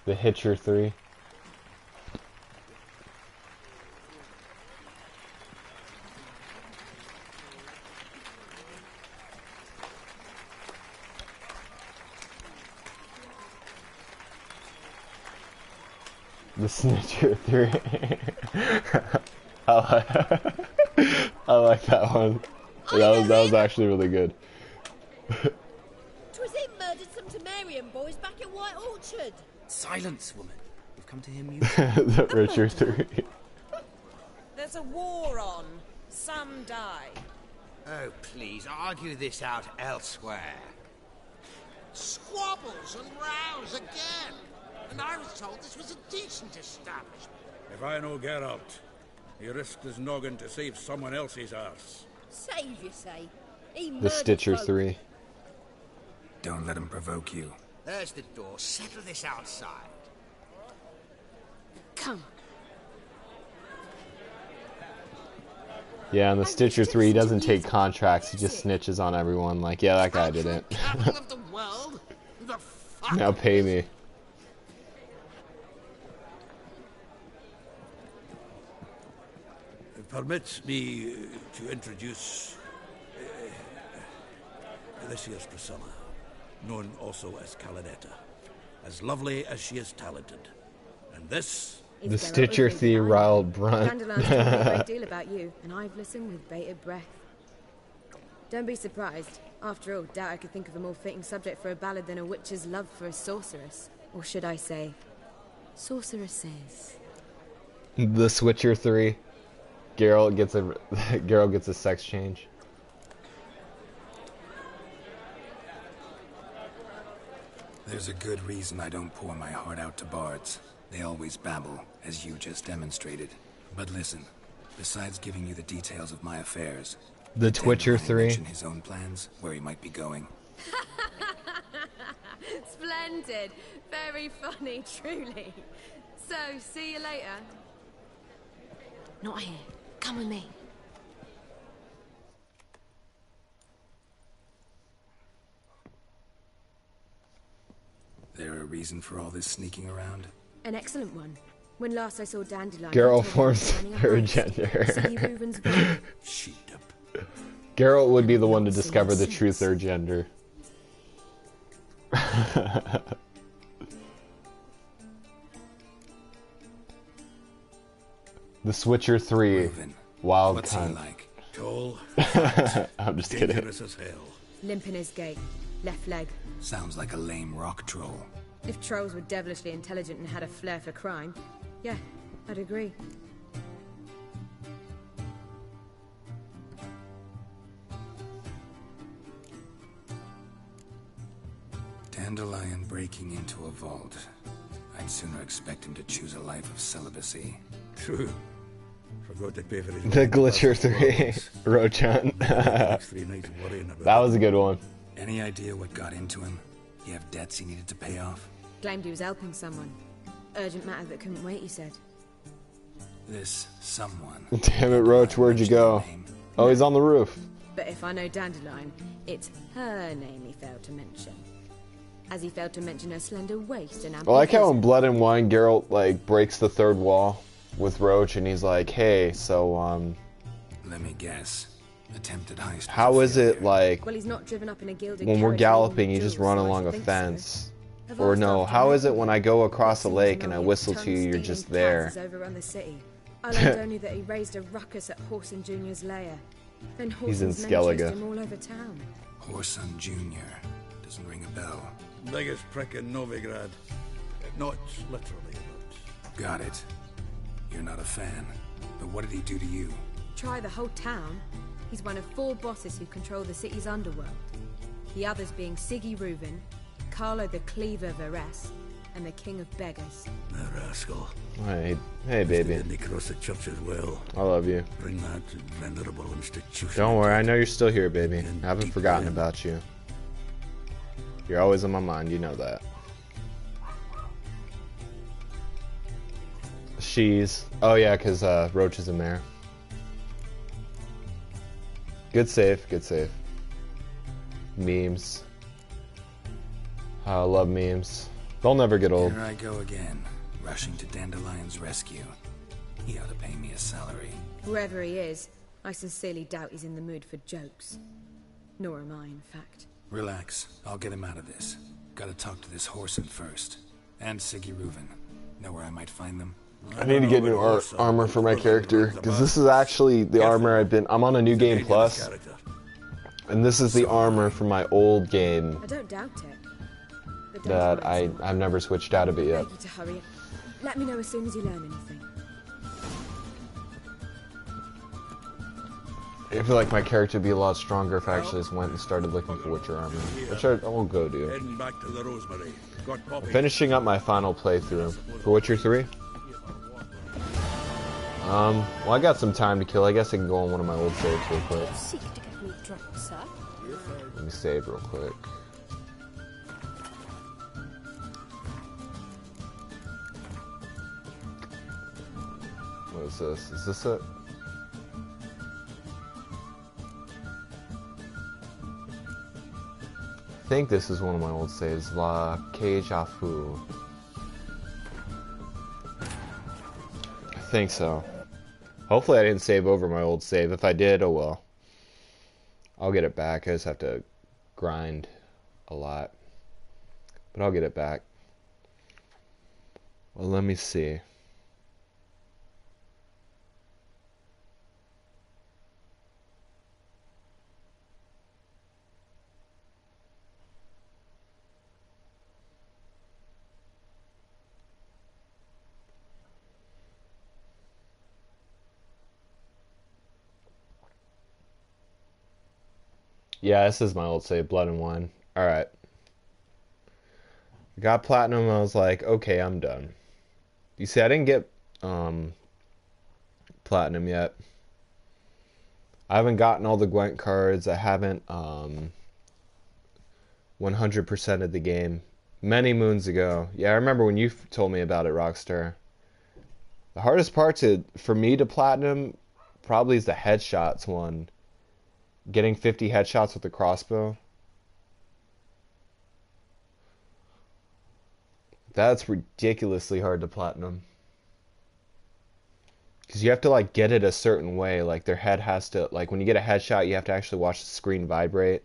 The Hitcher 3. The Snitcher 3. I like that one. That was actually really good. Twas him murdered some Temerian boys back at White Orchard. Silence, woman. We've come to hear music. The Richard 3. There's a war on. Some die. Oh, please, argue this out elsewhere. Squabbles and rows again. And I was told this was a decent establishment. If I know Geralt, he risked his noggin to save someone else's arse. Save, you say? He The Stitcher 3. Don't let him provoke you. There's the door. Settle this outside. Come. Yeah, and the Stitcher 3 doesn't take contracts, he just snitches on everyone, like, yeah, that guy did it. Capital of the world? The fuck? Now pay me. Permits me to introduce this here's Priscilla, known also as Calinetta, as lovely as she is talented. And this... The Stitcher 3 riled Brunt. Dandelion's told me a great deal about you, and I've listened with bated breath. Don't be surprised. After all, doubt I could think of a more fitting subject for a ballad than a witch's love for a sorceress. Or should I say, sorceresses. The Switcher 3. Geralt gets a sex change. There's a good reason I don't pour my heart out to bards. They always babble, as you just demonstrated. But listen, besides giving you the details of my affairs, The Twitcher 3. mention his own plans, where he might be going. Splendid. Very funny, truly. So, see you later. Not here. Come with me. There a reason for all this sneaking around? An excellent one. When last I saw Dandelion... Geralt forms third gender. Geralt would be the one to discover the true third gender. The Switcher 3. Wild What's he cunt. like? Tall, I'm just kidding. dangerous as hell. Limp in his gait. Left leg. Sounds like a lame rock troll. If trolls were devilishly intelligent and had a flair for crime, yeah, I'd agree. Dandelion breaking into a vault. I'd sooner expect him to choose a life of celibacy. True. Forgot to pay for his... The Glitcher 3. Rochan. That was a good one. Any idea what got into him? You have debts he needed to pay off? Claimed he was helping someone. Urgent matter that couldn't wait, he said. This someone. Damn it, Roach, where'd you go? Oh, he's on the roof. But if I know Dandelion, it's her name he failed to mention. As he failed to mention her slender waist and I like how in Blood and Wine, Geralt, like, breaks the third wall with Roach, and he's like, hey, so, Let me guess. Attempted heist. how is it, like, Well, he's not driven up in a gilded when we're carriage galloping, laden you with just jewels, run so I along a should think fence? so. I've Or asked no, after how him. is it when I go across a Seems lake to and I know he whistle has to you, you're tongue just stealing there? cats overrun the city. I learned only that he raised a ruckus at Horson Jr.'s lair. Then He's in Horson's men chased Skellige. him all over town. Horson Jr. Doesn't ring a bell. Biggest prick in Novigrad. Not literally, but... Got it. You're not a fan. But what did he do to you? Try the whole town. He's one of 4 bosses who control the city's underworld. The others being Siggy Reuven, Carlo the Cleaver Varese, and the King of Beggars. The rascal. Hey, hey, baby. Didn't he cross the church as well? I love you. Bring that venerable institution. Don't worry, I know you're still here, baby. I haven't forgotten about you. You're always on my mind, you know that. She's... Oh yeah, because Roach is a mare. Good save, good save. Memes. I love memes. They'll never get old. Here I go again, rushing to Dandelion's rescue. He ought to pay me a salary. Whoever he is, I sincerely doubt he's in the mood for jokes. Nor am I, in fact. Relax. I'll get him out of this. Gotta talk to this Horson first. And Siggy Reuven. Know where I might find them? I need to get new armor for my character, because this is actually the armor I'm on a new game plus, and this is the armor from my old game. I don't doubt it. That I've never switched out of it yet. Beg you to hurry. Let me know as soon as you learn anything. I feel like my character would be a lot stronger if I actually just went and started looking for Witcher armor, which I will go do. Heading back to the Rosemary. Finishing up my final playthrough for Witcher 3. Well, I got some time to kill. I guess I can go on one of my old saves real quick. Seek to get me drunk, sir. Let me save real quick. What is this? Is this it? I think this is one of my old saves. La Cage à Fou. I think so. Hopefully I didn't save over my old save. If I did, oh well. I'll get it back. I just have to grind a lot. But I'll get it back. Well, let me see. Yeah, this is my old save, Blood and Wine. Alright. Got platinum, I was like, okay, I'm done. You see, I didn't get platinum yet. I haven't gotten all the Gwent cards. I haven't 100%ed the game. Many moons ago. Yeah, I remember when you told me about it, Rockstar. The hardest part for me to platinum probably is the headshots one. Getting 50 headshots with the crossbow. That's ridiculously hard to platinum. Because you have to like get it a certain way. Like their head has to, like when you get a headshot, you have to actually watch the screen vibrate.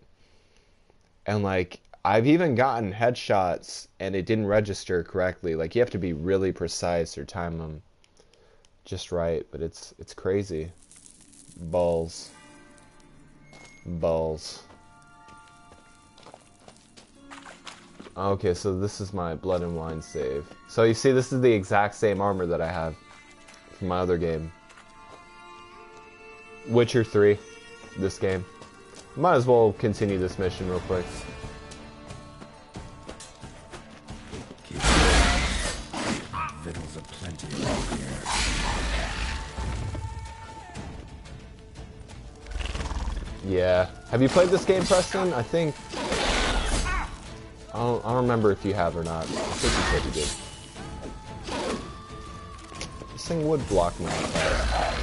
And like I've even gotten headshots and it didn't register correctly. Like you have to be really precise or time them just right. But it's crazy. Balls. Balls. Okay, so this is my Blood and Wine save. So you see, this is the exact same armor that I have from my other game. Witcher 3, this game. Might as well continue this mission real quick. Victuals aplenty here. Yeah. Have you played this game, Preston? I think... I don't remember if you have or not. I think you said you did. This thing would block my attack.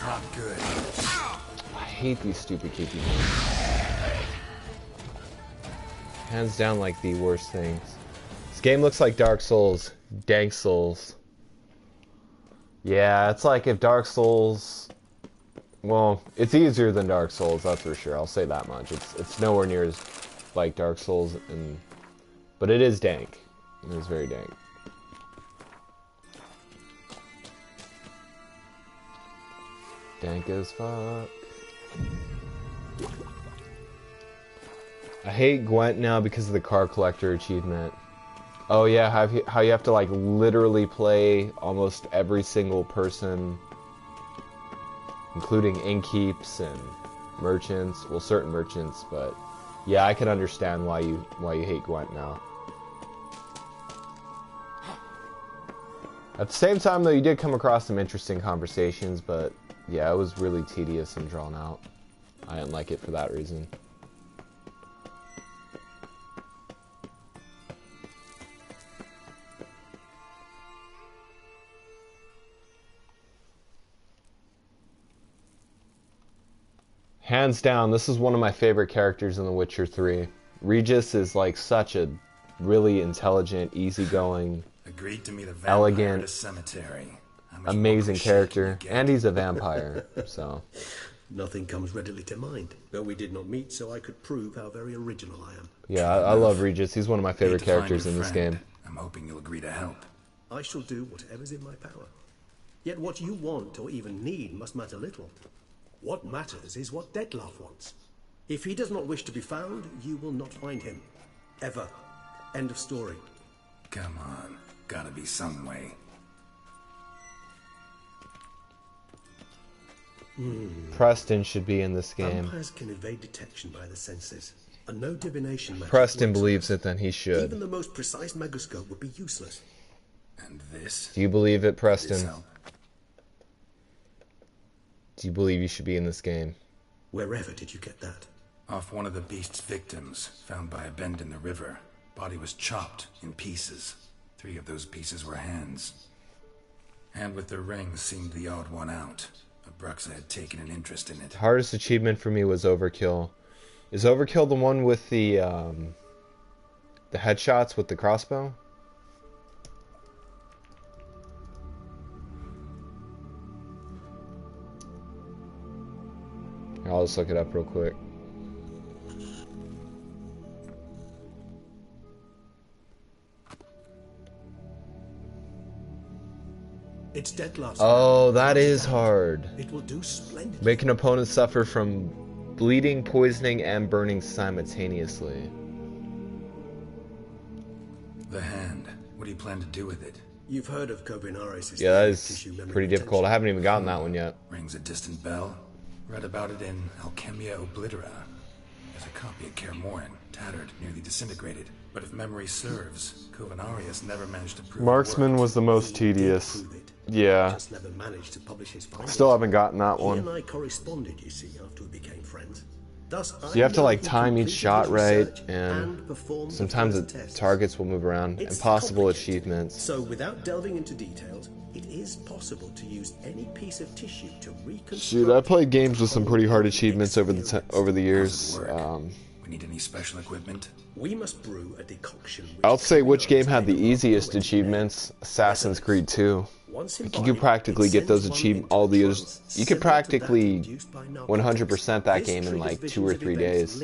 Not good. I hate these stupid KP games. Hands down, like the worst things. This game looks like Dark Souls. Dank Souls. Yeah, it's like if Dark Souls... Well, it's easier than Dark Souls, that's for sure. I'll say that much. It's nowhere near as like Dark Souls, but it is dank. It is very dank. Dank as fuck. I hate Gwent now because of the car collector achievement. Oh yeah, how you have to like literally play almost every single person, including innkeeps and merchants. Well, certain merchants, but yeah, I can understand why you hate Gwent now. At the same time, though, you did come across some interesting conversations, but yeah, it was really tedious and drawn out. I didn't like it for that reason. Hands down, this is one of my favorite characters in The Witcher 3. Regis is like such a really intelligent, easygoing, Agreed to meet a vampire elegant, at a cemetery. amazing character, and he's a vampire, so... Nothing comes readily to mind, though we did not meet so I could prove how very original I am. Yeah, I love Regis. He's one of my favorite characters in this game. I'm hoping you'll agree to help. I shall do whatever's in my power. Yet what you want or even need must matter little. What matters is what Dettlaff wants. If he does not wish to be found, you will not find him. Ever. End of story. Come on. Gotta be some way. Preston should be in this game. Vampires can evade detection by the senses. And no divination magic Preston works believes with it, then he should. Even the most precise magoscope would be useless. And this? Do you believe it, Preston? Do you believe you should be in this game? Wherever did you get that? Off one of the beast's victims, found by a bend in the river. Body was chopped in pieces. 3 of those pieces were hands. Hand with the ring seemed the odd one out. Abruxa had taken an interest in it. The hardest achievement for me was Overkill. Is Overkill the one with the headshots with the crossbow? I'll just look it up real quick. It's Dettlaff's. Oh, that is hard. It will do splendidly. Make an opponent suffer from bleeding, poisoning, and burning simultaneously. The hand. What do you plan to do with it? You've heard of Kovinaris' Yeah, that is pretty difficult. I haven't even gotten that one yet. Rings a distant bell. Read about it in Alchemia Oblitera. There's a copy at Kaer Morhen, tattered, nearly disintegrated. But if memory serves, Kovinaris never managed to prove Marksman was the most tedious. Yeah. Just never managed to publish his findings. Still haven't gotten that one. He and I corresponded, you see, after we became friends. Thus, So you have to like time each shot right, and sometimes the targets will move around. Impossible achievements. So without delving into details, it is possible to use any piece of tissue to reconstruct. Shoot, I played games with some pretty hard achievements over the years. We need any special equipment? We must brew a decoction. I'll say which game had the easiest achievements. Assassin's Creed 2. Like you could practically get those you could practically 100% that game in like 2 or 3 days.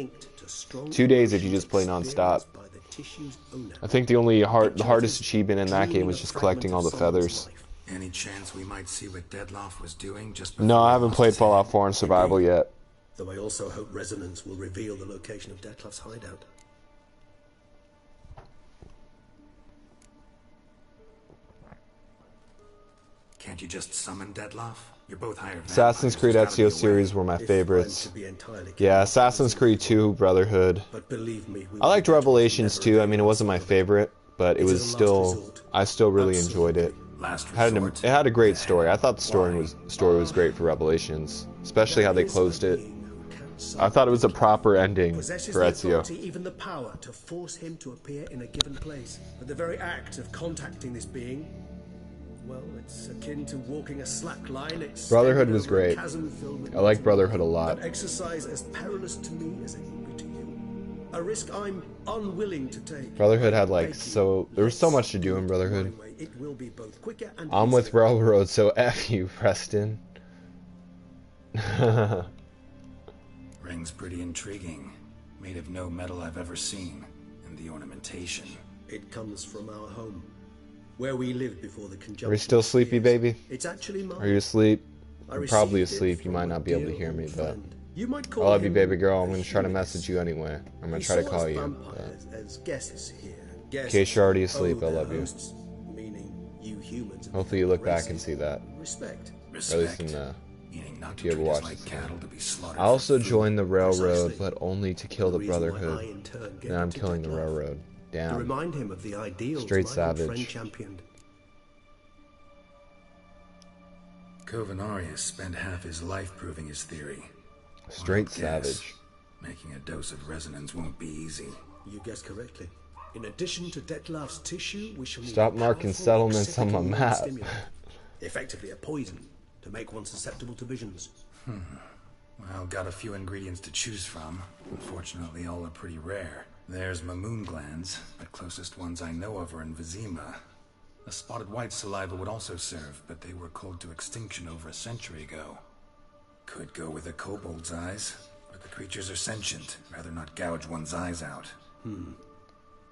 2 days if you just play non-stop. I think the hardest achievement in that game was just collecting all the feathers. Any chance we might see what Dettlaff was doing just No, I haven't played Fallout 4 and Survival yet. Though I also hope Resonance will reveal the location of Dettlaff's hideout. Can't you just summon Dettlaff? You're both hired. Assassin's Creed Ezio series were my favorites. Yeah, Assassin's Creed 2, Brotherhood. I liked Revelations too. I mean, it wasn't my favorite, but it was still. I still really enjoyed it. It had a great story. I thought the story was great for Revelations, especially how they closed it. I thought it was a proper ending for Ezio. Even the power to force him to appear in a given place. But the very act of contacting this being, well, it's akin to walking a slack line. Brotherhood was great. I like Brotherhood a lot. An exercise as perilous to me as it would be to you. A risk I'm unwilling to take. Brotherhood had like there was so much to do in Brotherhood. It will be both quicker and I'm with Railroad, so F you, Preston. Ring's pretty intriguing. Made of no metal I've ever seen. And the ornamentation. It comes from our home. Where we lived before the conjunction. Are you still sleepy, baby? It's actually mine. Are you asleep? You're probably asleep. You might not be able to hear me, but I love you, baby girl. I'm going to try to message you anyway. I'm going to try to call you. As guests here. In case you're already asleep, I love you. Meaning you humans. Hopefully you look back and see that. Respect. Or at least in the... If you ever watch this game. I also joined the Railroad, but only to kill the Brotherhood. Now I'm killing the Railroad. Damn. To remind him of the ideals Straight my savage. friend championed. Kovinaris spent half his life proving his theory. Straight savage. Making a dose of resonance won't be easy. You guessed correctly. In addition to Dettlaff's tissue, we shall need Stop marking settlements on my map. Effectively a poison to make one susceptible to visions. Well, got a few ingredients to choose from. Unfortunately, all are pretty rare. There's Mamoon glands, but closest ones I know of are in Vizima. A spotted white saliva would also serve, but they were cold to extinction over a century ago. Could go with a kobold's eyes, but the creatures are sentient. Rather not gouge one's eyes out.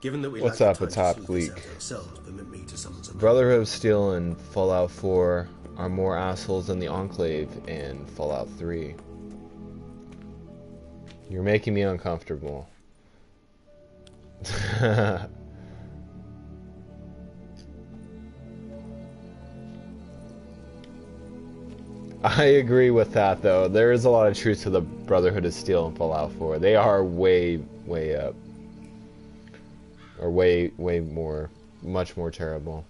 Given that we What's lack up, the a time top to sort this gleek? out ourselves, permit me to summon some Brotherhood of Steel and Fallout 4 are more assholes than the Enclave in Fallout 3. You're making me uncomfortable. I agree with that, though. There is a lot of truth to the Brotherhood of Steel in Fallout 4. They are way up. Or way more, much more terrible.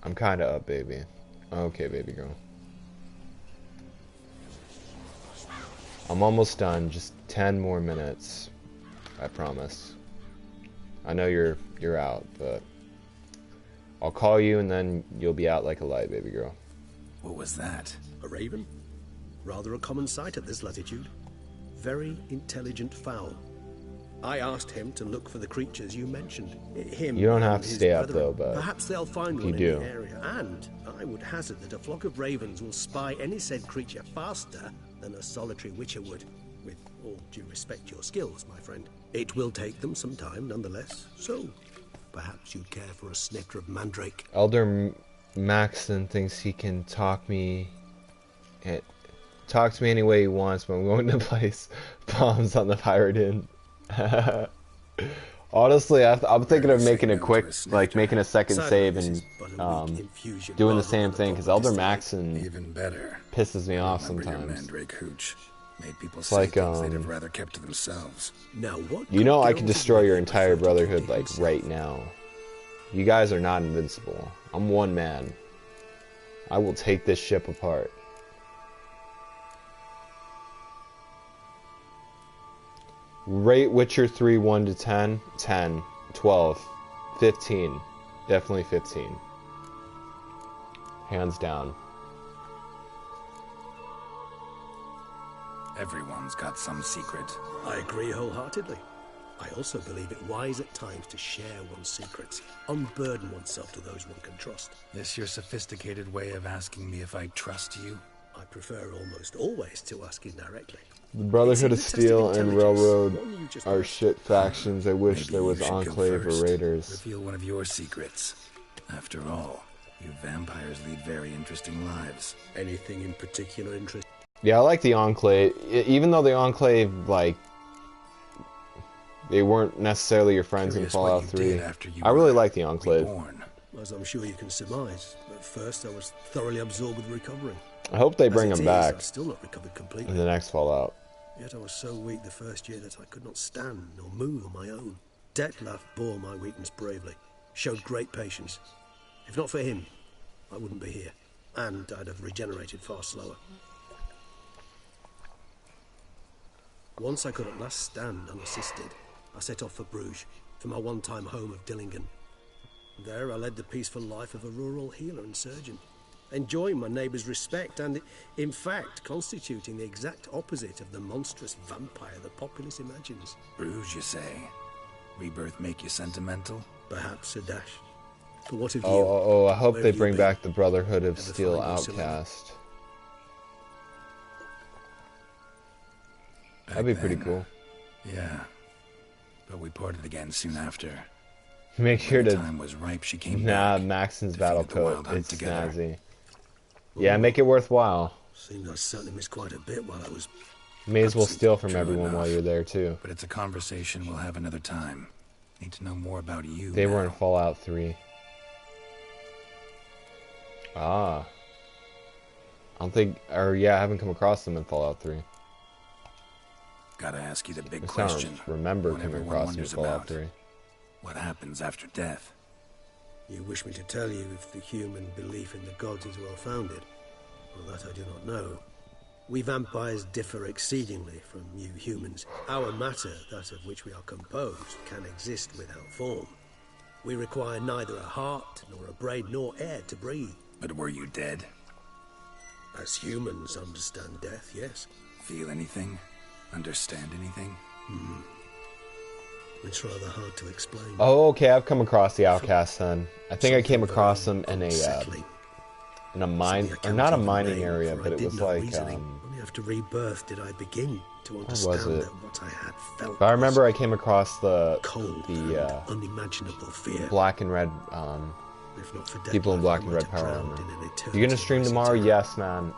I'm kind of up, baby. Okay, baby girl. I'm almost done. Just 10 more minutes. I promise. I know you're out, but I'll call you and then you'll be out like a light, baby girl. What was that? A raven? Rather a common sight at this latitude. Very intelligent fowl. I asked him to look for the creatures you mentioned. Him. You don't have to his stay up brethren. though, but perhaps they'll find one you in do. the area. And I would hazard that a flock of ravens will spy any said creature faster than a solitary witcher would. With all due respect to your skills, my friend. It will take them some time, nonetheless. So, perhaps you'd care for a snicker of mandrake. Elder Maxon thinks he can talk to me any way he wants, but I'm going to place bombs on the pirate inn. Honestly, I'm thinking of making a quick, like making a second save and doing the same thing, because Elder Maxon Even better. pisses me off Remember your sometimes. mandrake hooch. Made people It's say like, things they'd have rather kept to themselves. Now what? You know I could destroy your entire Brotherhood, like, right now. You guys are not invincible. I'm one man. I will take this ship apart. Rate Witcher 3 1 to 10. 10. 12. 15. Definitely 15. Hands down. Everyone's got some secret. I agree wholeheartedly. I also believe it wise at times to share one's secrets, unburden oneself to those one can trust. This your sophisticated way of asking me if I trust you? I prefer almost always to ask indirectly. The Brotherhood of Steel and Railroad are shit factions. I wish there was Enclave or Raiders. Reveal one of your secrets. After all, you vampires lead very interesting lives. Anything in particular interest? Yeah, I like the Enclave. Even though the Enclave, like, they weren't necessarily your friends in Fallout 3. I really like the Enclave. As I'm sure you can surmise, at first I was thoroughly absorbed with recovering. I hope they bring As him it is, back I've still not recovered completely. in the next Fallout. Yet I was so weak the first year that I could not stand nor move on my own. Detlef bore my weakness bravely, showed great patience. If not for him, I wouldn't be here, and I'd have regenerated far slower. Once I could at last stand unassisted, I set off for Bruges, for my one-time home of Dillingen. There I led the peaceful life of a rural healer and surgeon, enjoying my neighbours' respect and, in fact, constituting the exact opposite of the monstrous vampire the populace imagines. Bruges, you say? Rebirth make you sentimental? Perhaps a dash. But what of you? Oh, I hope Where they have you bring been? back the Brotherhood of Ever Steel find yourself? Outcast. Back That'd be pretty then, cool. Yeah. But we parted again soon after. Make sure When the to... time was ripe, she came Nah, back. Maxon's battle Defeated the Wild coat. Hunt It's together. snazzy. Yeah, make it worthwhile. Seemed I certainly missed quite a bit while I was... May as well steal from True everyone enough. while you're there, too. But it's a conversation we'll have another time. Need to know more about you They now. were in Fallout 3. Ah. I don't think... Or, yeah, I haven't come across them in Fallout 3. Gotta ask you the big I don't question. remember One coming everyone across them in wonders Fallout about. 3. What happens after death? You wish me to tell you if the human belief in the gods is well founded? Well, that I do not know. We vampires differ exceedingly from you humans. Our matter, that of which we are composed, can exist without form. We require neither a heart, nor a brain, nor air to breathe. But were you dead? As humans understand death, yes. Feel anything? Understand anything? It's rather hard to explain. Oh, okay, I've come across the outcasts then. I think I came across them in a mine, or not a mining area, but it was like, only after rebirth did I begin to understand what was it? that what I had felt. But I remember I came across the unimaginable fear. black and red, If not for people in black and red power armor. You gonna stream tomorrow? Yes, man.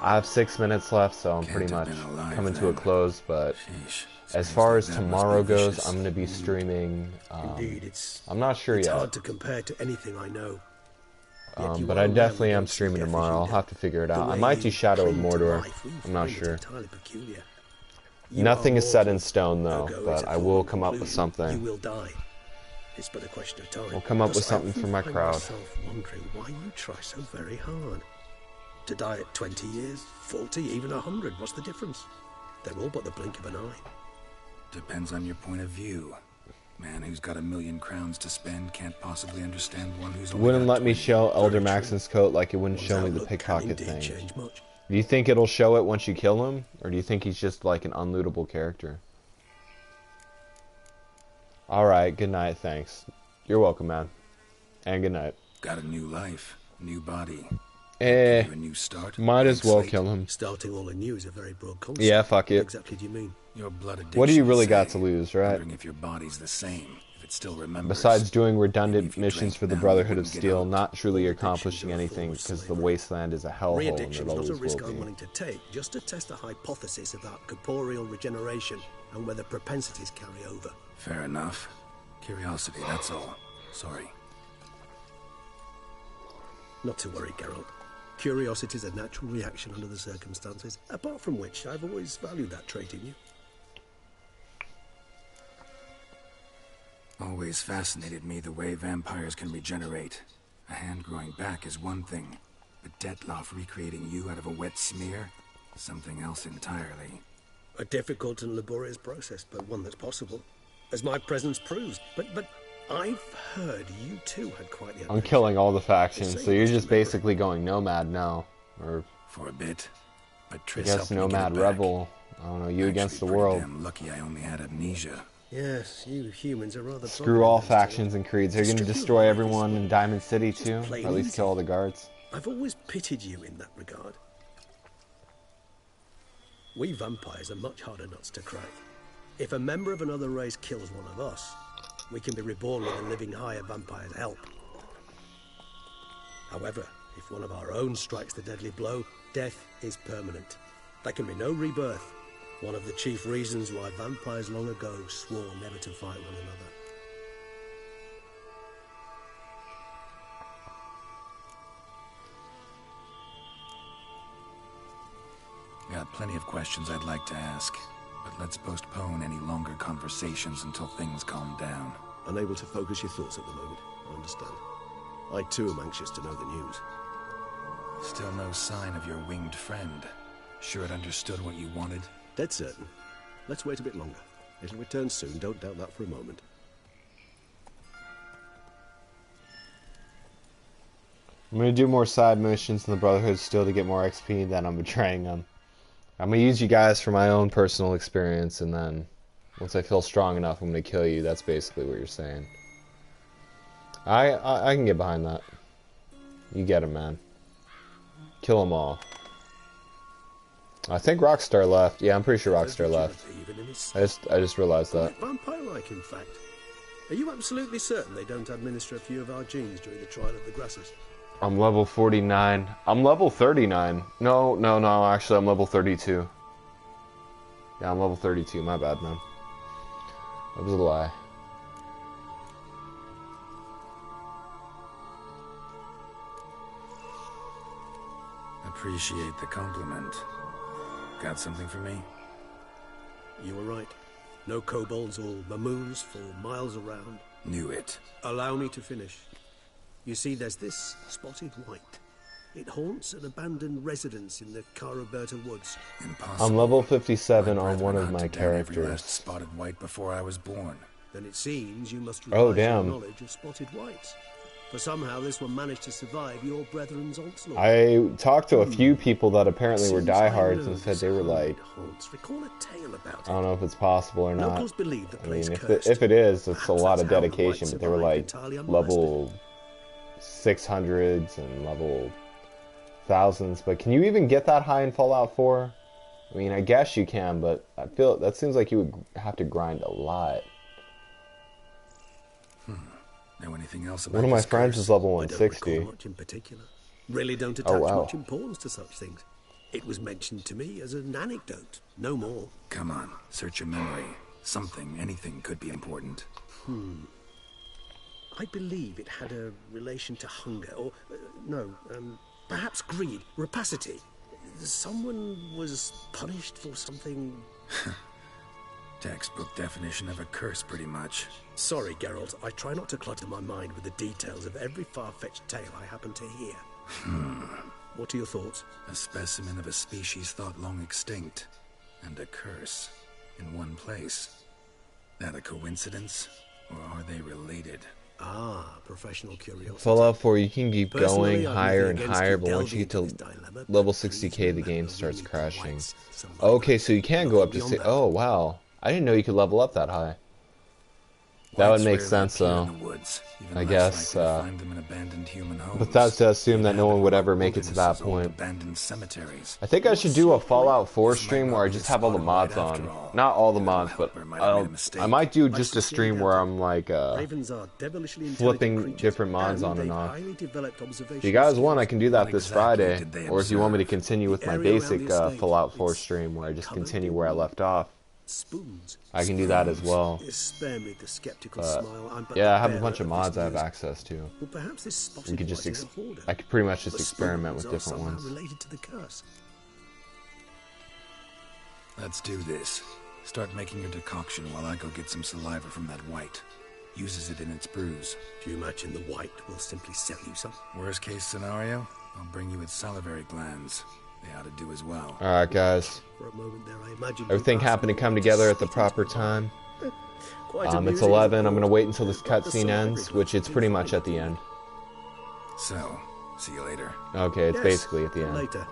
I have 6 minutes left, so I'm pretty much coming to a close, but as far as tomorrow goes, I'm gonna be streaming, Indeed, I'm not sure it's yet. hard to compare to anything I know. But I definitely am streaming tomorrow. I'll have to figure it out. I might do Shadow of Mordor. I'm not sure. Nothing is set in stone, though, but I will come up with something. You will die. It's but a question of time. We'll come up with something for my crowd. Myself wondering why you try so very hard. To die at 20 years, 40, even 100, what's the difference? They're all but the blink of an eye. Depends on your point of view. Man who's got 1,000,000 crowns to spend can't possibly understand one who's only Wouldn't got let me 20. show Elder Maxon's coat like it wouldn't show me the pickpocket thing. Do you think it'll show it once you kill him? Or do you think he's just like an unlootable character? Alright, good night, thanks. You're welcome, man. And good night. Got a new life, new body. Eh, a new start, might as well kill him. Starting all anew is a very broad concept. Yeah, fuck it. What exactly do you mean? Your blood addiction. What do you really got to lose, right? Wondering if your body's the same, if it still remembers. Besides doing redundant missions for the Brotherhood of Steel, not truly accomplishing anything because the Wasteland is a hellhole and it Re-addiction's always not a risk will I'm be. willing to take, just to test a hypothesis about corporeal regeneration and whether propensities carry over. Fair enough. Curiosity, that's all. Sorry. Not to worry, Geralt. Curiosity is a natural reaction under the circumstances, apart from which I've always valued that trait in you. Always fascinated me the way vampires can regenerate. A hand growing back is one thing, but Detloff recreating you out of a wet smear? Something else entirely. A difficult and laborious process, but one that's possible, as my presence proves. But I've heard you too had quite the... I'm killing all the factions, so you're just basically going nomad now. Or for a bit. But I Triss guess helped me get nomad it back. rebel. I don't know, you against the world. I'm lucky I only had amnesia. Yes, you humans are rather... Screw all factions and creeds. They're gonna destroy everyone in Diamond City too. Or at least kill all the guards. I've always pitied you in that regard. We vampires are much harder nuts to crack. If a member of another race kills one of us, we can be reborn with a living higher vampire's help. However, if one of our own strikes the deadly blow, death is permanent. There can be no rebirth. One of the chief reasons why vampires long ago swore never to fight one another. Got plenty of questions I'd like to ask, but let's postpone any longer conversations until things calm down. Unable to focus your thoughts at the moment, I understand. I too am anxious to know the news. Still no sign of your winged friend. Sure it understood what you wanted? Dead certain. Let's wait a bit longer. It'll return soon, don't doubt that for a moment. I'm gonna do more side missions in the Brotherhood still to get more XP, then I'm betraying them. I'm gonna use you guys for my own personal experience, and then once I feel strong enough, I'm gonna kill you. That's basically what you're saying. I can get behind that. You get him, man. Kill them all. I think Rockstar left. Yeah, I'm pretty sure Rockstar left. I just realized that. Vampire-like, in fact. Are you absolutely certain they don't administer a few of our genes during the trial of the grasses? I'm level 49. I'm level 39. No, actually I'm level 32. Yeah, I'm level 32. My bad, man. That was a lie. Appreciate the compliment. Got something for me? You were right. No kobolds or mamoons for miles around. Knew it. Allow me to finish. You see, there's this spotted white. It haunts an abandoned residence in the Caraberta woods. Impossible. I'm level 57 My on one of brethren my hunted down every characters. last spotted white before I was born. Then it seems you must Oh, rely on damn. knowledge of spotted whites. for somehow this one managed to survive your brethren's onslaught. I talked to a few people that apparently were diehards and said they were like, recall a tale about I don't know if it's possible or not. Locals believe the I place mean, cursed. if it is, it's a lot of that's how the dedication, whites but they were like survived entirely level 600s and level thousands. But can you even get that high in Fallout 4? I mean, I guess you can, but I feel that seems like you would have to grind a lot. Know anything else about One of my this friends curse? is level I don't 160. recall much in particular. Really don't attach Oh, wow. much importance to such things. It was mentioned to me as an anecdote, no more. Come on, search your memory. Something, anything could be important. I believe it had a relation to hunger, or perhaps greed, rapacity. Someone was punished for something. Textbook definition of a curse, pretty much. Sorry, Geralt. I try not to clutter my mind with the details of every far-fetched tale I happen to hear. What are your thoughts? A specimen of a species thought long extinct, and a curse in one place. That a coincidence, or are they related? Ah, professional curiosity. Fallout 4, you can keep Personally, going I've higher and nothing against higher, you but once you get to delving into this dilemma, level but please 60k, the game remember starts we need crashing. whites, some Okay, so you can go up to beyond say, that. oh wow, I didn't know you could level up that high. That would Whites make rarely sense, appear though. in the woods, even I less guess, likely to find them in abandoned human homes. but that's to assume that no one would ever make it to that Wildernesses, old point. abandoned cemeteries. I think I should do a Fallout 4 stream not where I be just a have all the spot mods right after on. all. Not all the Your little mods, but helper might have made a I mistake. might do I just a sincerely stream doubt where it. I'm like Ravens are devilishly intelligent flipping creatures, different mods and on and they've off. highly developed observation If you guys skills. want, I can do that What this exactly Friday, did they or if you want me to observe? continue with The my area around basic the estate Fallout 4 is stream where I just covered continue in where I left off. Spoons. I can do that as well. Spare me the skeptical But, smile. I'm but yeah, the I have a bearer bunch of this mods I have news. access to. Well, perhaps this spotted We could just white is a hoarder. I could pretty much just The experiment with spoons are different somehow ones. related to the curse. Let's do this. Start making your decoction while I go get some saliva from that white. Uses it in its brews. Do you imagine the white will simply sell you some? Worst case scenario, I'll bring you its salivary glands. They ought to do as well. Alright, guys. For a moment there, I imagined Everything you happened to come together at the proper time. Quite It's amusing, 11. I'm of going to course, wait until this but the cutscene ends, salivary which it's pretty much at the end. So, see you later. Okay, it's Yes, basically at the end. later.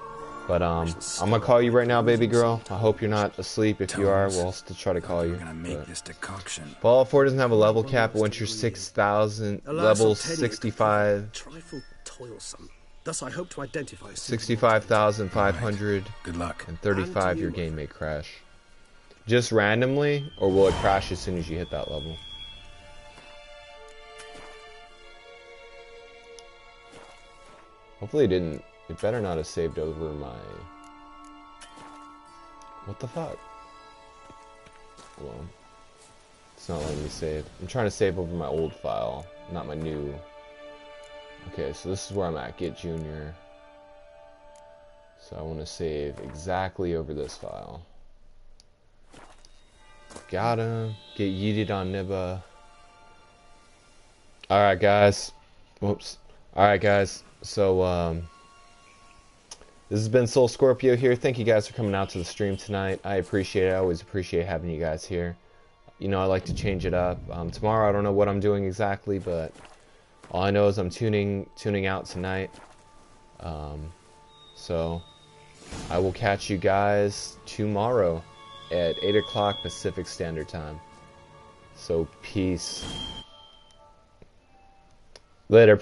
But I'm gonna call you right now, baby girl. I hope you're not asleep. If you are, we'll still try to call you. We're gonna make But this deconcoction. Fallout 4 doesn't have a level cap, but once you're 6,000, Alas, level I'll tell you, 65, trifle toilsome. Thus, I hope to identify 65,500, Good luck. and 35, your game may crash. Just randomly, or will it crash as soon as you hit that level? Hopefully it didn't. It better not have saved over my... What the fuck? Hold on. It's not letting me save. I'm trying to save over my old file, not my new. Okay, so this is where I'm at. Get Junior. So I want to save exactly over this file. Got him. Get yeeted on Nibba. Alright, guys. Whoops. Alright, guys. So, this has been Soul Scorpio here. Thank you guys for coming out to the stream tonight. I appreciate it. I always appreciate having you guys here. You know, I like to change it up. Tomorrow, I don't know what I'm doing exactly, but all I know is I'm tuning out tonight. So, I will catch you guys tomorrow at 8 o'clock Pacific Standard Time. So, peace. Later,